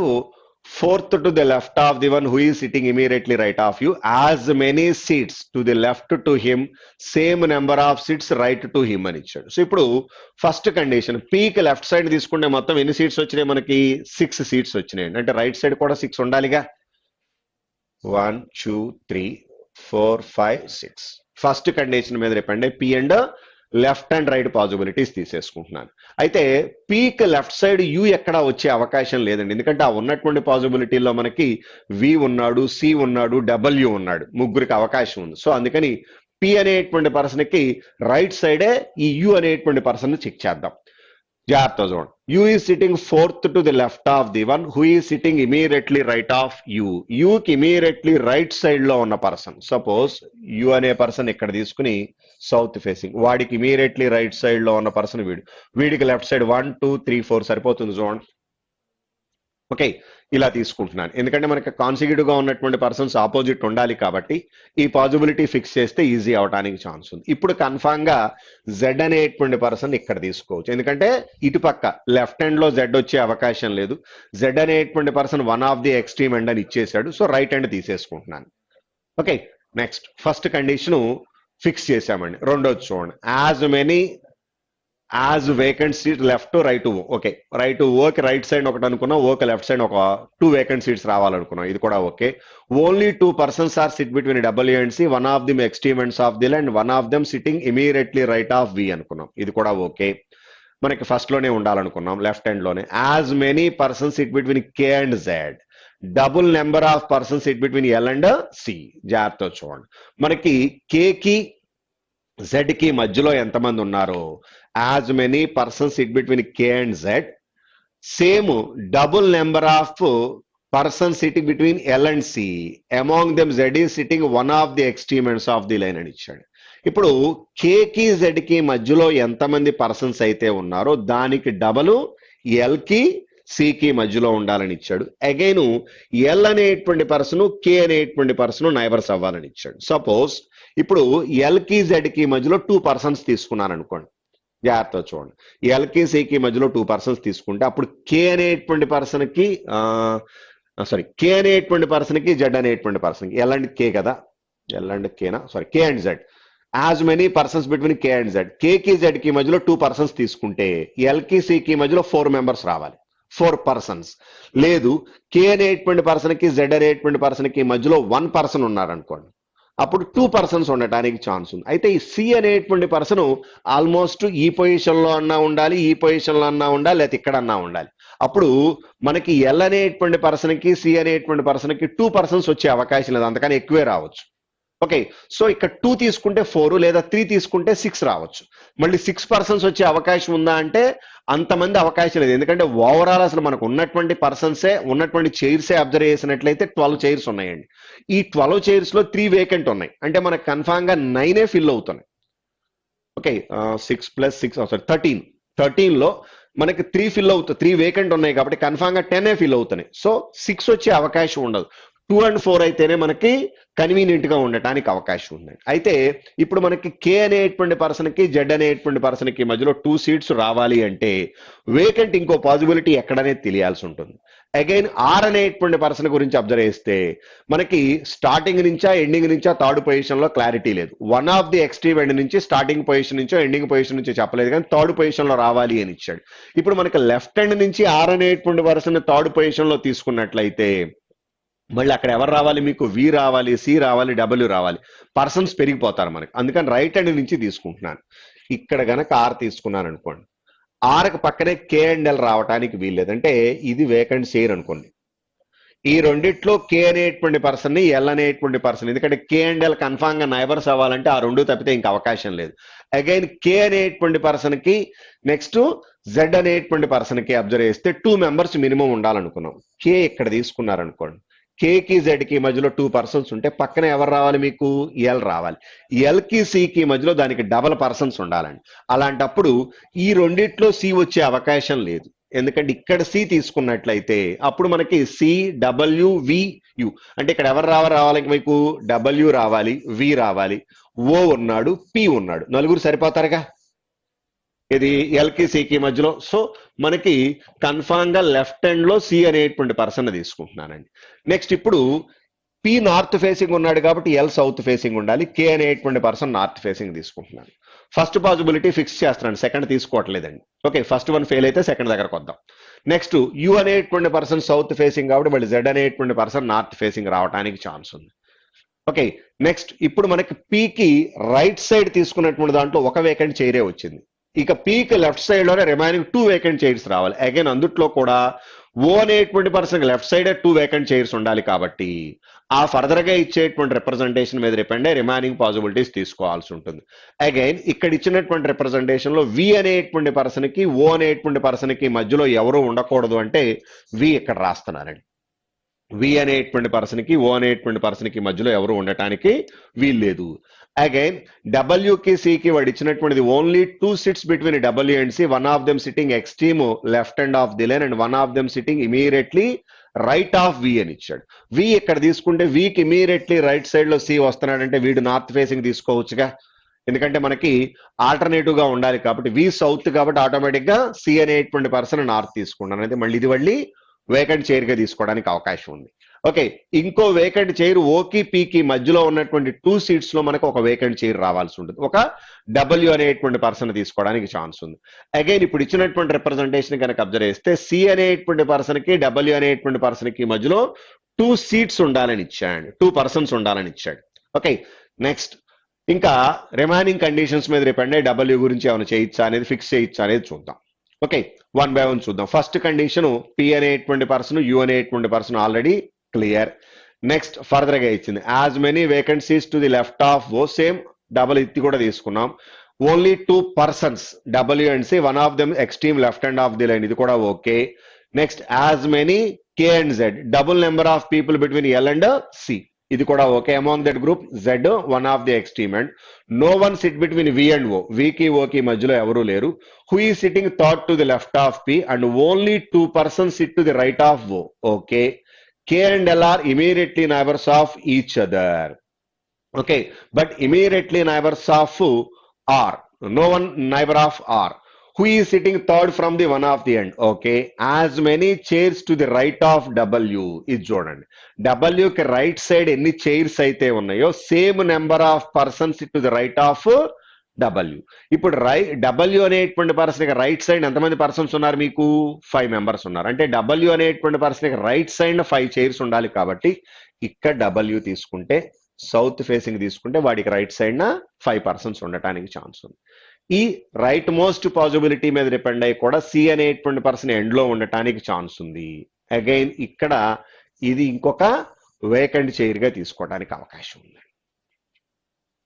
fourth to the left of the one who is sitting immediately right of you, as many seats to the left to him, same number of seats right to him అని ఇచ్చాడు. So ఇప్పుడు first condition పీకి left side తీసుకుంటే మొత్తం ఎన్ని seats వచ్చినాయి? మనకి 6 seats వచ్చినాయి. అంటే రైట్ సైడ్ కూడా 6 ఉండాలిగా. 1 2 3 4 5 6 ఫస్ట్ కండిషన్ మీద రేపండి P and left and right possibilities తీసేసుకుంటున్నాను. అయితే పీక్ లెఫ్ట్ సైడ్ యూ ఎక్కడ వచ్చే అవకాశం లేదండి, ఎందుకంటే ఆ ఉన్నటువంటి పాసిబిలిటీలో మనకి వి ఉన్నాడు, సి ఉన్నాడు, డబ్ల్యూ ఉన్నాడు, ముగ్గురికి అవకాశం ఉంది. సో అందుకని పి అనేటువంటి పర్సన్ కి రైట్ సైడే ఈ యూ అనేటువంటి పర్సన్ చెక్ చేద్దాం. జాగ్రత్త చూడండి. U is sitting fourth to the left of the one who is sitting immediately right of U. యూకి ఇమీడియట్లీ రైట్ సైడ్ లో ఉన్న పర్సన్, సపోజ్ యూ అనే పర్సన్ ఇక్కడ తీసుకుని సౌత్ ఫేసింగ్, వాడికి ఇమీడియట్లీ రైట్ సైడ్ లో ఉన్న పర్సన్ వీడు, వీడికి లెఫ్ట్ సైడ్ 1 2 3 4 సరిపోతుంది చూడండి. ఓకే, ఇలా తీసుకుంటున్నాను ఎందుకంటే మనకి కాన్సిక్యూటివ్ గా ఉన్నటువంటి పర్సన్స్ ఆపోజిట్ ఉండాలి కాబట్టి ఈ పాజిబిలిటీ ఫిక్స్ చేస్తే ఈజీ అవడానికి ఛాన్స్ ఉంది. ఇప్పుడు కన్ఫామ్ గా జెడ్ అనేటువంటి పర్సన్ ఇక్కడ తీసుకోవచ్చు ఎందుకంటే ఇటుపక్క లెఫ్ట్ హ్యాండ్ లో జెడ్ వచ్చే అవకాశం లేదు. జెడ్ అనేటువంటి person one of the extreme end అని ఇచ్చేసాడు, సో రైట్ హ్యాండ్ తీసేసుకుంటున్నాను. Okay, next first condition fix చేసామండి. రెండోది చూడండి, as vacant seat left right O. Okay, right ఓకి రైట్ సైడ్ ఒకటి అనుకున్నాం, ఓకే లెఫ్ట్ సైడ్ ఒక 2 వేకెంట్ సీట్స్ రావాలనుకున్నాం, ఇది కూడా okay. Only 2 persons are sit between W and C, one of them extreme ends of the and one of them sitting immediately right of V అనుకున్నాం, ఇది కూడా okay. మనకి first లోనే ఉండాలనుకున్నాం, లెఫ్ట్ హ్యాండ్ లోనే. As many persons sit between K and Z, double number of persons sit between L and C. జాగ్రత్త చూడండి, మనకి కే కి జెడ్ కి మధ్యలో ఎంతమంది ఉన్నారు, as many persons sit between K and Z, same double number of persons sitting between L and C, among them Z is sitting one of the extreme ends of the line అని ఇచ్చాడు. ఇప్పుడు కే కి Z కి మధ్యలో ఎంతమంది persons అయితే ఉన్నారో దానికి డబల్ ఎల్ కి సి కి మధ్యలో ఉండాలని ఇచ్చాడు. అగైన్ ఎల్ అనేటువంటి పర్సన్ కే అనేటువంటి పర్సన్ నైబర్స్ అవ్వాలని ఇచ్చాడు. సపోజ్ ఇప్పుడు ఎల్ కి జెడ్ కి మధ్యలో 2 persons తీసుకున్నాను అనుకోండి, జాగ్రత్త చూడండి, ఎల్ కి సి కి మధ్యలో 2 persons తీసుకుంటే అప్పుడు కే అనేటువంటి పర్సన్ కి కే అనేటువంటి పర్సన్ కి జెడ్ అనేటువంటి పర్సన్ కి, ఎల్ అండ్ కే కదా, ఎల్ అండ్ కేనా, K and Z, as many persons between K and Z, K కి జెడ్ కి మధ్యలో 2 persons తీసుకుంటే ఎల్ కి సి కి మధ్యలో 4 members రావాలి, 4 persons. లేదు, కే అనేటువంటి పర్సన్ కి జెడ్ అనేటువంటి పర్సన్ కి మధ్యలో 1 person ఉన్నారనుకోండి, అప్పుడు 2 persons ఉండటానికి ఛాన్స్ ఉంది. అయితే ఈ సి అనేటువంటి పర్సన్ ఆల్మోస్ట్ ఈ పొజిషన్ లో అన్నా ఉండాలి, ఈ పొజిషన్ లో అన్నా ఉండాలి, లేకపోతే ఇక్కడ అన్నా ఉండాలి. అప్పుడు మనకి ఎల్ అనేటువంటి పర్సన్ కి సి అనేటువంటి పర్సన్ కి 2 persons వచ్చే అవకాశం లేదు, అంతకని ఎక్కువే రావచ్చు. ఓకే, సో ఇక్కడ 2 తీసుకుంటే 4 లేదా 3 తీసుకుంటే 6 రావచ్చు. మళ్ళీ 6 persons వచ్చే అవకాశం ఉందా అంటే అంతమంది అవకాశం లేదు, ఎందుకంటే ఓవరాల్ అసలు మనకు ఉన్నటువంటి పర్సన్సే ఉన్నటువంటి చైర్సే అబ్జర్వ్ చేసినట్లయితే 12 chairs ఉన్నాయండి. ఈ 12 chairs లో 3 వేకెంట్ ఉన్నాయి, అంటే మనకు కన్ఫామ్ గా 9 ఫిల్ అవుతున్నాయి. ఓకే, 6 + 6 13 లో మనకి 3 ఫిల్ అవుతాయి, 3 వేకెంట్ ఉన్నాయి కాబట్టి కన్ఫామ్ గా 10 ఫిల్ అవుతున్నాయి. సో 6 వచ్చే అవకాశం ఉండదు, 2 and 4 అయితేనే మనకి కన్వీనియంట్ గా ఉండటానికి అవకాశం ఉందండి. అయితే ఇప్పుడు మనకి కే అనేటువంటి పర్సన్ కి జెడ్ అనేటువంటి పర్సన్ కి మధ్యలో 2 seats రావాలి అంటే వేకెంట్ ఇంకో పాజిబిలిటీ ఎక్కడనే తెలియాల్సి ఉంటుంది. అగైన్ ఆర్ అనేటువంటి పర్సన్ గురించి అబ్జర్వ్ చేస్తే మనకి స్టార్టింగ్ నుంచా ఎండింగ్ నుంచా థర్డ్ పొజిషన్ లో క్లారిటీ లేదు. One of the extreme end నుంచి స్టార్టింగ్ పొజిషన్ నుంచో ఎండింగ్ పొజిషన్ నుంచో చెప్పలేదు, కానీ థర్డ్ పొజిషన్ లో రావాలి అని ఇచ్చాడు. ఇప్పుడు మనకి లెఫ్ట్ హ్యాండ్ నుంచి ఆర్ అనేటువంటి పర్సన్ థర్డ్ పొజిషన్ లో తీసుకున్నట్లయితే మళ్ళీ అక్కడ ఎవరు రావాలి, మీకు వి రావాలి, సి రావాలి, డబ్ల్యూ రావాలి, పర్సన్స్ పెరిగిపోతారు మనకి. అందుకని రైట్ హ్యాండ్ నుంచి తీసుకుంటున్నాను. ఇక్కడ గనక ఆర్ తీసుకున్నాను అనుకోండి, ఆర్కి పక్కనే కే అండ్ ఎల్ రావడానికి వీల్లేదంటే ఇది వేకెంట్ చైర్ అనుకోండి. ఈ రెండిట్లో కే అనేటువంటి పర్సన్ ని ఎల్ అనేటువంటి పర్సన్, ఎందుకంటే కే అండ్ ఎల్ కన్ఫామ్ గా నైబర్స్ అవ్వాలంటే ఆ రెండు తప్పితే ఇంకా అవకాశం లేదు. అగైన్ కే అనేటువంటి పర్సన్ కి నెక్స్ట్ జెడ్ అనేటువంటి పర్సన్ కి అబ్జర్వ్ చేస్తే 2 members మినిమం ఉండాలనుకున్నాం. కే ఇక్కడ తీసుకున్నారనుకోండి, కే కి జెడ్ కి మధ్యలో 2 persons ఉంటే పక్కన ఎవరు రావాలి, మీకు ఎల్ రావాలి. ఎల్ కి సి కి మధ్యలో దానికి డబల్ పర్సన్స్ ఉండాలండి. అలాంటప్పుడు ఈ రెండిట్లో సి వచ్చే అవకాశం లేదు, ఎందుకంటే ఇక్కడ సి తీసుకున్నట్లయితే అప్పుడు మనకి సి డబ్ల్యూ వి యు అంటే ఇక్కడ ఎవరు రావాలి, మీకు డబ్ల్యూ రావాలి, వి రావాలి, ఓ ఉన్నాడు, పి ఉన్నాడు, నలుగురు సరిపోతారుగా ఇది ఎల్ కి సి కి మధ్యలో. సో మనకి కన్ఫామ్ గా లెఫ్ట్ హ్యాండ్ లో సి అనేటువంటి పర్సన్ తీసుకుంటున్నానండి. నెక్స్ట్ ఇప్పుడు పి నార్త్ ఫేసింగ్ ఉన్నాడు కాబట్టి ఎల్ సౌత్ ఫేసింగ్ ఉండాలి, కే అనేటువంటి పర్సన్ నార్త్ ఫేసింగ్ తీసుకుంటున్నాను. ఫస్ట్ పాసిబిలిటీ ఫిక్స్ చేస్తున్నాను, సెకండ్ తీసుకోవట్లేదండి. ఓకే, ఫస్ట్ వన్ ఫెయిల్ అయితే సెకండ్ దగ్గరకు వద్దాం. నెక్స్ట్ యు అనేటువంటి పర్సన్ సౌత్ ఫేసింగ్ కాబట్టి మళ్ళీ జెడ్ అనేటువంటి పర్సన్ నార్త్ ఫేసింగ్ రావడానికి ఛాన్స్ ఉంది. ఓకే, నెక్స్ట్ ఇప్పుడు మనకి పీకి రైట్ సైడ్ తీసుకున్నటువంటి దాంట్లో ఒక వేకెంట్ చైరే వచ్చింది. ఇక పీకి లెఫ్ట్ సైడ్ లోనే రిమైనింగ్ 2 వేకెంట్ చైర్స్ రావాలి. అగైన్ అందుట్లో కూడా ఓ అనేటువంటి person left side 2 vacant chairs ఉండాలి కాబట్టి ఆ ఫర్దర్ గా ఇచ్చేటువంటి రిప్రజెంటేషన్ మీద డిపెండ్ అయ్యి రిమైనింగ్ పాసిబిలిటీస్ తీసుకోవాల్సి ఉంటుంది. అగైన్ ఇక్కడ ఇచ్చినటువంటి రిప్రజెంటేషన్ లో వి అనేటువంటి పర్సన్ కి ఓ అనేటువంటి పర్సన్ కి మధ్యలో ఎవరు ఉండకూడదు అంటే వి ఇక్కడ రాస్తున్నారండి. వి అనేటువంటి పర్సన్ కి ఓ అనేటువంటి పర్సన్ కి మధ్యలో ఎవరు ఉండటానికి వీల్లేదు. అగైన్ డబ్ల్యూ కి సి కి వాడు ఇచ్చినటువంటిది only 2 seats between W and C, one of them sitting extreme left and of the line and one of them sitting immediately right of V అని ఇచ్చాడు. వి ఇక్కడ తీసుకుంటే వీకి ఇమీడియట్లీ రైట్ సైడ్ లో సి వస్తున్నాడంటే వీడు నార్త్ ఫేసింగ్ తీసుకోవచ్చుగా, ఎందుకంటే మనకి ఆల్టర్నేటివ్ గా ఉండాలి కాబట్టి. వి సౌత్ కాబట్టి ఆటోమేటిక్ గా సి అనేటువంటి పర్సన్ నార్త్ తీసుకున్నాను, అయితే మళ్ళీ ఇది మళ్ళీ వేకెంట్ చైర్ గా తీసుకోవడానికి అవకాశం ఉంది. ఓకే, ఇంకో వేకెంట్ చైర్ ఓకి పీకి మధ్యలో ఉన్నటువంటి 2 seats లో మనకు ఒక వేకెంట్ చైర్ రావాల్సి ఉంటుంది, ఒక డబ్ల్యూ అనేటువంటి పర్సన్ తీసుకోవడానికి ఛాన్స్ ఉంది. అగైన్ ఇప్పుడు ఇచ్చినటువంటి రిప్రజెంటేషన్ కనుక అబ్జర్వ్ చేస్తే సి అనేటువంటి పర్సన్ కి డబ్ల్యూ అనేటువంటి పర్సన్ కి మధ్యలో 2 seats ఉండాలని ఇచ్చాడు, 2 persons ఉండాలని ఇచ్చాడు. ఓకే, నెక్స్ట్ ఇంకా రిమైనింగ్ కండిషన్స్ మీద డిపెండ్ అయ్యి డబ్ల్యూ గురించి ఏమైనా చేయొచ్చా అనేది, ఫిక్స్ చేయొచ్చా అనేది చూద్దాం. ఓకే, 1 by 1 చూద్దాం. ఫస్ట్ కండిషన్ పి అనేటువంటి పర్సన్, యు అనేటువంటి person already clear. Next further గా ఇచ్చింది as many vacancies to the left of O, same double ఇది కూడా తీసుకున్నాం. Only 2 persons W and C, one of them extreme left hand of the line, ఇది కూడా okay. Next as many K and Z, double number of people between L and C, ఇది కూడా okay. Among that group Z one of the extreme and no one sit between V and O, వికి ఓకి మధ్యలో ఎవరు లేరు. Who is sitting థాట్ to the left of P and only 2 persons sit to the right of O, okay. K and L are immediately neighbors of each other. Okay, but immediately neighbors of R. No one neighbor of R. Who is sitting third from the one of the end? Okay, as many chairs to the right of W is చూడండి. W కి right side ఎన్ని chairs అయితే ఉన్నాయో same number of persons to the right of W. ఇప్పుడు W అనేటువంటి person right side ఎంతమంది persons ఉన్నారు, మీకు 5 members ఉన్నారు. అంటే డబ్ల్యూ అనేటువంటి పర్సన్ రైట్ సైడ్ 5 chairs ఉండాలి కాబట్టి ఇక్కడ డబ్ల్యూ తీసుకుంటే, సౌత్ ఫేసింగ్ తీసుకుంటే వాడికి రైట్ సైడ్ 5 persons ఉండటానికి ఛాన్స్ ఉంది. ఈ రైట్ మోస్ట్ పాసిబిలిటీ మీద డిపెండ్ అయ్యి కూడా సి అనేటువంటి పర్సన్ ఎండ్ లో ఉండటానికి ఛాన్స్ ఉంది. అగైన్ ఇక్కడ ఇది ఇంకొక వేకెంట్ చైర్ గా తీసుకోవడానికి అవకాశం ఉంది.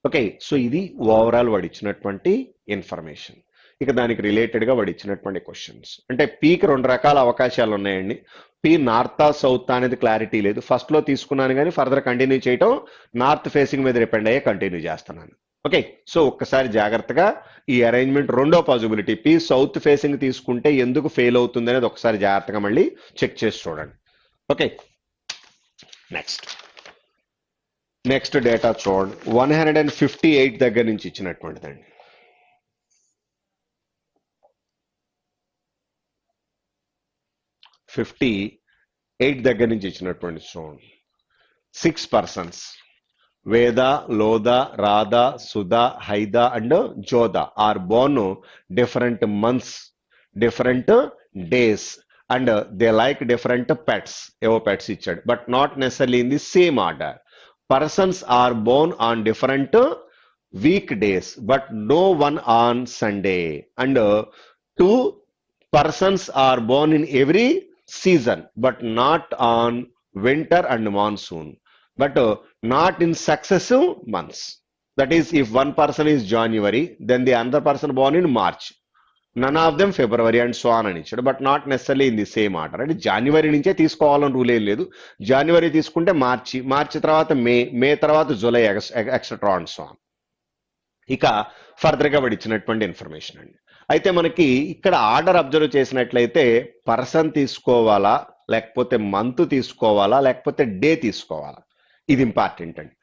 ఓకే, సో ఇది ఓవరాల్ వాడు ఇచ్చినటువంటి ఇన్ఫర్మేషన్. ఇక దానికి రిలేటెడ్ గా వాడు ఇచ్చినటువంటి క్వశ్చన్స్. అంటే పీకి 2 రకాల అవకాశాలు ఉన్నాయండి. పి నార్తా సౌత్ అనేది క్లారిటీ లేదు, ఫస్ట్ లో తీసుకున్నాను కానీ ఫర్దర్ కంటిన్యూ చేయటం నార్త్ ఫేసింగ్ మీద డిపెండ్ అయ్యే కంటిన్యూ చేస్తున్నాను. ఓకే, సో ఒక్కసారి జాగ్రత్తగా ఈ అరేంజ్మెంట్ రెండో పాసిబిలిటీ పి సౌత్ ఫేసింగ్ తీసుకుంటే ఎందుకు ఫెయిల్ అవుతుంది అనేది ఒకసారి జాగ్రత్తగా మళ్ళీ చెక్ చేసి చూడండి. ఓకే, నెక్స్ట్ డేటా చూడండి. 158 దగ్గర నుంచి ఇచ్చినటువంటిదండి. 58 దగ్గర నుంచి ఇచ్చినటువంటి చూడండి. 6 persons Veda, Loda, Radha, Sudha, Haida and Jodha are born different months, different days and they like different pets. ఏవో పెట్స్ ఇచ్చాడు, but not necessarily in the same order. Persons are born on different weekdays, but no one on Sunday. And 2 persons are born in every season, but not on winter and monsoon, but not in successive months. That is, if one person is January, then the another person born in March. None of them February and so on అని ఇచ్చాడు, but not necessarily in the same order. అంటే జనవరి నుంచే తీసుకోవాలని rule ఏం లేదు. జనవరి తీసుకుంటే మార్చి తర్వాత మే తర్వాత July etcetera and so on. ఇక ఫర్దర్ గా వాడు ఇచ్చినటువంటి ఇన్ఫర్మేషన్ అండి. అయితే మనకి ఇక్కడ ఆర్డర్ అబ్జర్వ్ చేసినట్లయితే పర్సన్ తీసుకోవాలా, లేకపోతే మంత్ తీసుకోవాలా, లేకపోతే డే తీసుకోవాలా, ఇది ఇంపార్టెంట్ అండి.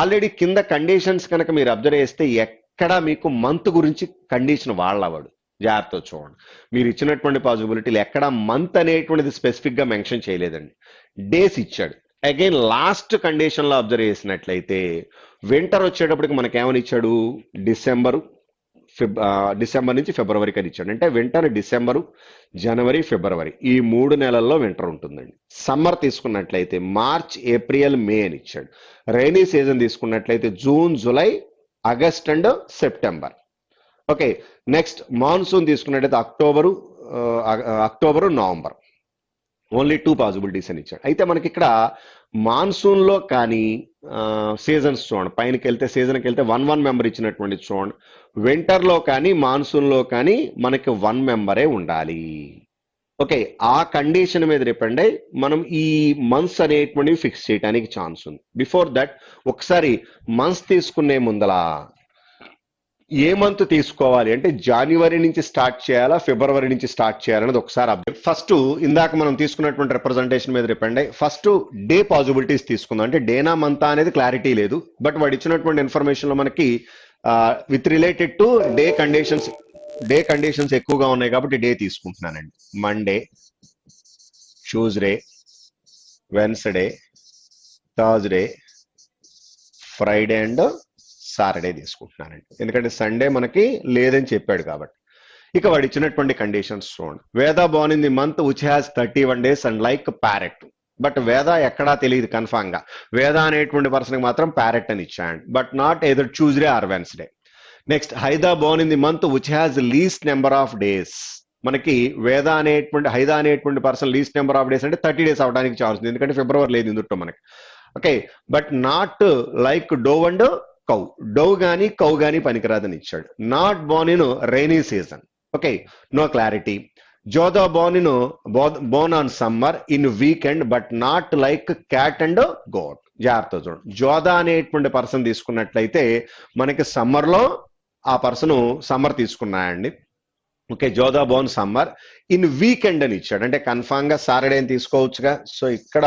ఆల్రెడీ కింద కండిషన్స్ కనుక మీరు అబ్జర్వ్ చేస్తే ఎక్కడ మీకు మంత్ గురించి కండిషన్ వాళ్ళవాడు, జాగ్రత్త చూడండి. మీరు ఇచ్చినటువంటి పాసిబిలిటీలు ఎక్కడ మంత్ అనేటువంటిది స్పెసిఫిక్ గా మెన్షన్ చేయలేదండి, డేస్ ఇచ్చాడు. అగైన్ లాస్ట్ కండిషన్ లో అబ్జర్వ్ చేసినట్లయితే వింటర్ వచ్చేటప్పటికి మనకేమని ఇచ్చాడు, డిసెంబర్ నుంచి ఫిబ్రవరికి అని ఇచ్చాడు. అంటే వింటర్ డిసెంబరు, జనవరి, ఫిబ్రవరి ఈ 3 నెలల్లో వింటర్ ఉంటుందండి. సమ్మర్ తీసుకున్నట్లయితే మార్చ్, ఏప్రిల్, మే అని ఇచ్చాడు. రైనీ సీజన్ తీసుకున్నట్లయితే June, July, August and September. Okay, next monsoon తీసుకున్నట్లయితే అక్టోబరు, నవంబర్. ఓన్లీ 2 పాసిబిలిటీస్ అని ఇచ్చాడు. అయితే మనకి ఇక్కడ మాన్సూన్ లో కానీ సీజన్స్ చూడండి, పైనకి వెళ్తే సీజన్కి వెళ్తే 1 member ఇచ్చినటువంటి చూడండి. వింటర్ లో కానీ మాన్సూన్ లో కానీ మనకి 1 member ఉండాలి. ఓకే, ఆ కండిషన్ మీద డిపెండ్ అయ్యి మనం ఈ మంత్స్ అనేటువంటివి ఫిక్స్ చేయడానికి ఛాన్స్ ఉంది. బిఫోర్ దట్ ఒకసారి మంత్స్ తీసుకునే ముందల ఏ మంత్ తీసుకోవాలి అంటే జనవరి నుంచి స్టార్ట్ చేయాలా, ఫిబ్రవరి నుంచి స్టార్ట్ చేయాలనేది ఒకసారి అబ్జర్వ్. ఫస్ట్ ఇందాక మనం తీసుకున్నటువంటి రిప్రజెంటేషన్ మీద డిపెండ్ అయ్యి ఫస్ట్ డే పాసిబిలిటీస్ తీసుకుందాం. అంటే డేనా మంతా అనేది క్లారిటీ లేదు, బట్ వాడు ఇచ్చినటువంటి ఇన్ఫర్మేషన్ లో మనకి with related to day conditions ఎక్కువగా ఉన్నాయి కాబట్టి డే తీసుకుంటున్నానండి. Monday, Tuesday, Wednesday, Thursday, Friday and Saturday తీసుకుంటున్నానండి. ఎందుకంటే సండే మనకి లేదని చెప్పాడు కాబట్టి. ఇక వాడు ఇచ్చినటువంటి కండిషన్స్ చూడండి. వేద Born in the month which has 31 days and like parrot. But వేద ఎక్కడా తెలియదు కన్ఫామ్ గా. వేద అనేటువంటి పర్సన్ మాత్రం ప్యారెట్ అని ఇచ్చాడు, but not either Tuesday or Wednesday. Next Haida born in the month which has least number of days. మనకి హైదా అనేటువంటి person least number of days అంటే 30 days అవడానికి ఛాన్స్ ఉంది, ఎందుకంటే ఫిబ్రవరి లేదు ఇందులో మనకి. Okay, but not like dog and cow. Dog గానీ కౌ గానీ పనికిరాదని ఇచ్చాడు. Not born in rainy season. Okay, no clarity. Jodha born on summer in weekend but not like cat and goat. జాగ్రత్త చూడండి. జోదా అనేటువంటి పర్సన్ తీసుకున్నట్లయితే మనకి సమ్మర్ లో ఆ పర్సన్ సమ్మర్ తీసుకున్నాయండి. Okay, Jodha born summer in weekend అని ఇచ్చాడు, అంటే కన్ఫామ్ గా సాటర్డే అని తీసుకోవచ్చుగా. సో ఇక్కడ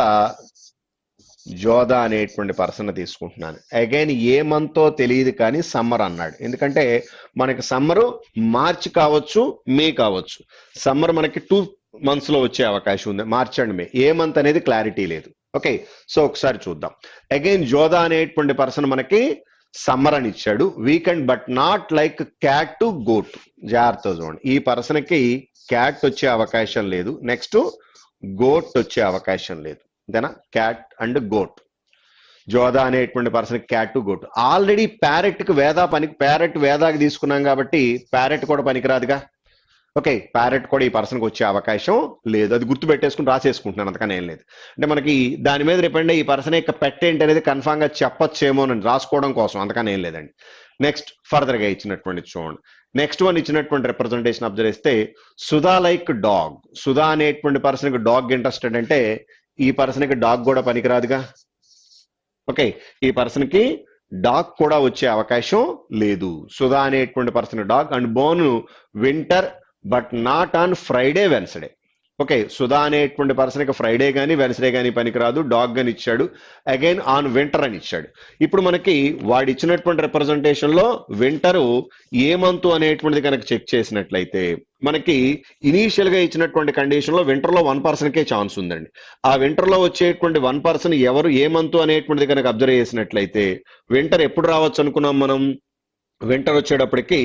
జోదా అనేటువంటి పర్సన్ తీసుకుంటున్నాను. అగైన్ ఏ మంతో తెలియదు కానీ సమ్మర్ అన్నాడు, ఎందుకంటే మనకి సమ్మరు మార్చ్ కావచ్చు, మే కావచ్చు. సమ్మర్ మనకి 2 months లో వచ్చే అవకాశం ఉంది, March and May. A month అనేది క్లారిటీ లేదు. ఓకే, సో ఒకసారి చూద్దాం. అగైన్ జోదా అనేటువంటి పర్సన్ మనకి సమ్మర్ అని ఇచ్చాడు, weekend but not like cat to goat. జాగ్రత్త చూడండి, ఈ పర్సన్ కి క్యాట్ వచ్చే అవకాశం లేదు, నెక్స్ట్ గోట్ వచ్చే అవకాశం లేదు. అంతేనా? Cat and goat. జోదా అనేటువంటి person cat to goat. Already parrot వేదాకి తీసుకున్నాం కాబట్టి ప్యారెట్ కూడా పనికిరాదుగా. ఓకే, ప్యారెట్ కూడా ఈ పర్సన్కి వచ్చే అవకాశం లేదు, అది గుర్తు పెట్టేసుకుని రాసేసుకుంటున్నాను, అంతకని ఏం లేదు. అంటే మనకి దాని మీద డిపెండ్ అయ్యి ఈ పర్సన్ యొక్క పెట్ ఏంటి అనేది కన్ఫామ్ గా చెప్పొచ్చేమో అని రాసుకోవడం కోసం, అంతకని ఏం లేదండి. నెక్స్ట్ ఫర్దర్ గా ఇచ్చినటువంటి చూడండి. నెక్స్ట్ వన్ ఇచ్చినటువంటి రిప్రజెంటేషన్ అబ్జర్వ్ చేస్తే సుధా లైక్ డాగ్. సుధా అనేటువంటి పర్సన్ కి డాగ్ ఇంట్రెస్టెడ్ అంటే ఈ పర్సన్ కి డాగ్ కూడా పనికిరాదుగా. ఓకే, ఈ పర్సన్ కి డాగ్ కూడా వచ్చే అవకాశం లేదు. సుధా అనేటువంటి person dog and Born winter but not on Friday, Wednesday. Okay, Sudha అనేటువంటి పర్సన్కి ఫ్రైడే కానీ వెన్స్డే కానీ పనికిరాదు, డాగ్ అని ఇచ్చాడు. అగైన్ ఆన్ వింటర్ అని ఇచ్చాడు. ఇప్పుడు మనకి వాడు ఇచ్చినటువంటి రిప్రజెంటేషన్ లో వింటరు ఏ మంత్ అనేటువంటిది కనుక చెక్ చేసినట్లయితే మనకి ఇనీషియల్ గా ఇచ్చినటువంటి కండిషన్ లో వింటర్ లో 1% ఛాన్స్ ఉందండి. ఆ వింటర్ లో వచ్చేటువంటి 1% ఎవరు ఏ మంత్ అనేటువంటిది కనుక అబ్జర్వ్ చేసినట్లయితే వింటర్ ఎప్పుడు రావచ్చు అనుకున్నాం మనం? వింటర్ వచ్చేటప్పటికి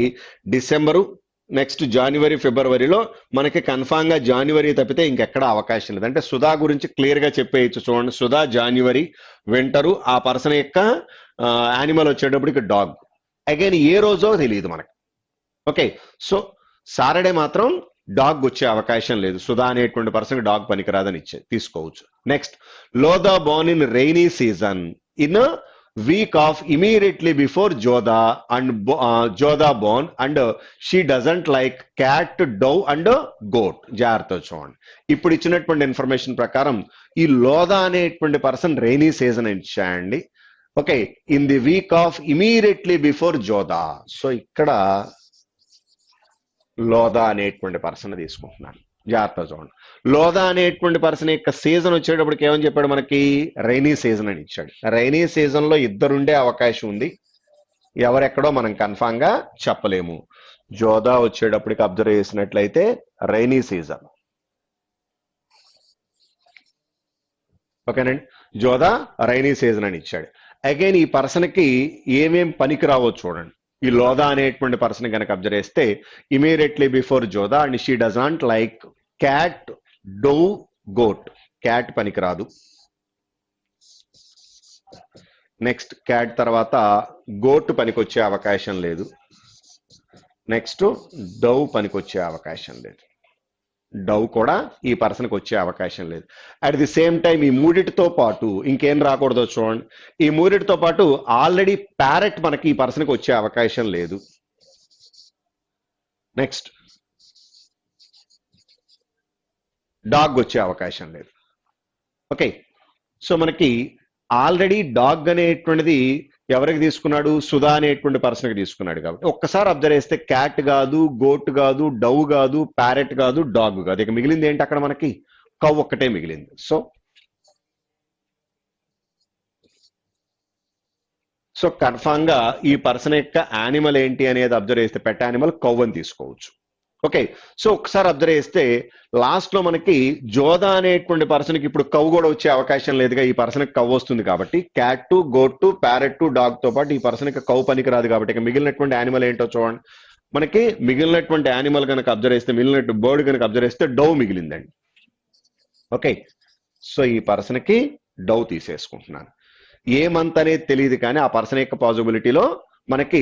డిసెంబరు, నెక్స్ట్ జనవరి, ఫిబ్రవరిలో మనకి కన్ఫామ్ గా జనవరి తప్పితే ఇంకెక్కడ అవకాశం లేదు. అంటే సుధా గురించి క్లియర్ గా చెప్పేయచ్చు. చూడండి, సుధా జనవరి, వింటరు, ఆ పర్సన్ యొక్క యానిమల్ వచ్చేటప్పటికి డాగ్. అగైన్ ఏ రోజో తెలియదు మనకి. ఓకే, సో సాటర్డే మాత్రం డాగ్ వచ్చే అవకాశం లేదు. సుధా అనేటువంటి పర్సన్ డాగ్ పనికిరాదని తీసుకోవచ్చు. Next Lodha born in rainy season in week of immediately before Jodha born and she doesn't like cat, dove and goat. జాగ్రత్త చూడండి. ఇప్పుడు ఇచ్చినటువంటి ఇన్ఫర్మేషన్ ప్రకారం ఈ లోదా అనేటువంటి పర్సన్ రైనీ సీజన్ ఇచ్చాయండి. Okay, in the week of immediately before Jodha. So ఇక్కడ లోదా అనేటువంటి పర్సన్ తీసుకుంటున్నాను. జాగ్రత్త చూడండి. లోదా అనేటువంటి పర్సన్ యొక్క సీజన్ వచ్చేటప్పటికి ఏమని చెప్పాడు మనకి? రైనీ సీజన్ అని ఇచ్చాడు. రైనీ సీజన్ లో ఇద్దరుండే అవకాశం ఉంది, ఎవరెక్కడో మనం కన్ఫామ్ గా చెప్పలేము. జోదా వచ్చేటప్పటికి అబ్జర్వ్ చేసినట్లయితే రైనీ సీజన్. ఓకేనండి, జోదా రైనీ సీజన్ అని ఇచ్చాడు. అగైన్ ఈ పర్సన్ కి ఏమేం పనికి రావో చూడండి. ఈ లోదా అనేటువంటి పర్సన్ కనుక అబ్జర్వ్ చేస్తే immediately before Jodha and she does not like cat, dog, goat. Cat పనికిరాదు. నెక్స్ట్ క్యాట్ తర్వాత గోట్ పనికొచ్చే అవకాశం లేదు. నెక్స్ట్ డవ్ పనికొచ్చే అవకాశం లేదు. డవ్ కూడా ఈ పర్సన్కి వచ్చే అవకాశం లేదు. అట్ ది సేమ్ టైం ఈ మూడిటితో పాటు ఇంకేం రాకూడదో చూడండి. ఈ మూడిటితో పాటు ఆల్రెడీ ప్యారెట్ మనకి ఈ పర్సన్కి వచ్చే అవకాశం లేదు. నెక్స్ట్ డాగ్ వచ్చే అవకాశం లేదు. ఓకే, సో మనకి ఆల్రెడీ డాగ్ అనేటువంటిది ఎవరికి తీసుకున్నాడు? సుధా అనేటువంటి పర్సన్కి తీసుకున్నాడు. కాబట్టి ఒక్కసారి అబ్జర్వ్ చేస్తే క్యాట్ కాదు, గోట్ కాదు, డౌ కాదు, ప్యారెట్ కాదు, డాగ్ కాదు. ఇక మిగిలింది ఏంటి అక్కడ మనకి? కౌ ఒక్కటే మిగిలింది. సో కన్ఫామ్ గా ఈ పర్సన్ యొక్క యానిమల్ ఏంటి అనేది అబ్జర్వ్ చేస్తే పెట్ యానిమల్ కౌ అని తీసుకోవచ్చు. ఓకే, సో ఒకసారి అబ్జర్వ్ చేస్తే లాస్ట్ లో మనకి జోదా అనేటువంటి పర్సన్ కి ఇప్పుడు కౌ కూడా వచ్చే అవకాశం లేదుగా. ఈ పర్సన్ కి కౌ వస్తుంది కాబట్టి క్యాట్, గోట్, ప్యారెట్, డాగ్ తో పాటు ఈ పర్సన్ కి కౌ పనికి రాదు. కాబట్టి ఇక మిగిలినటువంటి యానిమల్ ఏంటో చూడండి. మనకి మిగిలినటువంటి యానిమల్ కనుక అబ్జర్వ్ చేస్తే, మిగిలినట్టు బర్డ్ కనుక అబ్జర్వ్ చేస్తే డౌ మిగిలిందండి. ఓకే, సో ఈ పర్సన్ కి డౌ తీసేసుకుంటున్నాను. ఏ మంత్ అనేది తెలియదు, కానీ ఆ పర్సన్ యొక్క పాసిబిలిటీలో మనకి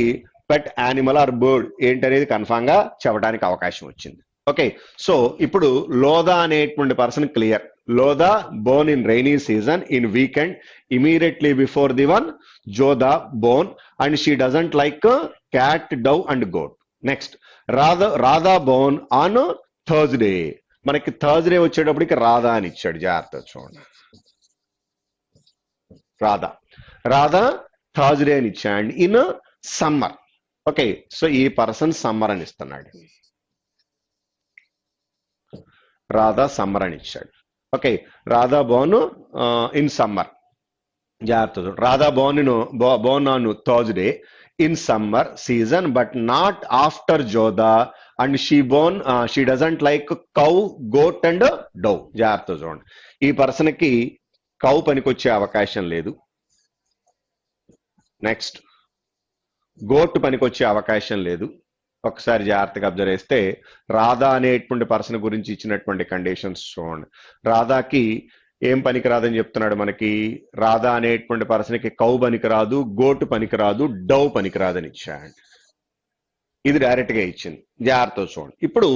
పెట్ యానిమల్ ఆర్ బర్డ్ ఏంటనేది కన్ఫామ్ గా చెప్పడానికి అవకాశం వచ్చింది. ఓకే, సో ఇప్పుడు లోదా అనేటువంటి person clear. Lodha born in rainy season in weekend immediately before the one Jodha born and she doesn't like cat, dog and goat. Next Radha born on Thursday. మనకి Thursday వచ్చేటప్పటికి రాధా అని ఇచ్చాడు. జాగ్రత్త చూడండి, రాధా థర్స్డే అని ఇచ్చాడు ఇన్ సమ్మర్. ఓకే, సో ఈ person summer అని ఇస్తున్నాడు. రాధా సమ్మర్ అని ఇచ్చాడు. Okay, Radha born in summer. జాగ్రత్త, Radha born on Thursday in summer season but not after Jodha and she doesn't like cow, goat and dog. జాగ్రత్త చూడండి, ఈ పర్సన్ కి కౌ పనికొచ్చే అవకాశం లేదు. నెక్స్ట్ గోట్ పనికొచ్చే అవకాశం లేదు. ఒకసారి జాగ్రత్తగా అబ్జర్వ్ చేస్తే రాధా అనేటువంటి పర్సన్ గురించి ఇచ్చినటువంటి కండిషన్స్ చూడండి. రాధాకి ఏం పనికిరాదని చెప్తున్నాడు మనకి? రాధా అనేటువంటి పర్సన్కి కౌ పనికిరాదు, గోటు పనికిరాదు, డౌ పనికిరాదని ఇచ్చాడు. ఇది డైరెక్ట్ గా ఇచ్చింది. జాగ్రత్త చూడండి. ఇప్పుడు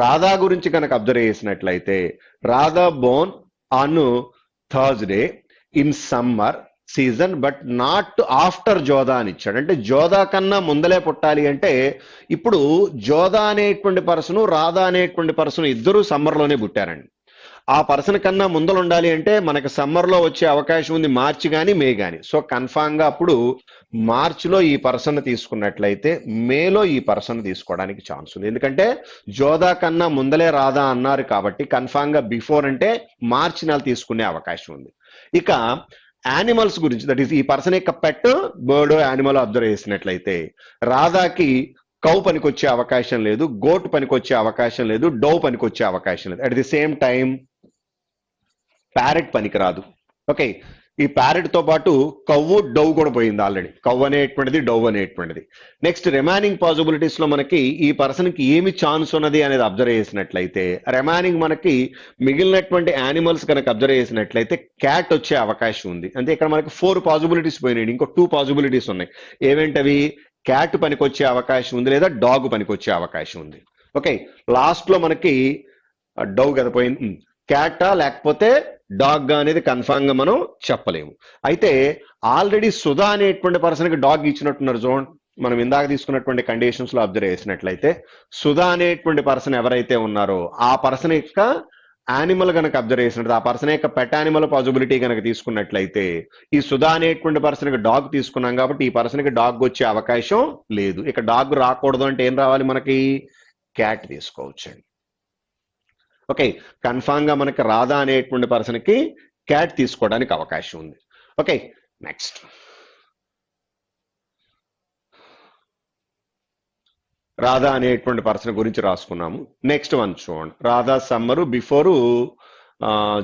రాధా గురించి కనుక అబ్జర్వ్ చేసినట్లయితే Radha born on Thursday in summer season but not after Jodha అని ఇచ్చాడు. అంటే జోదా కన్నా ముందలే పుట్టాలి అంటే ఇప్పుడు జోదా అనేటువంటి పర్సన్, రాధా అనేటువంటి పర్సన్ ఇద్దరు సమ్మర్ లోనే పుట్టారండి. ఆ పర్సన్ కన్నా ముందలు ఉండాలి అంటే మనకి సమ్మర్ లో వచ్చే అవకాశం ఉంది, మార్చి కానీ మే కానీ. సో కన్ఫామ్ గా అప్పుడు మార్చిలో ఈ పర్సన్ తీసుకున్నట్లయితే మేలో ఈ పర్సన్ తీసుకోవడానికి ఛాన్స్ ఉంది. ఎందుకంటే జోదా కన్నా ముందలే రాధా అన్నారు కాబట్టి కన్ఫామ్ గా బిఫోర్ అంటే మార్చి నెల తీసుకునే అవకాశం ఉంది. ఇక యానిమల్స్ గురించి, దట్ ఈస్ ఈ పర్సన్ యొక్క పెట్, బర్డ్, యానిమల్ అబ్జర్వ్ చేసినట్లయితే రాధాకి కౌ పనికొచ్చే అవకాశం లేదు, గోట్ పనికొచ్చే అవకాశం లేదు, డౌ పనికొచ్చే అవకాశం లేదు. At the same time parrot పనికిరాదు. ఓకే, ఈ ప్యారెట్ తో పాటు కవ్వు, డౌ కూడా పోయింది ఆల్రెడీ. కవ్వు అనేటువంటిది, డౌ అనేటువంటిది. నెక్స్ట్ రిమైనింగ్ పాసిబిలిటీస్ లో మనకి ఈ పర్సన్ కి ఏమి ఛాన్స్ ఉన్నది అనేది అబ్జర్వ్ చేసినట్లయితే రిమైనింగ్ మనకి మిగిలినటువంటి యానిమల్స్ కనుక అబ్జర్వ్ చేసినట్లయితే క్యాట్ వచ్చే అవకాశం ఉంది. అంటే ఇక్కడ మనకి 4 పాసిబిలిటీస్ పోయినాయి, ఇంకో 2 పాసిబిలిటీస్ ఉన్నాయి. ఏవేంటవి? క్యాట్ పనికొచ్చే అవకాశం ఉంది, లేదా డాగ్ పనికొచ్చే అవకాశం ఉంది. ఓకే, లాస్ట్ లో మనకి డౌ కదా పోయింది. క్యాటా లేకపోతే డాగ్ అనేది కన్ఫామ్ గా మనం చెప్పలేము. అయితే ఆల్రెడీ సుధా అనేటువంటి పర్సన్ కి డాగ్ ఇచ్చినట్టున్నారు చూడండి. మనం ఇందాక తీసుకున్నటువంటి కండిషన్స్ లో అబ్జర్వ్ చేసినట్లయితే సుధా అనేటువంటి పర్సన్ ఎవరైతే ఉన్నారో ఆ పర్సన్ యొక్క యానిమల్ కనుక అబ్జర్వ్ చేసినట్టు, ఆ పర్సన్ యొక్క పెట్ యానిమల్ పాసిబిలిటీ కనుక తీసుకున్నట్లయితే ఈ సుధా అనేటువంటి పర్సన్ కి డాగ్ తీసుకున్నాం కాబట్టి ఈ పర్సన్ కి డాగ్ వచ్చే అవకాశం లేదు. ఇక డాగ్ రాకూడదు అంటే ఏం రావాలి మనకి? క్యాట్ తీసుకోవచ్చండి. ఓకే, కన్ఫామ్ గా మనకి రాధా అనేటువంటి పర్సన్ కి క్యాట్ తీసుకోవడానికి అవకాశం ఉంది. ఓకే, నెక్స్ట్ రాధా అనేటువంటి పర్సన్ గురించి రాసుకున్నాము. నెక్స్ట్ వన్ చూడండి, రాధా సమ్మరు బిఫోరు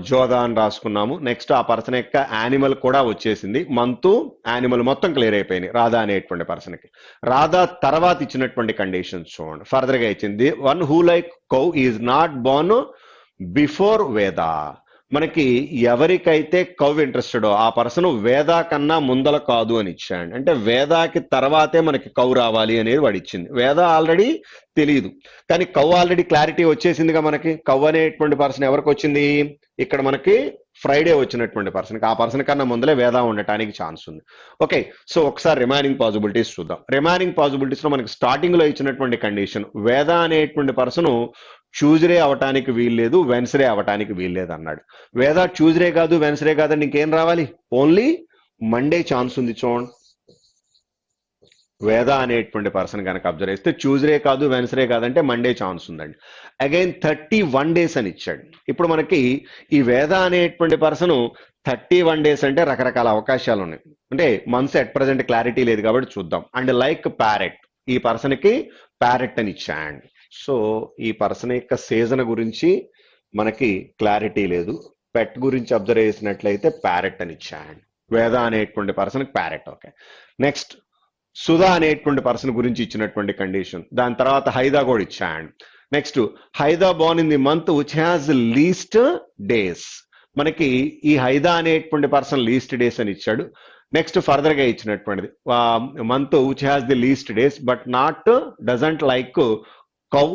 జోదా అని రాసుకున్నాము. నెక్స్ట్ ఆ పర్సన్ యొక్క యానిమల్ కూడా వచ్చేసింది, మంత్, యానిమల్ మొత్తం క్లియర్ అయిపోయినాయి రాధా అనేటువంటి పర్సన్ కి. రాధా తర్వాత ఇచ్చినటువంటి కండిషన్స్ చూడండి. ఫర్దర్ గా ఇచ్చింది one who like cow is not born before Veda. మనకి ఎవరికైతే కౌ ఇంట్రెస్టెడో ఆ పర్సన్ వేదా కన్నా ముందల కాదు అని ఇచ్చాడు. అంటే వేదాకి తర్వాతే మనకి కౌ రావాలి అనేది వాడు ఇచ్చింది. వేదా ఆల్రెడీ తెలియదు, కానీ కౌ ఆల్రెడీ క్లారిటీ వచ్చేసిందిగా మనకి. కౌ అనేటువంటి పర్సన్ ఎవరికి వచ్చింది? ఇక్కడ మనకి ఫ్రైడే వచ్చినటువంటి పర్సన్కి. ఆ పర్సన్ కన్నా ముందలే వేదా ఉండటానికి ఛాన్స్ ఉంది. ఓకే, సో ఒకసారి రిమైనింగ్ పాసిబిలిటీస్ చూద్దాం. రిమైనింగ్ పాసిబిలిటీస్ లో మనకి స్టార్టింగ్ లో ఇచ్చినటువంటి కండిషన్ వేదా అనేటువంటి పర్సన్ ట్యూస్డే అవటానికి వీల్లేదు, వెన్స్డే అవటానికి వీల్లేదు అన్నాడు. వేద ట్యూస్డే కాదు వెన్స్డే కాదండి, ఇంకేం రావాలి? ఓన్లీ మండే ఛాన్స్ ఉంది. చూడండి, వేద అనేటువంటి పర్సన్ కనుక అబ్జర్వ్ చేస్తే ట్యూస్డే కాదు వెన్స్డే కాదంటే మండే ఛాన్స్ ఉందండి. అగైన్ 31 days అని ఇచ్చాడు. ఇప్పుడు మనకి ఈ వేద అనేటువంటి పర్సన్ 31 days అంటే రకరకాల అవకాశాలు ఉన్నాయి. అంటే మంత్స్ ఎట్ ప్రజెంట్ క్లారిటీ లేదు కాబట్టి చూద్దాం. అండ్ లైక్ ప్యారెట్, ఈ పర్సన్ కి ప్యారెట్ అని ఇచ్చాడు. సో ఈ పర్సన్ యొక్క సీజన్ గురించి మనకి క్లారిటీ లేదు. పెట్ గురించి అబ్జర్వ్ చేసినట్లయితే ప్యారెట్ అని ఇచ్చాడు. వేద అనేటువంటి person parrot. Okay, next Sudha అనేటువంటి పర్సన్ గురించి ఇచ్చినటువంటి కండిషన్. దాని తర్వాత హైదా కూడా ఇచ్చాడు. Next Haida born in the month which has least days. మనకి ఈ హైదా అనేటువంటి పర్సన్ లీస్ట్ డేస్ అని ఇచ్చాడు. నెక్స్ట్ ఫర్దర్ గా ఇచ్చినటువంటిది month which has the least days but not doesn't like cow,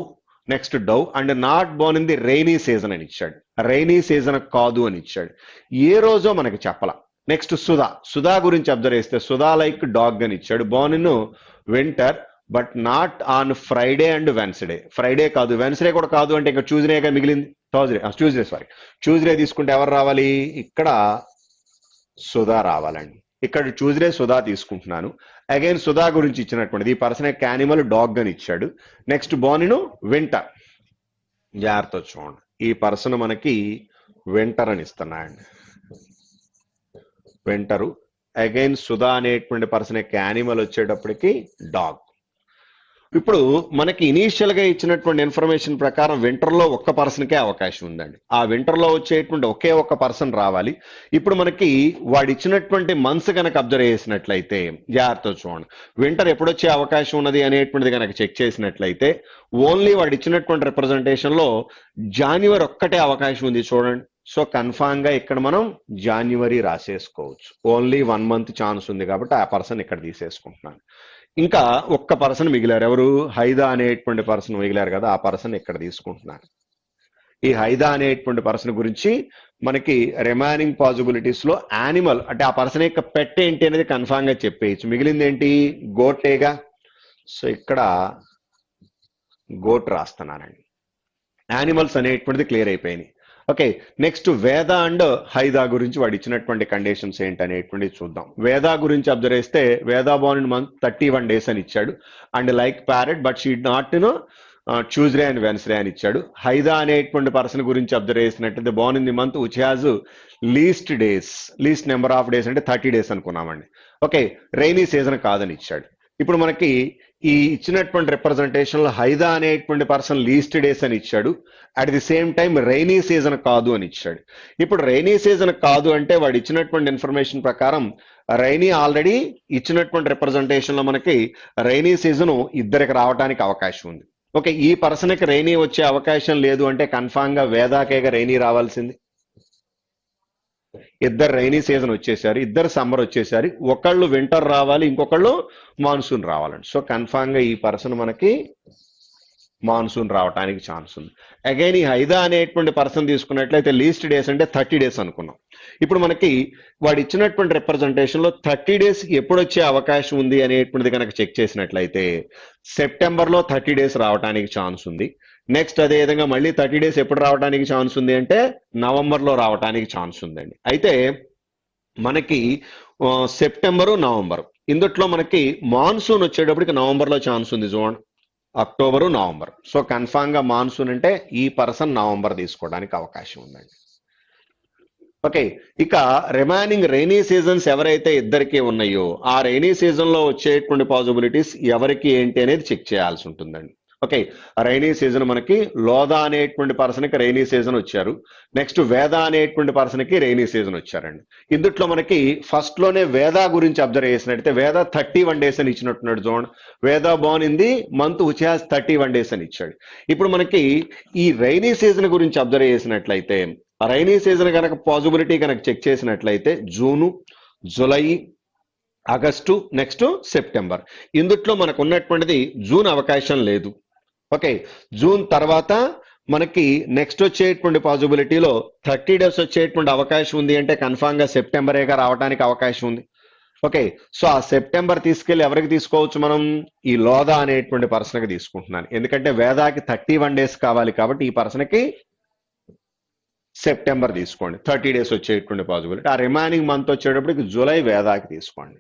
next dog, and not born in the rainy season అని ఇచ్చాడు. Rainy season కాదు అని ఇచ్చాడు. ఏ రోజో మనకి చెప్పాల. నెక్స్ట్ సుధా, సుధా గురించి అబ్జర్వ్ చేస్తే సుధా లైక్ డాగ్ అని ఇచ్చాడు. Born in winter but not on Friday and Wednesday. Friday కాదు వెన్స్డే కూడా కాదు అంటే ఇంకా ట్యూస్డేగా మిగిలింది. ట్యూస్డే తీసుకుంటే ఎవరు రావాలి? ఇక్కడ సుధా రావాలండి. ఇక్కడ ట్యూస్డే సుధా తీసుకుంటున్నాను. అగైన్ సుధా గురించి ఇచ్చినటువంటిది ఈ పర్సన్ యొక్క యానిమల్ డాగ్ అని ఇచ్చాడు. Next Born in winter. జాగ్రత్త చూడండి, ఈ పర్సన్ మనకి వింటర్ అని ఇస్తున్నాయండి. వింటరు. అగైన్ సుధా అనేటువంటి పర్సన్ యొక్క యానిమల్ వచ్చేటప్పటికి డాగ్. ఇప్పుడు మనకి ఇనీషియల్ గా ఇచ్చినటువంటి ఇన్ఫర్మేషన్ ప్రకారం వింటర్ లో ఒక్క పర్సన్కే అవకాశం ఉందండి. ఆ వింటర్ లో వచ్చేటువంటి ఒకే ఒక్క పర్సన్ రావాలి. ఇప్పుడు మనకి వాడు ఇచ్చినటువంటి మంత్స్ కనుక అబ్జర్వ్ చేసినట్లయితే జాగ్రత్త చూడండి, వింటర్ ఎప్పుడొచ్చే అవకాశం ఉన్నది అనేటువంటిది కనుక చెక్ చేసినట్లయితే ఓన్లీ వాడు ఇచ్చినటువంటి రిప్రజెంటేషన్ లో జాన్యువరి ఒక్కటే అవకాశం ఉంది. చూడండి, సో కన్ఫామ్ గా ఇక్కడ మనం జాన్యువరి రాసేసుకోవచ్చు. ఓన్లీ 1 month ఛాన్స్ ఉంది కాబట్టి ఆ పర్సన్ ఇక్కడ తీసేసుకుంటున్నాను. ఇంకా ఒక్క పర్సన్ మిగిలారు. ఎవరు? హైదా అనేటువంటి పర్సన్ మిగిలారు కదా, ఆ పర్సన్ ఇక్కడ తీసుకుంటున్నాను. ఈ హైదా అనేటువంటి పర్సన్ గురించి మనకి రిమైనింగ్ పాసిబిలిటీస్ లో యానిమల్ అంటే ఆ పర్సన్ యొక్క పెట్ ఏంటి అనేది కన్ఫామ్ గా చెప్పేయచ్చు. మిగిలింది ఏంటి? గోటేగా. సో ఇక్కడ గోట్ రాస్తున్నానండి. యానిమల్స్ అనేటువంటిది క్లియర్ అయిపోయినాయి. ఓకే, నెక్స్ట్ వేద అండ్ హైదా గురించి వాడు ఇచ్చినటువంటి కండిషన్స్ ఏంటి అనేటువంటిది చూద్దాం. వేద గురించి అబ్జర్వ్ చేస్తే వేద బోర్న్ ఇన్ మంత్ 31 days అని ఇచ్చాడు. And like parrot but she not Tuesday and Wednesday అని ఇచ్చాడు. హైదా అనేటువంటి పర్సన్ గురించి అబ్జర్వ్ చేసినట్లయితే Born in the month which has least days, least number of days అంటే 30 days అనుకున్నామండి. ఓకే, రైనీ సీజన్ కాదని ఇచ్చాడు. ఇప్పుడు మనకి ఈ ఇచ్చినటువంటి రిప్రజెంటేషన్ లో హైదా అనేటువంటి పర్సన్ లీస్ట్ డేస్ అని ఇచ్చాడు. At the same time rainy season కాదు అని ఇచ్చాడు. ఇప్పుడు రైనీ సీజన్ కాదు అంటే వాడు ఇచ్చినటువంటి ఇన్ఫర్మేషన్ ప్రకారం రైనీ ఆల్రెడీ ఇచ్చినటువంటి రిప్రజెంటేషన్ లో మనకి రైనీ సీజన్ ఇద్దరికి రావడానికి అవకాశం ఉంది. ఓకే, ఈ పర్సన్ కి రైనీ వచ్చే అవకాశం లేదు అంటే కన్ఫామ్ గా వేదాకేగా రైనీ రావాల్సింది. ఇద్దరు రైనీ సీజన్ వచ్చేసారు, ఇద్దరు సమ్మర్ వచ్చేసారు. ఒకళ్ళు వింటర్ రావాలి, ఇంకొకళ్ళు మాన్సూన్ రావాలండి. సో కన్ఫామ్ గా ఈ పర్సన్ మనకి మాన్సూన్ రావడానికి ఛాన్స్ ఉంది. అగైన్ ఈ హైదా అనేటువంటి పర్సన్ తీసుకున్నట్లయితే లీస్ట్ డేస్ అంటే 30 days అనుకున్నాం. ఇప్పుడు మనకి వాడు ఇచ్చినటువంటి రిప్రజెంటేషన్ లో 30 days ఎప్పుడు వచ్చే అవకాశం ఉంది అనేటువంటిది కనుక చెక్ చేసినట్లయితే సెప్టెంబర్ లో 30 days రావడానికి ఛాన్స్ ఉంది. నెక్స్ట్ అదే విధంగా మళ్ళీ 30 days ఎప్పుడు రావడానికి ఛాన్స్ ఉంది అంటే నవంబర్ లో రావడానికి ఛాన్స్ ఉందండి. అయితే మనకి సెప్టెంబరు నవంబర్ ఇందుట్లో మనకి మాన్సూన్ వచ్చేటప్పటికి నవంబర్ లో ఛాన్స్ ఉంది. చూడండి, అక్టోబరు నవంబర్. సో కన్ఫామ్ గా మాన్సూన్ అంటే ఈ పర్సన్ నవంబర్ తీసుకోవడానికి అవకాశం ఉందండి. ఓకే, ఇక రిమైనింగ్ రైనీ సీజన్స్ ఎవరైతే ఇద్దరికి ఉన్నాయో ఆ రైనీ సీజన్ లో వచ్చేటువంటి పాసిబిలిటీస్ ఎవరికి ఏంటి అనేది చెక్ చేయాల్సి ఉంటుందండి. ఓకే, రైనీ సీజన్ మనకి లోదా అనేటువంటి పర్సన్ కి రైనీ సీజన్ వచ్చారు. నెక్స్ట్ వేద అనేటువంటి పర్సన్ కి రైనీ సీజన్ వచ్చారండి. ఇందుట్లో మనకి ఫస్ట్ లోనే వేద గురించి అబ్జర్వ్ చేసినట్టయితే వేద 31 days అని ఇచ్చినట్టున్నాడు. చూడండి, వేద Born in the month which has 31 days అని ఇచ్చాడు. ఇప్పుడు మనకి ఈ రైనీ సీజన్ గురించి అబ్జర్వ్ చేసినట్లయితే రైనీ సీజన్ కనుక పాసిబిలిటీ కనుక చెక్ చేసినట్లయితే June, July, August, next September. ఇందుట్లో మనకు ఉన్నటువంటిది జూన్ అవకాశం లేదు. ఓకే, జూన్ తర్వాత మనకి నెక్స్ట్ వచ్చేటువంటి పాసిబిలిటీలో 30 days వచ్చేటువంటి అవకాశం ఉంది అంటే కన్ఫామ్ గా సెప్టెంబరేగా రావడానికి అవకాశం ఉంది. ఓకే, సో ఆ సెప్టెంబర్ తీసుకెళ్లి ఎవరికి తీసుకోవచ్చు మనం? ఈ లోదా అనేటువంటి పర్సన్కి తీసుకుంటున్నాను, ఎందుకంటే వేదాకి 31 days కావాలి కాబట్టి ఈ పర్సన్కి సెప్టెంబర్ తీసుకోండి, 30 days వచ్చేటువంటి పాసిబిలిటీ. ఆ రిమైనింగ్ మంత్ వచ్చేటప్పటికి జూలై వేదాకి తీసుకోండి.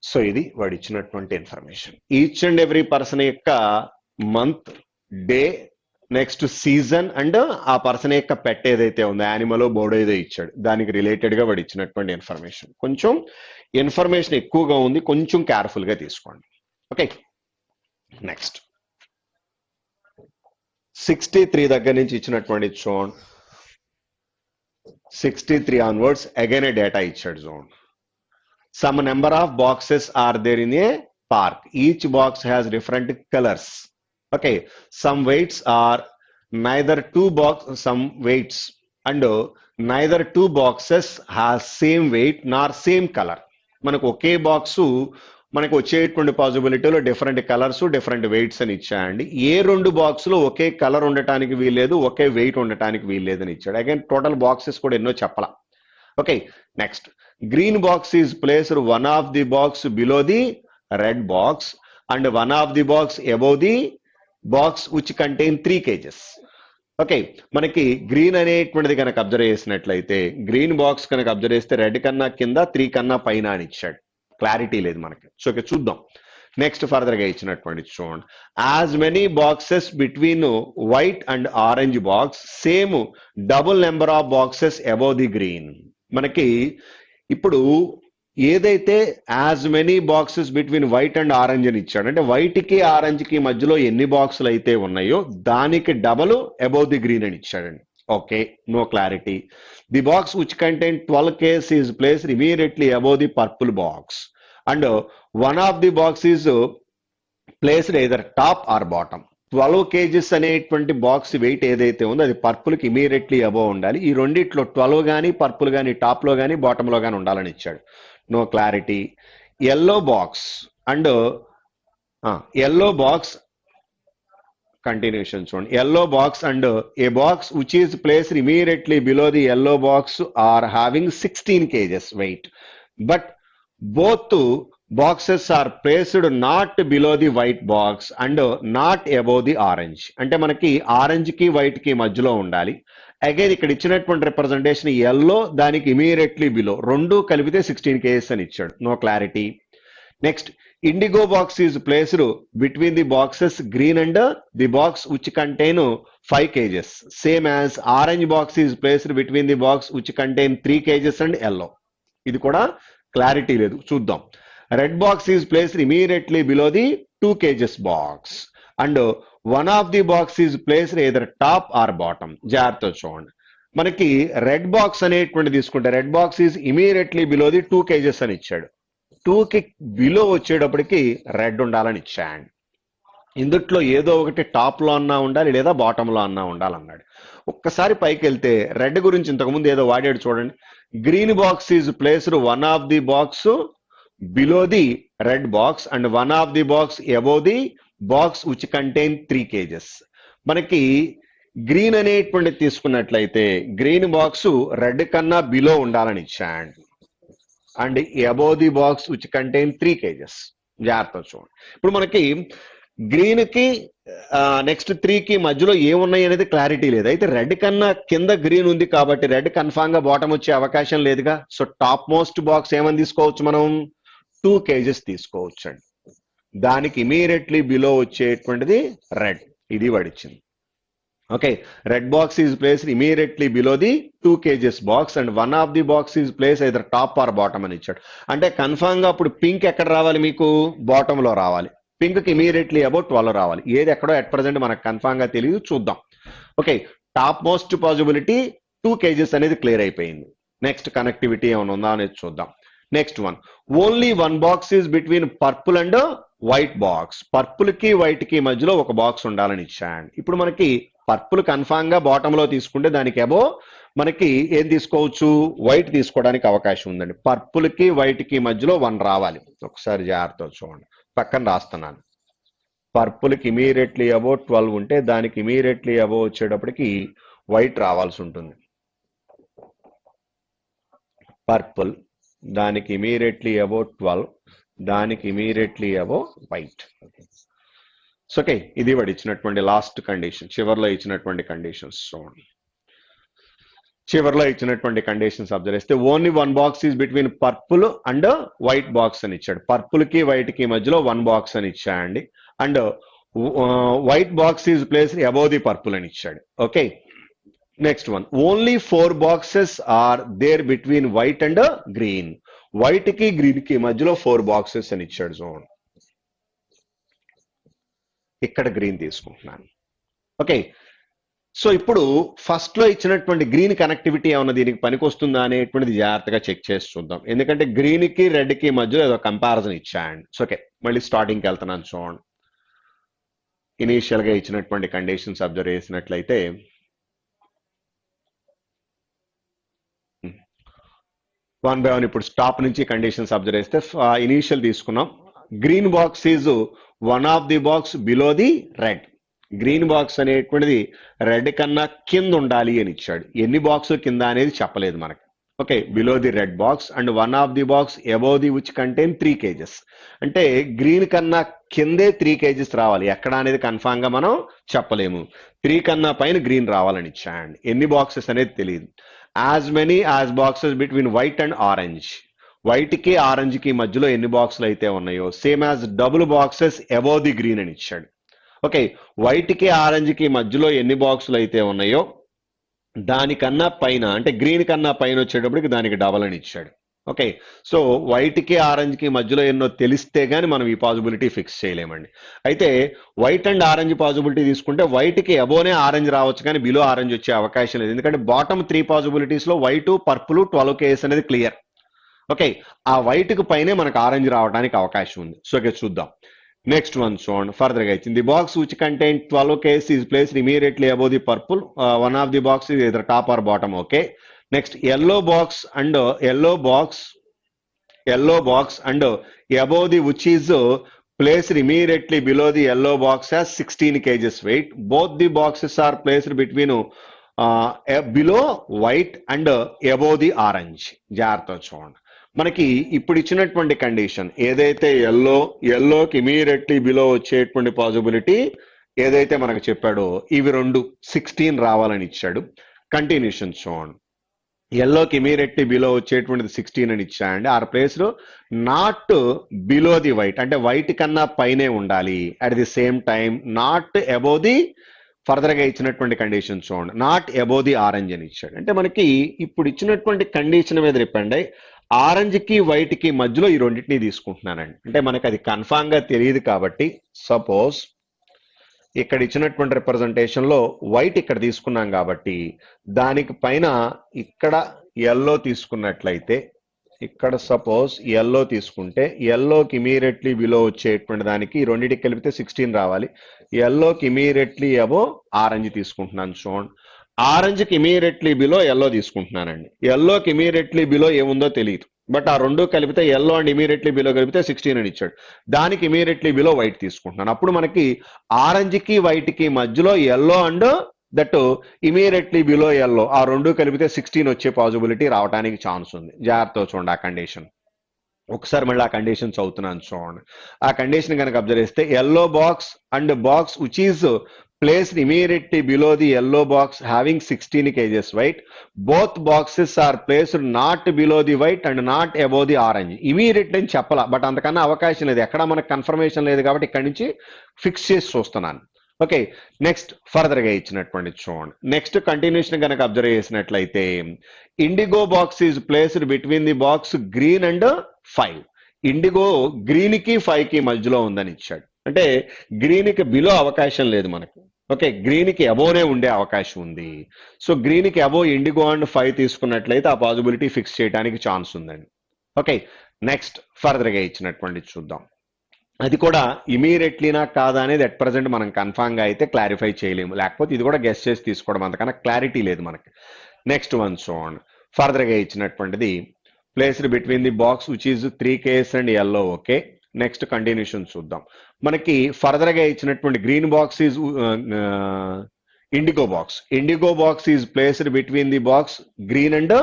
సో ఇది వాడు ఇచ్చినటువంటి information. Each and every person యొక్క month, day, next season and ఆ పర్సన్ యొక్క పెట్ ఏదైతే ఉందో, యానిమల్ బోర్డు ఏదో ఇచ్చాడు దానికి రిలేటెడ్ గా వాడు ఇచ్చినటువంటి ఇన్ఫర్మేషన్. కొంచెం ఇన్ఫర్మేషన్ ఎక్కువగా ఉంది, కొంచెం కేర్ఫుల్ గా తీసుకోండి. ఓకే, నెక్స్ట్ 63 దగ్గర నుంచి ఇచ్చినటువంటి జోన్, 63 ఆన్వర్డ్స్ అగైన్ ఏ డేటా ఇచ్చాడు zone. Some number of boxes are there in a park. Each box has different colors. Okay, some weights are neither some weights and neither two boxes has same weight nor same color. మనకు ఒకే box మనకు వచ్చేటువంటి పాసిబిలిటీలో different colours different weights అని ఇచ్చాయండి. ఏ రెండు బాక్సులు ఒకే colour ఉండటానికి వీల్లేదు, ఒకే wait ఉండటానికి వీల్లేదని ఇచ్చాడు. అగైన్ టోటల్ బాక్సెస్ కూడా ఎన్నో చెప్పాల. Okay, next green box is placed one of the box below the red box and one of the box above the box which contain 3 kgs. Okay, మనకి green అనేటువంటిది కనుక observe చేసినట్లయితే green box కనుక observe చేస్తే red కన్నా కింద 3 కన్నా పైన అని ఇచ్చాడు. క్లారిటీ లేదు మనకి. సో ఇక చూద్దాం నెక్స్ట్ ఫర్దర్ గా ఇచ్చినటువంటి చూడండి. As many boxes between white and orange box, same double number of boxes above the green. మనకి ఇప్పుడు ఏదైతే as many boxes between white and orange అని ఇచ్చాడు, అంటే వైట్ కి ఆరెంజ్ కి మధ్యలో ఎన్ని బాక్సులు అయితే ఉన్నాయో దానికి డబల్ అబౌవ్ ది గ్రీన్ అని ఇచ్చాడండి. Okay, no clarity. The box which contain 12 kgs is placed immediately above the purple box and one of the box is placed either top or bottom. 12 kgs అనేటువంటి box weight ఏదైతే ఉందో అది purple కి immediately above ఉండాలి. ఈ రెండిట్లో 12 కానీ purple కానీ టాప్ లో కానీ బాటమ్ లో కానీ ఉండాలని ఇచ్చాడు. No clarity. Yellow box and yellow box continuation చూడండి. Yellow box and a box which is placed immediately below the yellow box are having 16 kgs weight, but both boxes are placed not below the white box and not above the orange. అంటే మనకి orange కి white కి మధ్యలో ఉండాలి. Again ఇక్కడ ఇచ్చినటువంటి representation yellow దానికి immediately below, రెండు కలిపితే 16 kgs అని ఇచ్చాడు. No clarity. Next indigo box is placed between the boxes green and the box which contain 5 kgs, same as orange box is placed between the box which contain 3 kgs and yellow. ఇది కూడా clarity లేదు, చూద్దాం. Red box is placed immediately below the 2 kgs box and one of the box is placed either top or bottom. జాగ్రత్త చూడండి. మనకి red box అనేటువంటి తీసుకుంటే red box is immediately below the 2 kgs అని ఇచ్చాడు. 2 కి బిలో వచ్చేటప్పటికి రెడ్ ఉండాలని ఇచ్చాడు. ఇందుట్లో ఏదో ఒకటి టాప్ లో అన్నా ఉండాలి లేదా బాటమ్ లో అన్నా ఉండాలన్నాడు. ఒక్కసారి పైకి వెళ్తే రెడ్ గురించి ఇంతకుముందు ఏదో వాడాడు చూడండి. Green box is placed one of the box below the red box and one of the box above the box which contain 3 kgs. మనకి గ్రీన్ అనేటువంటి తీసుకున్నట్లయితే గ్రీన్ బాక్స్ రెడ్ కన్నా బిలో ఉండాలని ఇచ్చాడు and above the box which contain 3 kgs. జాగ్రత్త చూడండి. ఇప్పుడు మనకి గ్రీన్ కి నెక్స్ట్ 3 కి మధ్యలో ఏమున్నాయి అనేది క్లారిటీ లేదు. అయితే రెడ్ కన్నా కింద గ్రీన్ ఉంది కాబట్టి రెడ్ కన్ఫామ్ గా బాటమ్ వచ్చే అవకాశం లేదుగా. సో టాప్ మోస్ట్ బాక్స్ ఏమని తీసుకోవచ్చు మనం? 2 kgs తీసుకోవచ్చు అండి. దానికి ఇమీడియట్లీ బిలో వచ్చేటువంటిది రెడ్. ఇది వాడిచ్చింది. Okay, red box is placed immediately below the 2 kgs box and one of the box is place either top or bottom అని ఇచ్చాడు. అంటే కన్ఫామ్ గా అప్పుడు పింక్ ఎక్కడ రావాలి? మీకు బాటమ్ లో రావాలి. పింక్ కి ఇమీడియట్లీ అబౌట్ 12 రావాలి. ఏది ఎక్కడో అట్ ప్రజెంట్ మనకు కన్ఫామ్ గా తెలియదు, చూద్దాం. Okay, top most possibility 2 kgs అనేది క్లియర్ అయిపోయింది. నెక్స్ట్ కనెక్టివిటీ ఏమైనా ఉందా అనేది చూద్దాం. Next one, only one box is between purple and white box. Purple కి వైట్ కి మధ్యలో ఒక బాక్స్ ఉండాలని ఇచ్చాడు. ఇప్పుడు మనకి పర్పుల్ కన్ఫామ్ గా బాటమ్ లో తీసుకుంటే దానికి అబో మనకి ఏం తీసుకోవచ్చు? వైట్ తీసుకోవడానికి అవకాశం ఉందండి. పర్పుల్ కి వైట్ కి మధ్యలో 1 రావాలి. ఒకసారి జాగ్రత్త చూడండి, పక్కన రాస్తున్నాను. పర్పుల్ కి ఇమీడియట్లీ అబో 12 ఉంటే దానికి ఇమీడియట్లీ అబో వచ్చేటప్పటికి వైట్ రావాల్సి ఉంటుంది. పర్పుల్, దానికి ఇమీడియట్లీ అబౌట్ 12, దానికి immediately about white. So okay, ఇది వాడు ఇచ్చినటువంటి లాస్ట్ కండిషన్, చివరిలో ఇచ్చినటువంటి కండిషన్స్. చూడండి, చివరిలో ఇచ్చినటువంటి కండిషన్స్ అబ్జర్వ్ చేస్తే only one box is between purple and white box అని ఇచ్చాడు. పర్పుల్ కి వైట్ కి మధ్యలో వన్ బాక్స్ అని ఇచ్చాడండి. And white box is placed above the purple అని ఇచ్చాడు. Okay, next one, only 4 boxes are there between white and green. White కి గ్రీన్ కి మధ్యలో 4 బాక్సెస్ అని ఇచ్చాడు. జోన్ ఇక్కడ గ్రీన్ తీసుకుంటున్నాను. ఓకే, సో ఇప్పుడు ఫస్ట్ లో ఇచ్చినటువంటి గ్రీన్ కనెక్టివిటీ ఏమన్నా దీనికి పనికొస్తుందా అనేటువంటిది జాగ్రత్తగా చెక్ చేసి చూద్దాం. ఎందుకంటే గ్రీన్ కి రెడ్ కి మధ్యలో ఏదో కంపారిజన్ ఇచ్చాయండి. సో ఓకే, మళ్ళీ స్టార్టింగ్కి వెళ్తున్నాను. చూడండి, ఇనీషియల్ గా ఇచ్చినటువంటి కండిషన్స్ అబ్జర్వ్ చేసినట్లయితే వన్ బై వన్ ఇప్పుడు స్టాప్ నుంచి కండిషన్స్ అబ్జర్వ్ చేస్తే ఇనీషియల్ తీసుకున్నాం. Green box is one of the box below the red. Green box అనేటువంటిది రెడ్ కన్నా కింద ఉండాలి అని ఇచ్చాడు. ఎన్ని బాక్స్ కింద అనేది చెప్పలేదు మనకి. Okay, below the red box and one of the box above the which contain 3 kgs. అంటే గ్రీన్ కన్నా కిందే 3 kgs రావాలి. ఎక్కడ అనేది కన్ఫామ్ గా మనం చెప్పలేము. 3 కన్నా పైన గ్రీన్ రావాలని ఇచ్చాడు. ఎన్ని బాక్సెస్ అనేది తెలియదు. As many as boxes between white and orange. White కి ఆరెంజ్ కి మధ్యలో ఎన్ని బాక్సులు అయితే ఉన్నాయో same as double boxes above the green అని ఇచ్చాడు. ఓకే, వైట్ కి ఆరెంజ్ కి మధ్యలో ఎన్ని బాక్సులు అయితే ఉన్నాయో దానికన్నా పైన, అంటే గ్రీన్ కన్నా పైన వచ్చేటప్పటికి దానికి డబల్ అని ఇచ్చాడు. ఓకే, సో వైట్ కి ఆరెంజ్ కి మధ్యలో ఎన్నో తెలిస్తే గానీ మనం ఈ పాసిబిలిటీ ఫిక్స్ చేయలేమండి. అయితే వైట్ అండ్ ఆరెంజ్ పాసిబిలిటీ తీసుకుంటే వైట్ కి అబోనే ఆరెంజ్ రావచ్చు కానీ బిలో ఆరెంజ్ వచ్చే అవకాశం లేదు. ఎందుకంటే బాటమ్ 3 పాసిబిలిటీస్ లో వైట్, పర్పుల్, 12 kgs అనేది క్లియర్. ఓకే, ఆ వైట్ కి పైనే మనకు ఆరెంజ్ రావడానికి అవకాశం ఉంది. సో ఓకే, చూద్దాం. నెక్స్ట్ వన్ చూడండి, ఫర్దర్ గా ఇచ్చింది. The box which contain 12 kgs is placed immediately above the purple. One of the box is either top or bottom. Okay, next yellow box and yellow box and above the which is placed immediately below the yellow box has 16 kgs weight. Both the boxes are placed between below white and above the orange. జాగ్రత్త చూడండి, మనకి ఇప్పుడు ఇచ్చినటువంటి condition ఏదైతే ఎల్లోకి immediately below వచ్చేటువంటి possibility ఏదైతే మనకు చెప్పాడో ఇవి రెండు 16 రావాలని ఇచ్చాడు. కంటిన్యూషన్ చూడండి, ఎల్లోకి ఇమీడియట్లీ బిలో వచ్చేటువంటిది 16 అని ఇచ్చాయండి. Are place not below the white, అంటే వైట్ కన్నా పైనే ఉండాలి. At the same time not above the, further గా ఇచ్చినటువంటి కండిషన్ చూడండి, నాట్ అబౌవ్ ది ఆరెంజ్ అని ఇచ్చాడు. అంటే మనకి ఇప్పుడు ఇచ్చినటువంటి కండిషన్ మీద డిపెండ్ అయ్యి ఆరెంజ్ కి వైట్ కి మధ్యలో ఈ రెండింటిని తీసుకుంటున్నానండి. అంటే మనకి అది కన్ఫామ్ గా తెలియదు కాబట్టి సపోజ్ ఇక్కడ ఇచ్చినటువంటి రిప్రజెంటేషన్ లో వైట్ ఇక్కడ తీసుకున్నాం కాబట్టి దానికి పైన ఇక్కడ ఎల్లో తీసుకున్నట్లయితే, ఇక్కడ సపోజ్ ఎల్లో తీసుకుంటే ఎల్లోకి ఇమీడియట్లీ బిలో వచ్చేటువంటి దానికి రెండింటికి కలిపితే 16 రావాలి. ఎల్లోకి ఇమీడియట్లీ అబో ఆరెంజ్ తీసుకుంటున్నాను. చూడండి, ఆరెంజ్ కి ఇమీడియట్లీ బిలో ఎల్లో తీసుకుంటున్నానండి. ఎల్లోకి ఇమీడియట్లీ బిలో ఏముందో తెలియదు, బట్ ఆ రెండు కలిపితే ఎల్లో అండ్ ఇమీడియట్లీ బిలో కలిపితే 16 అని ఇచ్చాడు. దానికి ఇమీడియట్లీ బిలో వైట్ తీసుకుంటున్నాను. అప్పుడు మనకి ఆరెంజ్ కి వైట్ కి మధ్యలో yellow and that immediately below yellow ఆ రెండు కలిపితే 16 వచ్చే పాసిబిలిటీ రావడానికి ఛాన్స్ ఉంది. జాగ్రత్తగా చూడండి ఆ కండిషన్. ఒకసారి మళ్ళీ ఆ కండిషన్ చదువుతున్నాను చూడండి. ఆ కండిషన్ కనుక అబ్జర్వ్ చేస్తే yellow box and box which is placed immediately below the yellow box having 16 kgs weight. Both boxes are placed not below the white and not above the orange. Immediately అని చెప్పాల, but అంతకన్నా అవకాశం లేదు, ఎక్కడ మనకు confirmation లేదు కాబట్టి ఇక్కడి నుంచి ఫిక్స్ చేసి చూస్తున్నాను. ఓకే, నెక్స్ట్ ఫర్దర్ గా ఇచ్చినటువంటి చూడండి. నెక్స్ట్ కంటిన్యూషన్ కనుక అబ్జర్వ్ చేసినట్లయితే IndiGo box is placed between the box green and 5. IndiGo green కి 5 కి మధ్యలో ఉందని ఇచ్చాడు. అంటే గ్రీన్ కి బిలో అవకాశం లేదు మనకు. ఓకే, గ్రీన్ కి అబోనే ఉండే అవకాశం ఉంది. సో గ్రీన్ కి అబో ఇండిగో అండ్ 5 తీసుకున్నట్లయితే ఆ పాసిబిలిటీ ఫిక్స్ చేయడానికి ఛాన్స్ ఉందండి. ఓకే, నెక్స్ట్ ఫర్దర్ గా ఇచ్చినటువంటి చూద్దాం. అది కూడా ఇమీడియట్లీనా కాదా అనేది అట్ ప్రజెంట్ మనం కన్ఫామ్ గా అయితే క్లారిఫై చేయలేము, లేకపోతే ఇది కూడా గెస్ చేసి తీసుకోవడం, అంతకన్నా క్లారిటీ లేదు మనకి. నెక్స్ట్ వన్ చూడండి, ఫర్దర్ గా ఇచ్చినటువంటిది placed between the box which is 3 kgs and yellow. Okay, next continuation చూద్దాం. మనకి ఫర్దర్ గా ఇచ్చినటువంటి green box is indigo box. Indigo box is placed between the box green and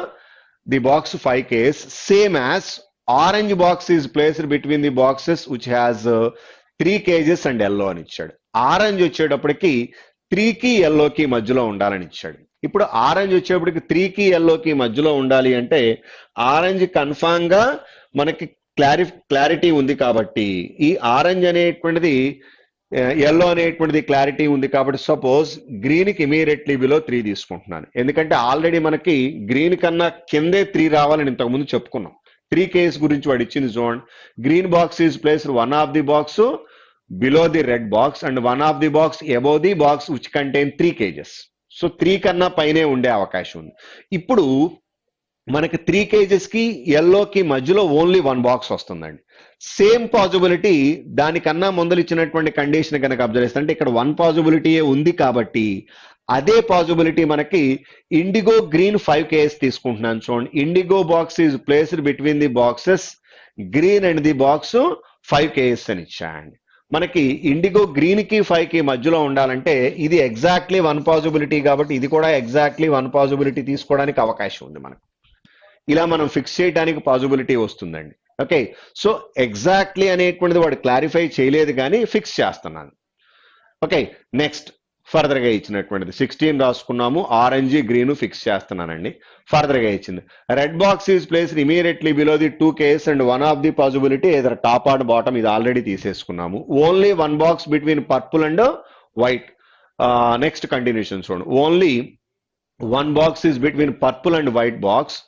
the box 5Ks, same as orange box is placed between the boxes which has 3 kgs and yellow అని ఇచ్చాడు. Orange వచ్చేటప్పటికి 3కి yellowకి మధ్యలో ఉండాలని ఇచ్చాడు. ఇప్పుడు orange వచ్చేటప్పటికి 3కి yellowకి మధ్యలో ఉండాలి అంటే ఆరెంజ్ కన్ఫామ్ గా మనకి క్లారిటీ ఉంది కాబట్టి ఈ ఆరెంజ్ అనేటువంటిది ఎల్లో అనేటువంటిది క్లారిటీ ఉంది కాబట్టి సపోజ్ గ్రీన్ కి ఇమీడియట్లీ బిలో 3 తీసుకుంటున్నాను. ఎందుకంటే ఆల్రెడీ మనకి గ్రీన్ కన్నా కిందే 3 రావాలని ఇంతకు ముందు చెప్పుకున్నాం. 3 కేస్ గురించి వాడు ఇచ్చింది zone. Green box is placed one of the box below the red box and one of the box above the box which contain 3 kgs. So 3 కన్నా పైనే ఉండే అవకాశం ఉంది. ఇప్పుడు మనకి 3 kgs కి ఎల్లోకి మధ్యలో ఓన్లీ 1 బాక్స్ వస్తుందండి. సేమ్ పాసిబిలిటీ దానికన్నా ముందలు ఇచ్చినటువంటి కండిషన్ కనుక అబ్జర్వ్ చేస్తే అంటే ఇక్కడ 1 పాసిబిలిటీయే ఉంది కాబట్టి అదే పాసిబిలిటీ మనకి ఇండిగో గ్రీన్ 5 kgs తీసుకుంటున్నాను చూడండి. IndiGo box is placed between the boxes green and the box 5 kgs అని ఇచ్చాయండి. మనకి ఇండిగో గ్రీన్ కి 5 కి మధ్యలో ఉండాలంటే ఇది ఎగ్జాక్ట్లీ 1 పాసిబిలిటీ కాబట్టి ఇది కూడా ఎగ్జాక్ట్లీ 1 పాసిబిలిటీ తీసుకోవడానికి అవకాశం ఉంది మనకు. ఇలా మనం ఫిక్స్ చేయడానికి పాసిబిలిటీ వస్తుందండి. ఓకే, సో ఎగ్జాక్ట్లీ అనేటువంటిది వాడు క్లారిఫై చేయలేదు కానీ ఫిక్స్ చేస్తున్నాను. ఓకే, నెక్స్ట్ ఫర్దర్ గా ఇచ్చినటువంటిది 16 రాసుకున్నాము. ఆరెంజ్ గ్రీన్ ఫిక్స్ చేస్తున్నానండి. ఫర్దర్ గా ఇచ్చింది red box is placed immediately below the 2 kgs and one of the possibility either top or bottom. ఇది ఆల్రెడీ తీసేసుకున్నాము. Only 1 box between purple and white. Next continuation చూడండి. Only 1 box is between purple and white box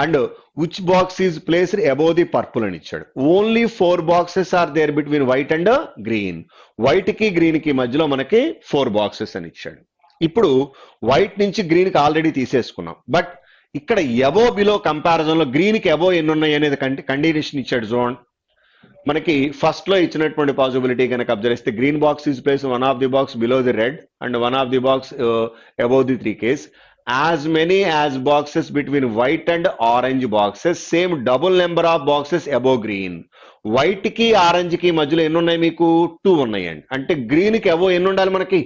and which box is placed above the purple అని ఇచ్చాడు. Only 4 boxes are there between white and green. White కి green కి మధ్యలో మనకి 4 boxes అని ఇచ్చాడు. ఇప్పుడు వైట్ నుంచి గ్రీన్ కి ఆల్రెడీ తీసేసుకున్నాం. బట్ ఇక్కడ అబో బిలో కంపారిజన్ లో గ్రీన్ కి అబో ఎన్ని ఉన్నాయి అనేది కండిషన్ ఇచ్చాడు జోన్. మనకి ఫస్ట్ లో ఇచ్చినటువంటి పాసిబిలిటీ కనుక అబ్జర్వ్ చేస్తే green box is place one of the box below the red and one of the box above the 3 kgs. As many as boxes between white and orange boxes, same double number of boxes above green. White కి orange కి మధ్యలో ఎన్ని ఉన్నాయి మీకు 2 ఉన్నాయండి. అంటే green కి above ఎన్ని ఉండాలి మనకి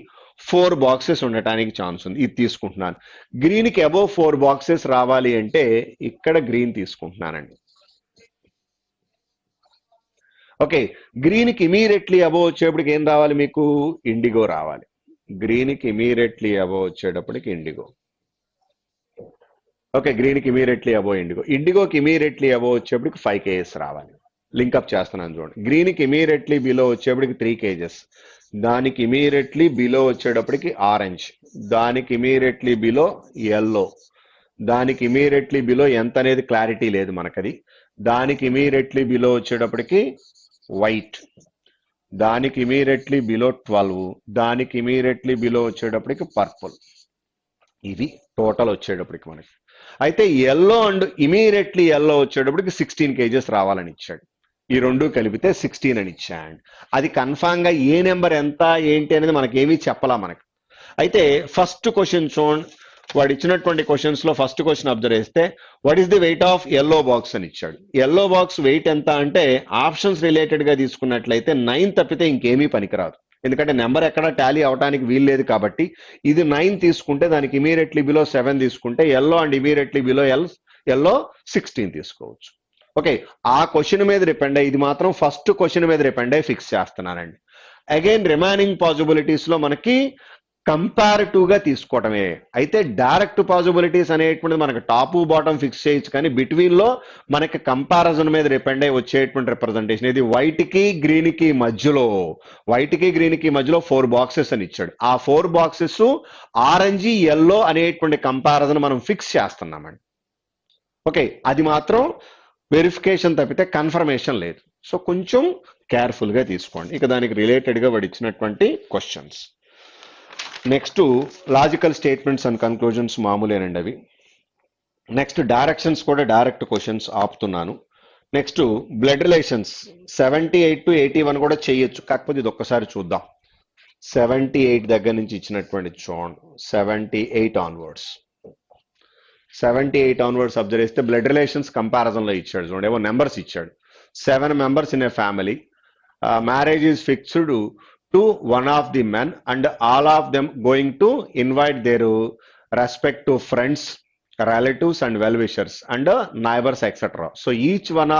4 బాక్సెస్ ఉండటానికి ఛాన్స్ ఉంది. ఇది తీసుకుంటున్నాను. గ్రీన్ కి అబోవ్ 4 బాక్సెస్ రావాలి అంటే ఇక్కడ గ్రీన్ తీసుకుంటున్నానండి. ఓకే, గ్రీన్ కి ఇమీడియట్లీ అబోవ్ వచ్చేటప్పటికి ఏం రావాలి మీకు ఇండిగో రావాలి. గ్రీన్ కి ఇమీడియట్లీ అబోవ్ వచ్చేటప్పటికి ఇండిగో. ఓకే, గ్రీన్ కి ఇమీడియట్లీ అబోవ్ ఇండిగో. ఇండిగోకి ఇమీడియట్లీ అబోవ్ వచ్చేప్పటికి 5 kgs రావాలి. లింకప్ చేస్తున్నాను చూడండి. గ్రీన్ కి ఇమీడియట్లీ బిలో వచ్చేప్పటికి 3 kgs. దానికి ఇమీడియట్లీ బిలో వచ్చేటప్పటికి ఆరెంజ్. దానికి ఇమీడియట్లీ బిలో ఎల్లో. దానికి ఇమీడియట్లీ బిలో ఎంత అనేది క్లారిటీ లేదు మనకది. దానికి ఇమీడియట్లీ బిలో వచ్చేటప్పటికి వైట్. దానికి ఇమీడియట్లీ బిలో 12. దానికి ఇమీడియట్లీ బిలో వచ్చేటప్పటికి పర్పుల్. ఇవి టోటల్ వచ్చేటప్పటికి మనకి. అయితే ఎల్లో అండ్ ఇమీడియట్లీ ఎల్లో వచ్చేటప్పటికి 16 kgs రావాలని ఇచ్చాడు. ఈ రెండు కలిపితే 16 అని ఇచ్చాడు. అది కన్ఫామ్ గా ఏ నెంబర్ ఎంత ఏంటి అనేది మనకేమీ చెప్పలా మనకు. అయితే ఫస్ట్ క్వశ్చన్ చూడండి. వాడు ఇచ్చినటువంటి క్వశ్చన్స్ లో ఫస్ట్ క్వశ్చన్ అబ్జర్వ్ చేస్తే what is the weight of yellow box అని ఇచ్చాడు. ఎల్లో బాక్స్ వెయిట్ ఎంత అంటే ఆప్షన్స్ రిలేటెడ్ గా తీసుకున్నట్లయితే 9 తప్పితే ఇంకేమీ పనికిరాదు. ఎందుకంటే నెంబర్ ఎక్కడ టాలీ అవడానికి వీల్లేదు కాబట్టి ఇది 9 తీసుకుంటే దానికి ఇమీడియట్లీ బిలో 7 తీసుకుంటే yellow and immediately below yellow 16 తీసుకోవచ్చు. ఓకే, ఆ క్వశ్చన్ మీద డిపెండ్ అయ్యి ఇది మాత్రం ఫస్ట్ క్వశ్చన్ మీద డిపెండ్ అయ్యి ఫిక్స్ చేస్తున్నానండి. అగైన్ రిమైనింగ్ పాసిబిలిటీస్ లో మనకి కంపారిటివ్ గా తీసుకోవటమే. అయితే డైరెక్ట్ పాసిబిలిటీస్ అనేటువంటిది మనకి టాప్ బాటమ్ ఫిక్స్ చేయొచ్చు కానీ బిట్వీన్ లో మనకి కంపారిజన్ మీద డిపెండ్ అయ్యి వచ్చేటువంటి రిప్రజెంటేషన్ ఇది వైట్ కి గ్రీన్ కి మధ్యలో. వైట్ కి గ్రీన్ కి మధ్యలో 4 బాక్సెస్ అని ఇచ్చాడు. ఆ 4 బాక్సెస్ ఆరెంజ్ ఎల్లో అనేటువంటి కంపారిజన్ మనం ఫిక్స్ చేస్తున్నామండి. ఓకే, అది మాత్రం వెరిఫికేషన్ తప్పితే కన్ఫర్మేషన్ లేదు. సో కొంచెం కేర్ఫుల్ గా తీసుకోండి. ఇక దానికి రిలేటెడ్ గా వాడు ఇచ్చినటువంటి questions. Next logical statements and conclusions మామూలేనండి అవి. నెక్స్ట్ డైరెక్షన్స్ కూడా డైరెక్ట్ క్వశ్చన్స్ ఆపుతున్నాను. నెక్స్ట్ బ్లడ్ రిలేషన్స్ 78 to 81 కూడా చేయొచ్చు. కాకపోతే ఇది ఒక్కసారి చూద్దాం. 78 దగ్గర నుంచి ఇచ్చినటువంటి చూడండి. 78 ఆన్వర్డ్స్ 78 ఆన్వర్డ్స్ అబ్జర్వ్ చేస్తే బ్లడ్ రిలేషన్స్ కంపారిజన్ లో ఇచ్చాడు చూడండి. ఏవో నెంబర్స్ ఇచ్చాడు. 7 members in a family. Marriage is fixed to one of the men and all of them going to invite their respective friends relatives and well-wishers and neighbors, etc. So each one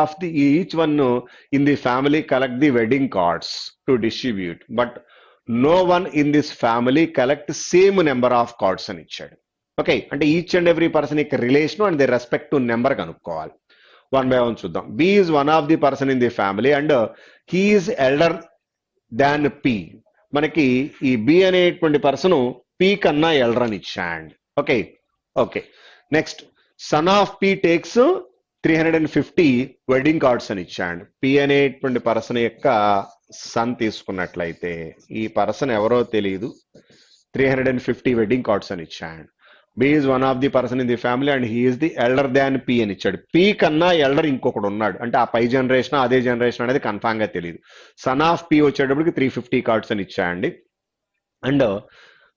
in the family collect the wedding cards to distribute, but no one in this family collect same number of cards అని ఇచ్చాడు. Okay, అంటే each and every person యొక్క relation and the respect to number కనుక్కోవాలి. One by one చూద్దాం. B is one of the person in the family and he is elder than P. మనకి ఈ B అనేటువంటి person P కన్నా elder అని ఇచ్చాడు. Okay okay, next sun of P takes 350 wedding cards అని ఇచ్చాడు. P అనేటువంటి పర్సన్ యొక్క సన్ తీసుకున్నట్లయితే ఈ పర్సన్ ఎవరో తెలియదు, 350 వెడ్డింగ్ కార్డ్స్ అని ఇచ్చాడు. B is one of the person in the family and he is the elder than P అని ఇచ్చాడు. పి కన్నా ఎల్డర్ ఇంకొకడు ఉన్నాడు, అంటే ఆ పై జనరేషన్ అదే జనరేషన్ అనేది కన్ఫామ్ గా తెలియదు. సన్ ఆఫ్ పి వచ్చేటప్పటికి 350 కార్డ్స్ అని ఇచ్చాయండి. And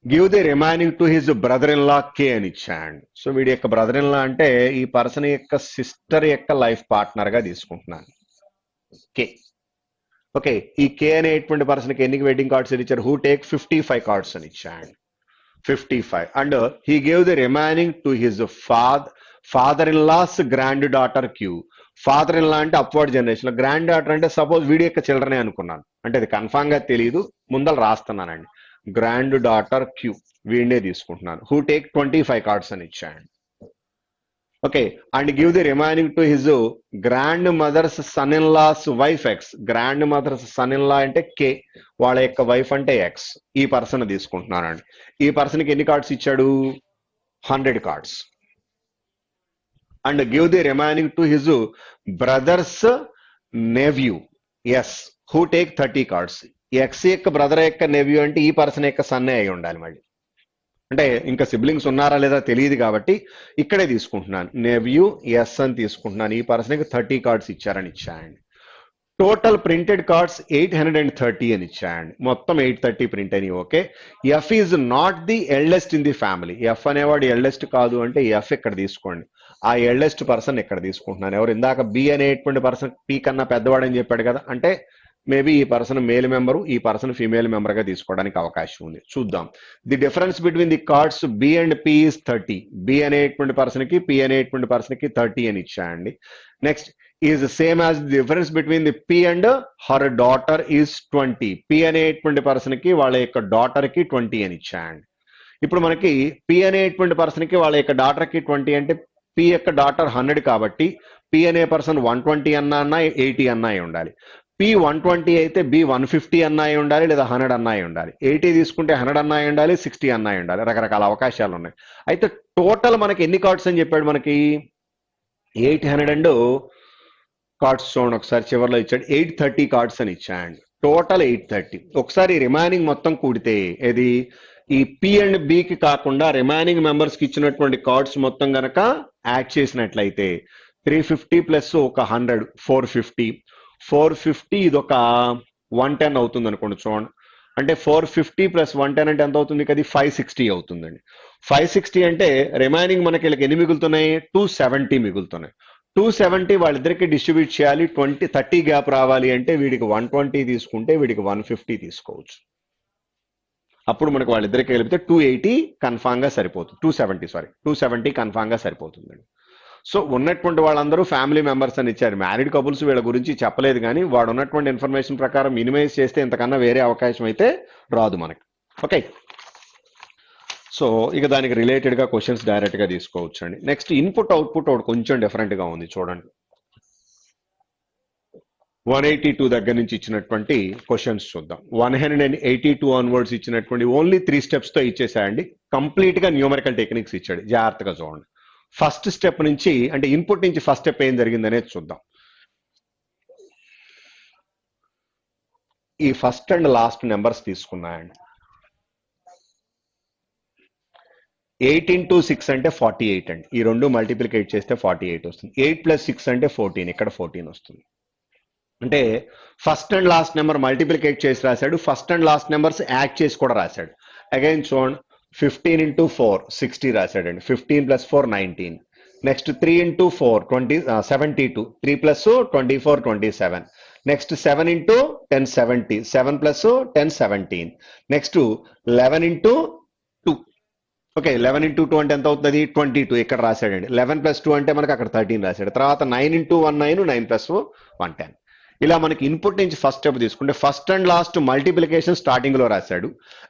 give the remaining to his brother in law K అని ఇచ్చాడు. సో వీడి యొక్క బ్రదర్ ఇన్ లా అంటే ఈ పర్సన్ యొక్క సిస్టర్ యొక్క లైఫ్ పార్ట్నర్ గా తీసుకుంటున్నాను కే. ఓకే, ఈ కే అనేటువంటి పర్సన్ కి ఎన్ని వెడ్డింగ్ కార్డ్స్ ఇచ్చారు? హూ టేక్ 55 కార్డ్స్ అని ఇచ్చాడు. 55 and he gave the remaining to his father in laws grand daughter Q. Father in law అంటే అప్వర్డ్ జనరేషన్, గ్రాండ్ డాటర్ అంటే సపోజ్ వీడి యొక్క చిల్డ్రనే అనుకున్నాను, అంటే అది కన్ఫామ్ గా తెలియదు, ముందర రాస్తున్నానండి. గ్రాండ్ డాటర్ క్యూ వీడినే తీసుకుంటున్నాను. హూ టేక్ 25 కార్డ్స్ అని ఇచ్చాడు. Okay, and give the remaining to his grand mother's son in laws wife X. Grand mother's son in law అంటే కే, వాళ్ళ యొక్క వైఫ్ అంటే ఎక్స్. ఈ పర్సన్ తీసుకుంటున్నానండి. ఈ పర్సన్ కి ఎన్ని కార్డ్స్ ఇచ్చాడు? 100 cards. And give the remaining to his brother's nephew S. Who take 30 cards. X యొక్క బ్రదర్ యొక్క నెవ్యూ అంటే ఈ పర్సన్ యొక్క సన్నే అయి ఉండాలి. మళ్ళీ అంటే ఇంకా సిబ్లింగ్స్ ఉన్నారా లేదా తెలియదు కాబట్టి ఇక్కడే తీసుకుంటున్నాను. నెవ్యూ ఎస్ అని తీసుకుంటున్నాను. ఈ పర్సన్కి 30 కార్డ్స్ ఇచ్చారని ఇచ్చాయండి. టోటల్ ప్రింటెడ్ కార్డ్స్ 830 అని ఇచ్చాయండి. మొత్తం 830 ప్రింట్ అని. Okay, F is not the eldest in the family. F అనేవాడు ఎల్డెస్ట్ కాదు అంటే ఎఫ్ ఇక్కడ తీసుకోండి. ఆ ఎల్డెస్ట్ పర్సన్ ఇక్కడ తీసుకుంటున్నాను. ఎవరు? ఇందాక బి అనేటువంటి పర్సన్ పి కన్నా పెద్దవాడు అని చెప్పాడు కదా, అంటే మేబీ ఈ పర్సన్ మేల్ మెంబరు, ఈ పర్సన్ ఫీమేల్ మెంబర్ గా తీసుకోవడానికి అవకాశం ఉంది. చూద్దాం. The difference between the cards B and P is 30. B అనేటువంటి పర్సన్ కి పి అనేటువంటి పర్సన్ కి 30 అని ఇచ్చాయండి. Next is same as the difference between the P and her daughter is 20. P అనేటువంటి పర్సన్ కి వాళ్ళ యొక్క డాటర్ కి 20 అని ఇచ్చాయండి. ఇప్పుడు మనకి పి అనేటువంటి పర్సన్ కి వాళ్ళ యొక్క డాటర్ కి 20 అంటే పి యొక్క డాటర్ 100 కాబట్టి పి అనే పర్సన్ 120 అన్నా 80 అన్నా ఉండాలి. పి 120 అయితే బి 150 అన్నాయి ఉండాలి, లేదా 100 అన్నాయి ఉండాలి. 80 తీసుకుంటే 100 అన్నాయి ఉండాలి, 60 అన్నాయి ఉండాలి. రకరకాల అవకాశాలు ఉన్నాయి. అయితే టోటల్ మనకి ఎన్ని కార్డ్స్ అని చెప్పాడు? మనకి 800 కార్డ్స్ చూడండి ఒకసారి చివరిలో ఇచ్చాడు. 830 కార్డ్స్ అని ఇచ్చాడు. టోటల్ 830. ఒకసారి రిమైనింగ్ మొత్తం కూడితే ఏది ఈ పి అండ్ బికి కాకుండా రిమైనింగ్ మెంబర్స్ కి ఇచ్చినటువంటి కార్డ్స్ మొత్తం గనక యాడ్ చేసినట్లయితే 350 ప్లస్ ఒక 100 450 ఇది ఒక 110 అవుతుంది అనుకోండి. చూడండి, అంటే 450 ప్లస్ 110 అంటే ఎంత అవుతుంది? అది 560 అవుతుందండి. 560 అంటే రిమైనింగ్ మనకి వీళ్ళకి ఎన్ని మిగులుతున్నాయి? 270 మిగులుతున్నాయి. 270 వాళ్ళిద్దరికి డిస్ట్రిబ్యూట్ చేయాలి. 30 గ్యాప్ రావాలి అంటే వీడికి 120 తీసుకుంటే వీడికి 150 తీసుకోవచ్చు. అప్పుడు మనకు వాళ్ళిద్దరికి కలిపితే 280 కన్ఫామ్ గా సరిపోతుంది. 270 కన్ఫామ్ గా సరిపోతుందండి. సో ఉన్నటువంటి వాళ్ళందరూ ఫ్యామిలీ మెంబర్స్ అని ఇచ్చారు. మ్యారీడ్ కపుల్స్ వీళ్ళ గురించి చెప్పలేదు, కానీ వాడు ఉన్నటువంటి ఇన్ఫర్మేషన్ ప్రకారం మినిమైజ్ చేస్తే ఇంతకన్నా వేరే అవకాశం అయితే రాదు మనకి. ఓకే, సో ఇక దానికి రిలేటెడ్ గా క్వశ్చన్స్ డైరెక్ట్ గా తీసుకోవచ్చు అండి. నెక్స్ట్ ఇన్పుట్ అవుట్పుట్ ఒకటి కొంచెం డిఫరెంట్ గా ఉంది చూడండి. 182 దగ్గర నుంచి ఇచ్చినటువంటి క్వశ్చన్స్ చూద్దాం. 182 ఆన్వర్డ్స్ ఇచ్చినటువంటి ఓన్లీ 3 స్టెప్స్ తో ఇచ్చేసాయండి. కంప్లీట్ గా న్యూమరికల్ టెక్నిక్స్ ఇచ్చాడు. జాగ్రత్తగా చూడండి. ఫస్ట్ స్టెప్ నుంచి అంటే ఇన్పుట్ నుంచి ఫస్ట్ స్టెప్ ఏం జరిగిందనేది చూద్దాం. ఈ ఫస్ట్ అండ్ లాస్ట్ నెంబర్స్ తీసుకున్నాయండి. 8 into 6 అంటే 48 అండి. ఈ రెండు మల్టిప్లికేట్ చేస్తే 48 వస్తుంది. 8 + 6 అంటే 14, ఇక్కడ 14 వస్తుంది. అంటే first and last number multiplicate చేసి రాశాడు. First and last numbers add చేసి కూడా రాశాడు. అగైన్ చూడండి, 15 into 4 60 రాశాడండి. 15 + 4 19. Next 3 into 4 72. 3 + 24 27. Next 7 into 10 70. 7 + 10 17. Next 11 into 2 okay 11 into 2 అంటే ఎంత అవుతుంది 22 ఇక్కడ రాశాడండి 11 ప్లస్ 2 అంటే మనకి అక్కడ 13 రాశాడు తర్వాత 9 ఇంటూ 1 9 9 ప్లస్ 1 10 ఇలా మనకి ఇన్పుట్ నుంచి ఫస్ట్ స్టెప్ తీసుకుంటే first and last multiplication starting లో రాశాడు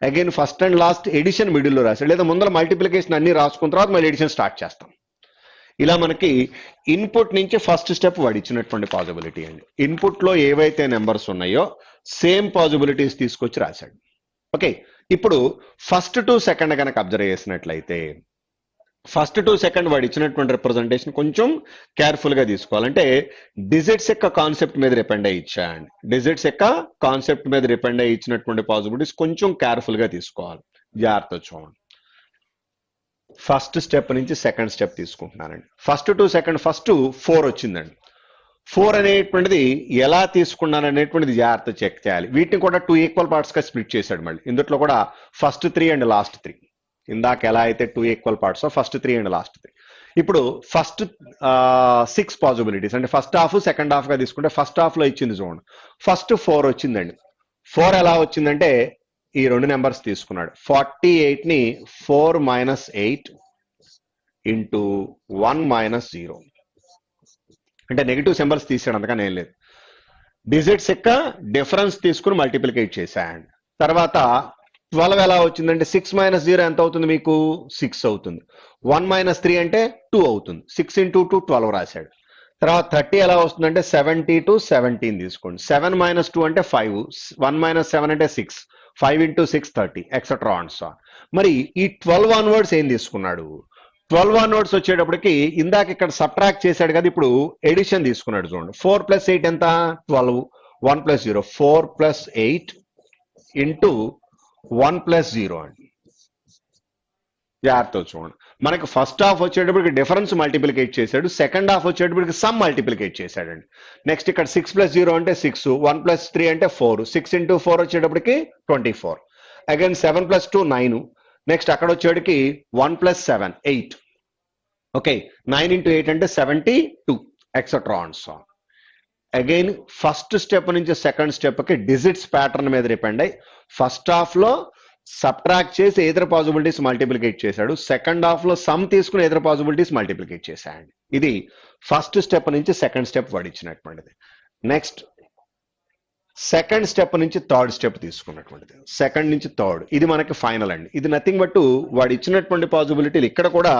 again first and last addition middle లో రాశాడు లేదా ముందర మల్టిప్లికేషన్ అన్ని రాసుకున్న తర్వాత మళ్ళీ ఎడిషన్ స్టార్ట్ చేస్తాం ఇలా మనకి ఇన్పుట్ నుంచి ఫస్ట్ స్టెప్ వాడు ఇచ్చినటువంటి పాసిబిలిటీ అండి ఇన్పుట్ లో ఏవైతే నెంబర్స్ ఉన్నాయో సేమ్ పాసిబిలిటీస్ తీసుకొచ్చి రాశాడు ఓకే ఇప్పుడు ఫస్ట్ టు సెకండ్ కనుక అబ్జర్వ్ చేసినట్లయితే ఫస్ట్ టు సెకండ్ వాడు ఇచ్చినటువంటి రిప్రజెంటేషన్ కొంచెం కేర్ఫుల్ గా తీసుకోవాలంటే డిజిట్స్ యొక్క కాన్సెప్ట్ మీద డిపెండ్ అయ్యి ఇచ్చాయండి డిజిట్స్ యొక్క కాన్సెప్ట్ మీద డిపెండ్ అయ్యి ఇచ్చినటువంటి పాసిబిలిటీస్ కొంచెం కేర్ఫుల్ గా తీసుకోవాలి జాగ్రత్త చూడండి ఫస్ట్ స్టెప్ నుంచి సెకండ్ స్టెప్ తీసుకుంటున్నానండి ఫస్ట్ టు సెకండ్ ఫస్ట్ 4 వచ్చిందండి 4 అనేటువంటిది ఎలా తీసుకున్నాను అనేటువంటిది జాగ్రత్త చెక్ చేయాలి వీటిని కూడా 2 ఈక్వల్ పార్ట్స్ గా స్ప్లిట్ చేశాడు మళ్ళీ ఇందులో కూడా ఫస్ట్ 3 అండ్ లాస్ట్ 3 ఇందాక ఎలా అయితే 2 equal parts first 3 and last 3 ఇప్పుడు ఫస్ట్ 6 పాసిబిలిటీస్ అంటే ఫస్ట్ హాఫ్ సెకండ్ హాఫ్ గా తీసుకుంటే ఫస్ట్ హాఫ్ లో ఇచ్చింది చూడండి ఫస్ట్ 4 వచ్చిందండి 4 ఎలా వచ్చిందంటే ఈ రెండు నెంబర్స్ తీసుకున్నాడు 48 ని 4 మైనస్ 8 ఇంటూ 1 మైనస్ 0 అంటే నెగిటివ్ సింబల్స్ తీసాడు అంతకని ఏం లేదు డిజిట్స్ యొక్క డిఫరెన్స్ తీసుకుని మల్టిప్లికేట్ చేశాడు తర్వాత 12 ఎలా వచ్చిందంటే 6 మైనస్ 0 ఎంత అవుతుంది మీకు 6 అవుతుంది 1 మైనస్ 3 అంటే 2 అవుతుంది 6 ఇంటూ 2 12 రాశాడు తర్వాత 30 ఎలా వస్తుందంటే 70 టు 17 తీసుకోండి 7 మైనస్ 2 అంటే 5 1 మైనస్ 7 అంటే 6 5 ఇంటూ 6 30 ఎక్సెట్రా ఆన్ సో మరి ఈ 12 ఆన్వర్డ్స్ ఏం తీసుకున్నాడు 12 ఆన్వర్డ్స్ వచ్చేటప్పటికి ఇందాక ఇక్కడ సబ్ట్రాక్ట్ చేశాడు కదా ఇప్పుడు ఎడిషన్ తీసుకున్నాడు చూడండి 4 ప్లస్ 8 ఎంత 12 1 ప్లస్ 0 4 ప్లస్ 8 ఇంటూ 1 ప్లస్ 0 అండి జాగ్రత్త చూడండి మనకి ఫస్ట్ హాఫ్ వచ్చేటప్పటికి డిఫరెన్స్ మల్టిప్లికేట్ చేశాడు సెకండ్ హాఫ్ వచ్చేటప్పటికి సమ్ మల్టిప్లికేట్ చేశాడండి నెక్స్ట్ ఇక్కడ 6 ప్లస్ 0 అంటే 6 1 ప్లస్ 3 అంటే 4 6 ఇంటూ 4 వచ్చేటప్పటికి 24 అగైన్ 7 ప్లస్ 2 9 నెక్స్ట్ అక్కడ వచ్చేటికి 1 ప్లస్ 7 8 ఓకే 9 ఇంటూ 8 అంటే 72 etcetera on so again first step నుంచి సెకండ్ స్టెప్ కి డిజిట్స్ ప్యాటర్న్ మీద డిపెండ్ అయ్యి ఫస్ట్ హాఫ్ లో సబ్ట్రాక్ట్ చేసి ఎదర్ పాసిబిలిటీస్ మల్టిప్లికేట్ చేశాడు సెకండ్ హాఫ్ లో సమ్ తీసుకుని ఎదర్ పాసిబిలిటీస్ మల్టిప్లికేట్ చేశాడు ఇది ఫస్ట్ స్టెప్ నుంచి సెకండ్ స్టెప్ వాడు ఇచ్చినటువంటిది నెక్స్ట్ సెకండ్ స్టెప్ నుంచి థర్డ్ స్టెప్ తీసుకున్నటువంటిది సెకండ్ నుంచి థర్డ్ ఇది మనకి ఫైనల్ అండి ఇది నథింగ్ బట్ వాడు ఇచ్చినటువంటి పాసిబిలిటీలు ఇక్కడ కూడా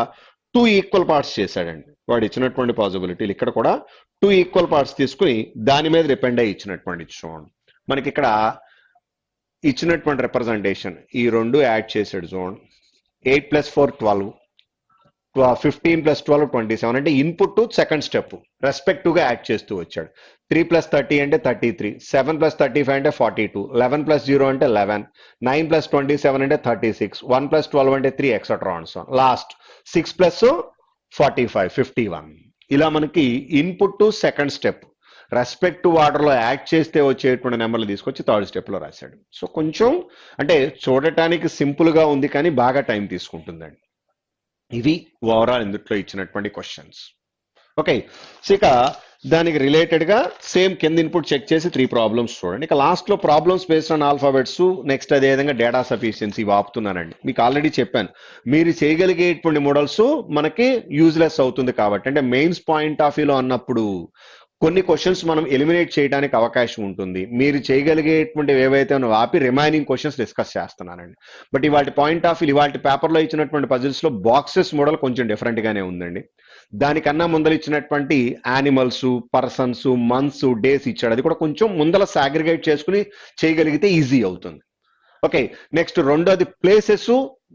2 ఈక్వల్ పార్ట్స్ చేశాడండి వాడు ఇచ్చినటువంటి పాసిబిలిటీలు ఇక్కడ కూడా 2 ఈక్వల్ పార్ట్స్ తీసుకుని దాని మీద డిపెండ్ అయ్యి ఇచ్చినటువంటి చూడండి మనకి ఇక్కడ ఇచ్చినటువంటి రిప్రజెంటేషన్ ఈ రెండు యాడ్ చేశాడు చూడండి 8 ప్లస్ 4 12 15 ప్లస్ 12 27 అంటే input to second step respective గా యాడ్ చేస్తూ వచ్చాడు 3 ప్లస్ 30 అంటే 33 7 ప్లస్ 35 అంటే 42 11 ప్లస్ 0 అంటే 11 9 ప్లస్ 27 అంటే 36 1 ప్లస్ 12 అంటే 3 etcetera on so last 6 plus 45 51 ఇలా మనకి input to second step respective order లో యాడ్ చేస్తే వచ్చేటువంటి నెంబర్లు తీసుకొచ్చి థర్డ్ స్టెప్ లో రాశాడు సో కొంచెం అంటే చూడటానికి సింపుల్ గా ఉంది కానీ బాగా టైం తీసుకుంటుందండి ఇవి ఓవరాల్ ఇందులో ఇచ్చినటువంటి క్వశ్చన్స్ ఓకే సో ఇక దానికి రిలేటెడ్ గా సేమ్ కింద ఇన్పుట్ చెక్ చేసి 3 ప్రాబ్లమ్స్ చూడండి ఇక లాస్ట్ లో problems based on alphabets next అదే విధంగా డేటా సఫిషియన్సీ వాపుతున్నానండి మీకు ఆల్రెడీ చెప్పాను మీరు చేయగలిగేటువంటి మోడల్స్ మనకి యూజ్లెస్ అవుతుంది కాబట్టి అంటే మెయిన్స్ పాయింట్ ఆఫ్ వ్యూలో అన్నప్పుడు కొన్ని క్వశ్చన్స్ మనం ఎలిమినేట్ చేయడానికి అవకాశం ఉంటుంది మీరు చేయగలిగేటువంటి ఏవైతే ఆపి రిమైనింగ్ క్వశ్చన్స్ డిస్కస్ చేస్తున్నానండి బట్ ఇవాటి పాయింట్ ఆఫ్ వ్యూ ఇవాటి పేపర్లో ఇచ్చినటువంటి పజిల్స్ లో బాక్సెస్ మోడల్ కొంచెం డిఫరెంట్ గానే ఉందండి దానికన్నా ముందర ఇచ్చినటువంటి యానిమల్స్ పర్సన్స్ మంత్స్ డేస్ ఇచ్చాడు అది కూడా కొంచెం ముందర సాగ్రిగేట్ చేసుకుని చేయగలిగితే ఈజీ అవుతుంది ఓకే నెక్స్ట్ రెండోది ప్లేసెస్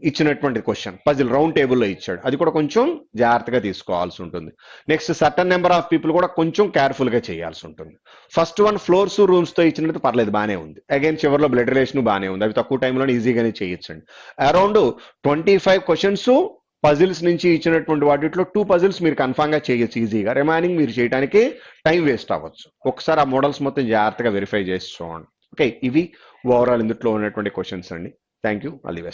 ఇచ్చినటువంటి క్వశ్చన్ పజిల్ రౌండ్ టేబుల్లో ఇచ్చాడు అది కూడా కొంచెం జాగ్రత్తగా తీసుకోవాల్సి ఉంటుంది next certain number of people కూడా కొంచెం కేర్ఫుల్ గా చేయాల్సి ఉంటుంది ఫస్ట్ వన్ ఫ్లోర్స్ రూమ్స్ తో ఇచ్చినట్టు పర్లేదు బానే ఉంది అగైన్ చివరిలో బ్లడ్ రిలేషన్ బానే ఉంది అవి తక్కువ టైంలో ఈజీగానే చేయొచ్చండి అరౌండ్ 25 క్వశ్చన్స్ పజిల్స్ నుంచి ఇచ్చినటువంటి వాటిలో 2 పజిల్స్ మీరు కన్ఫామ్ గా చేయొచ్చు ఈజీగా రిమైనింగ్ మీరు చేయడానికి టైం వేస్ట్ అవ్వచ్చు ఒకసారి ఆ మోడల్స్ మొత్తం జాగ్రత్తగా వెరిఫై చేసి చూడండి ఓకే ఇవి ఓవరాల్ ఇందులో ఉన్నటువంటి క్వశ్చన్స్ అండి thank you all the best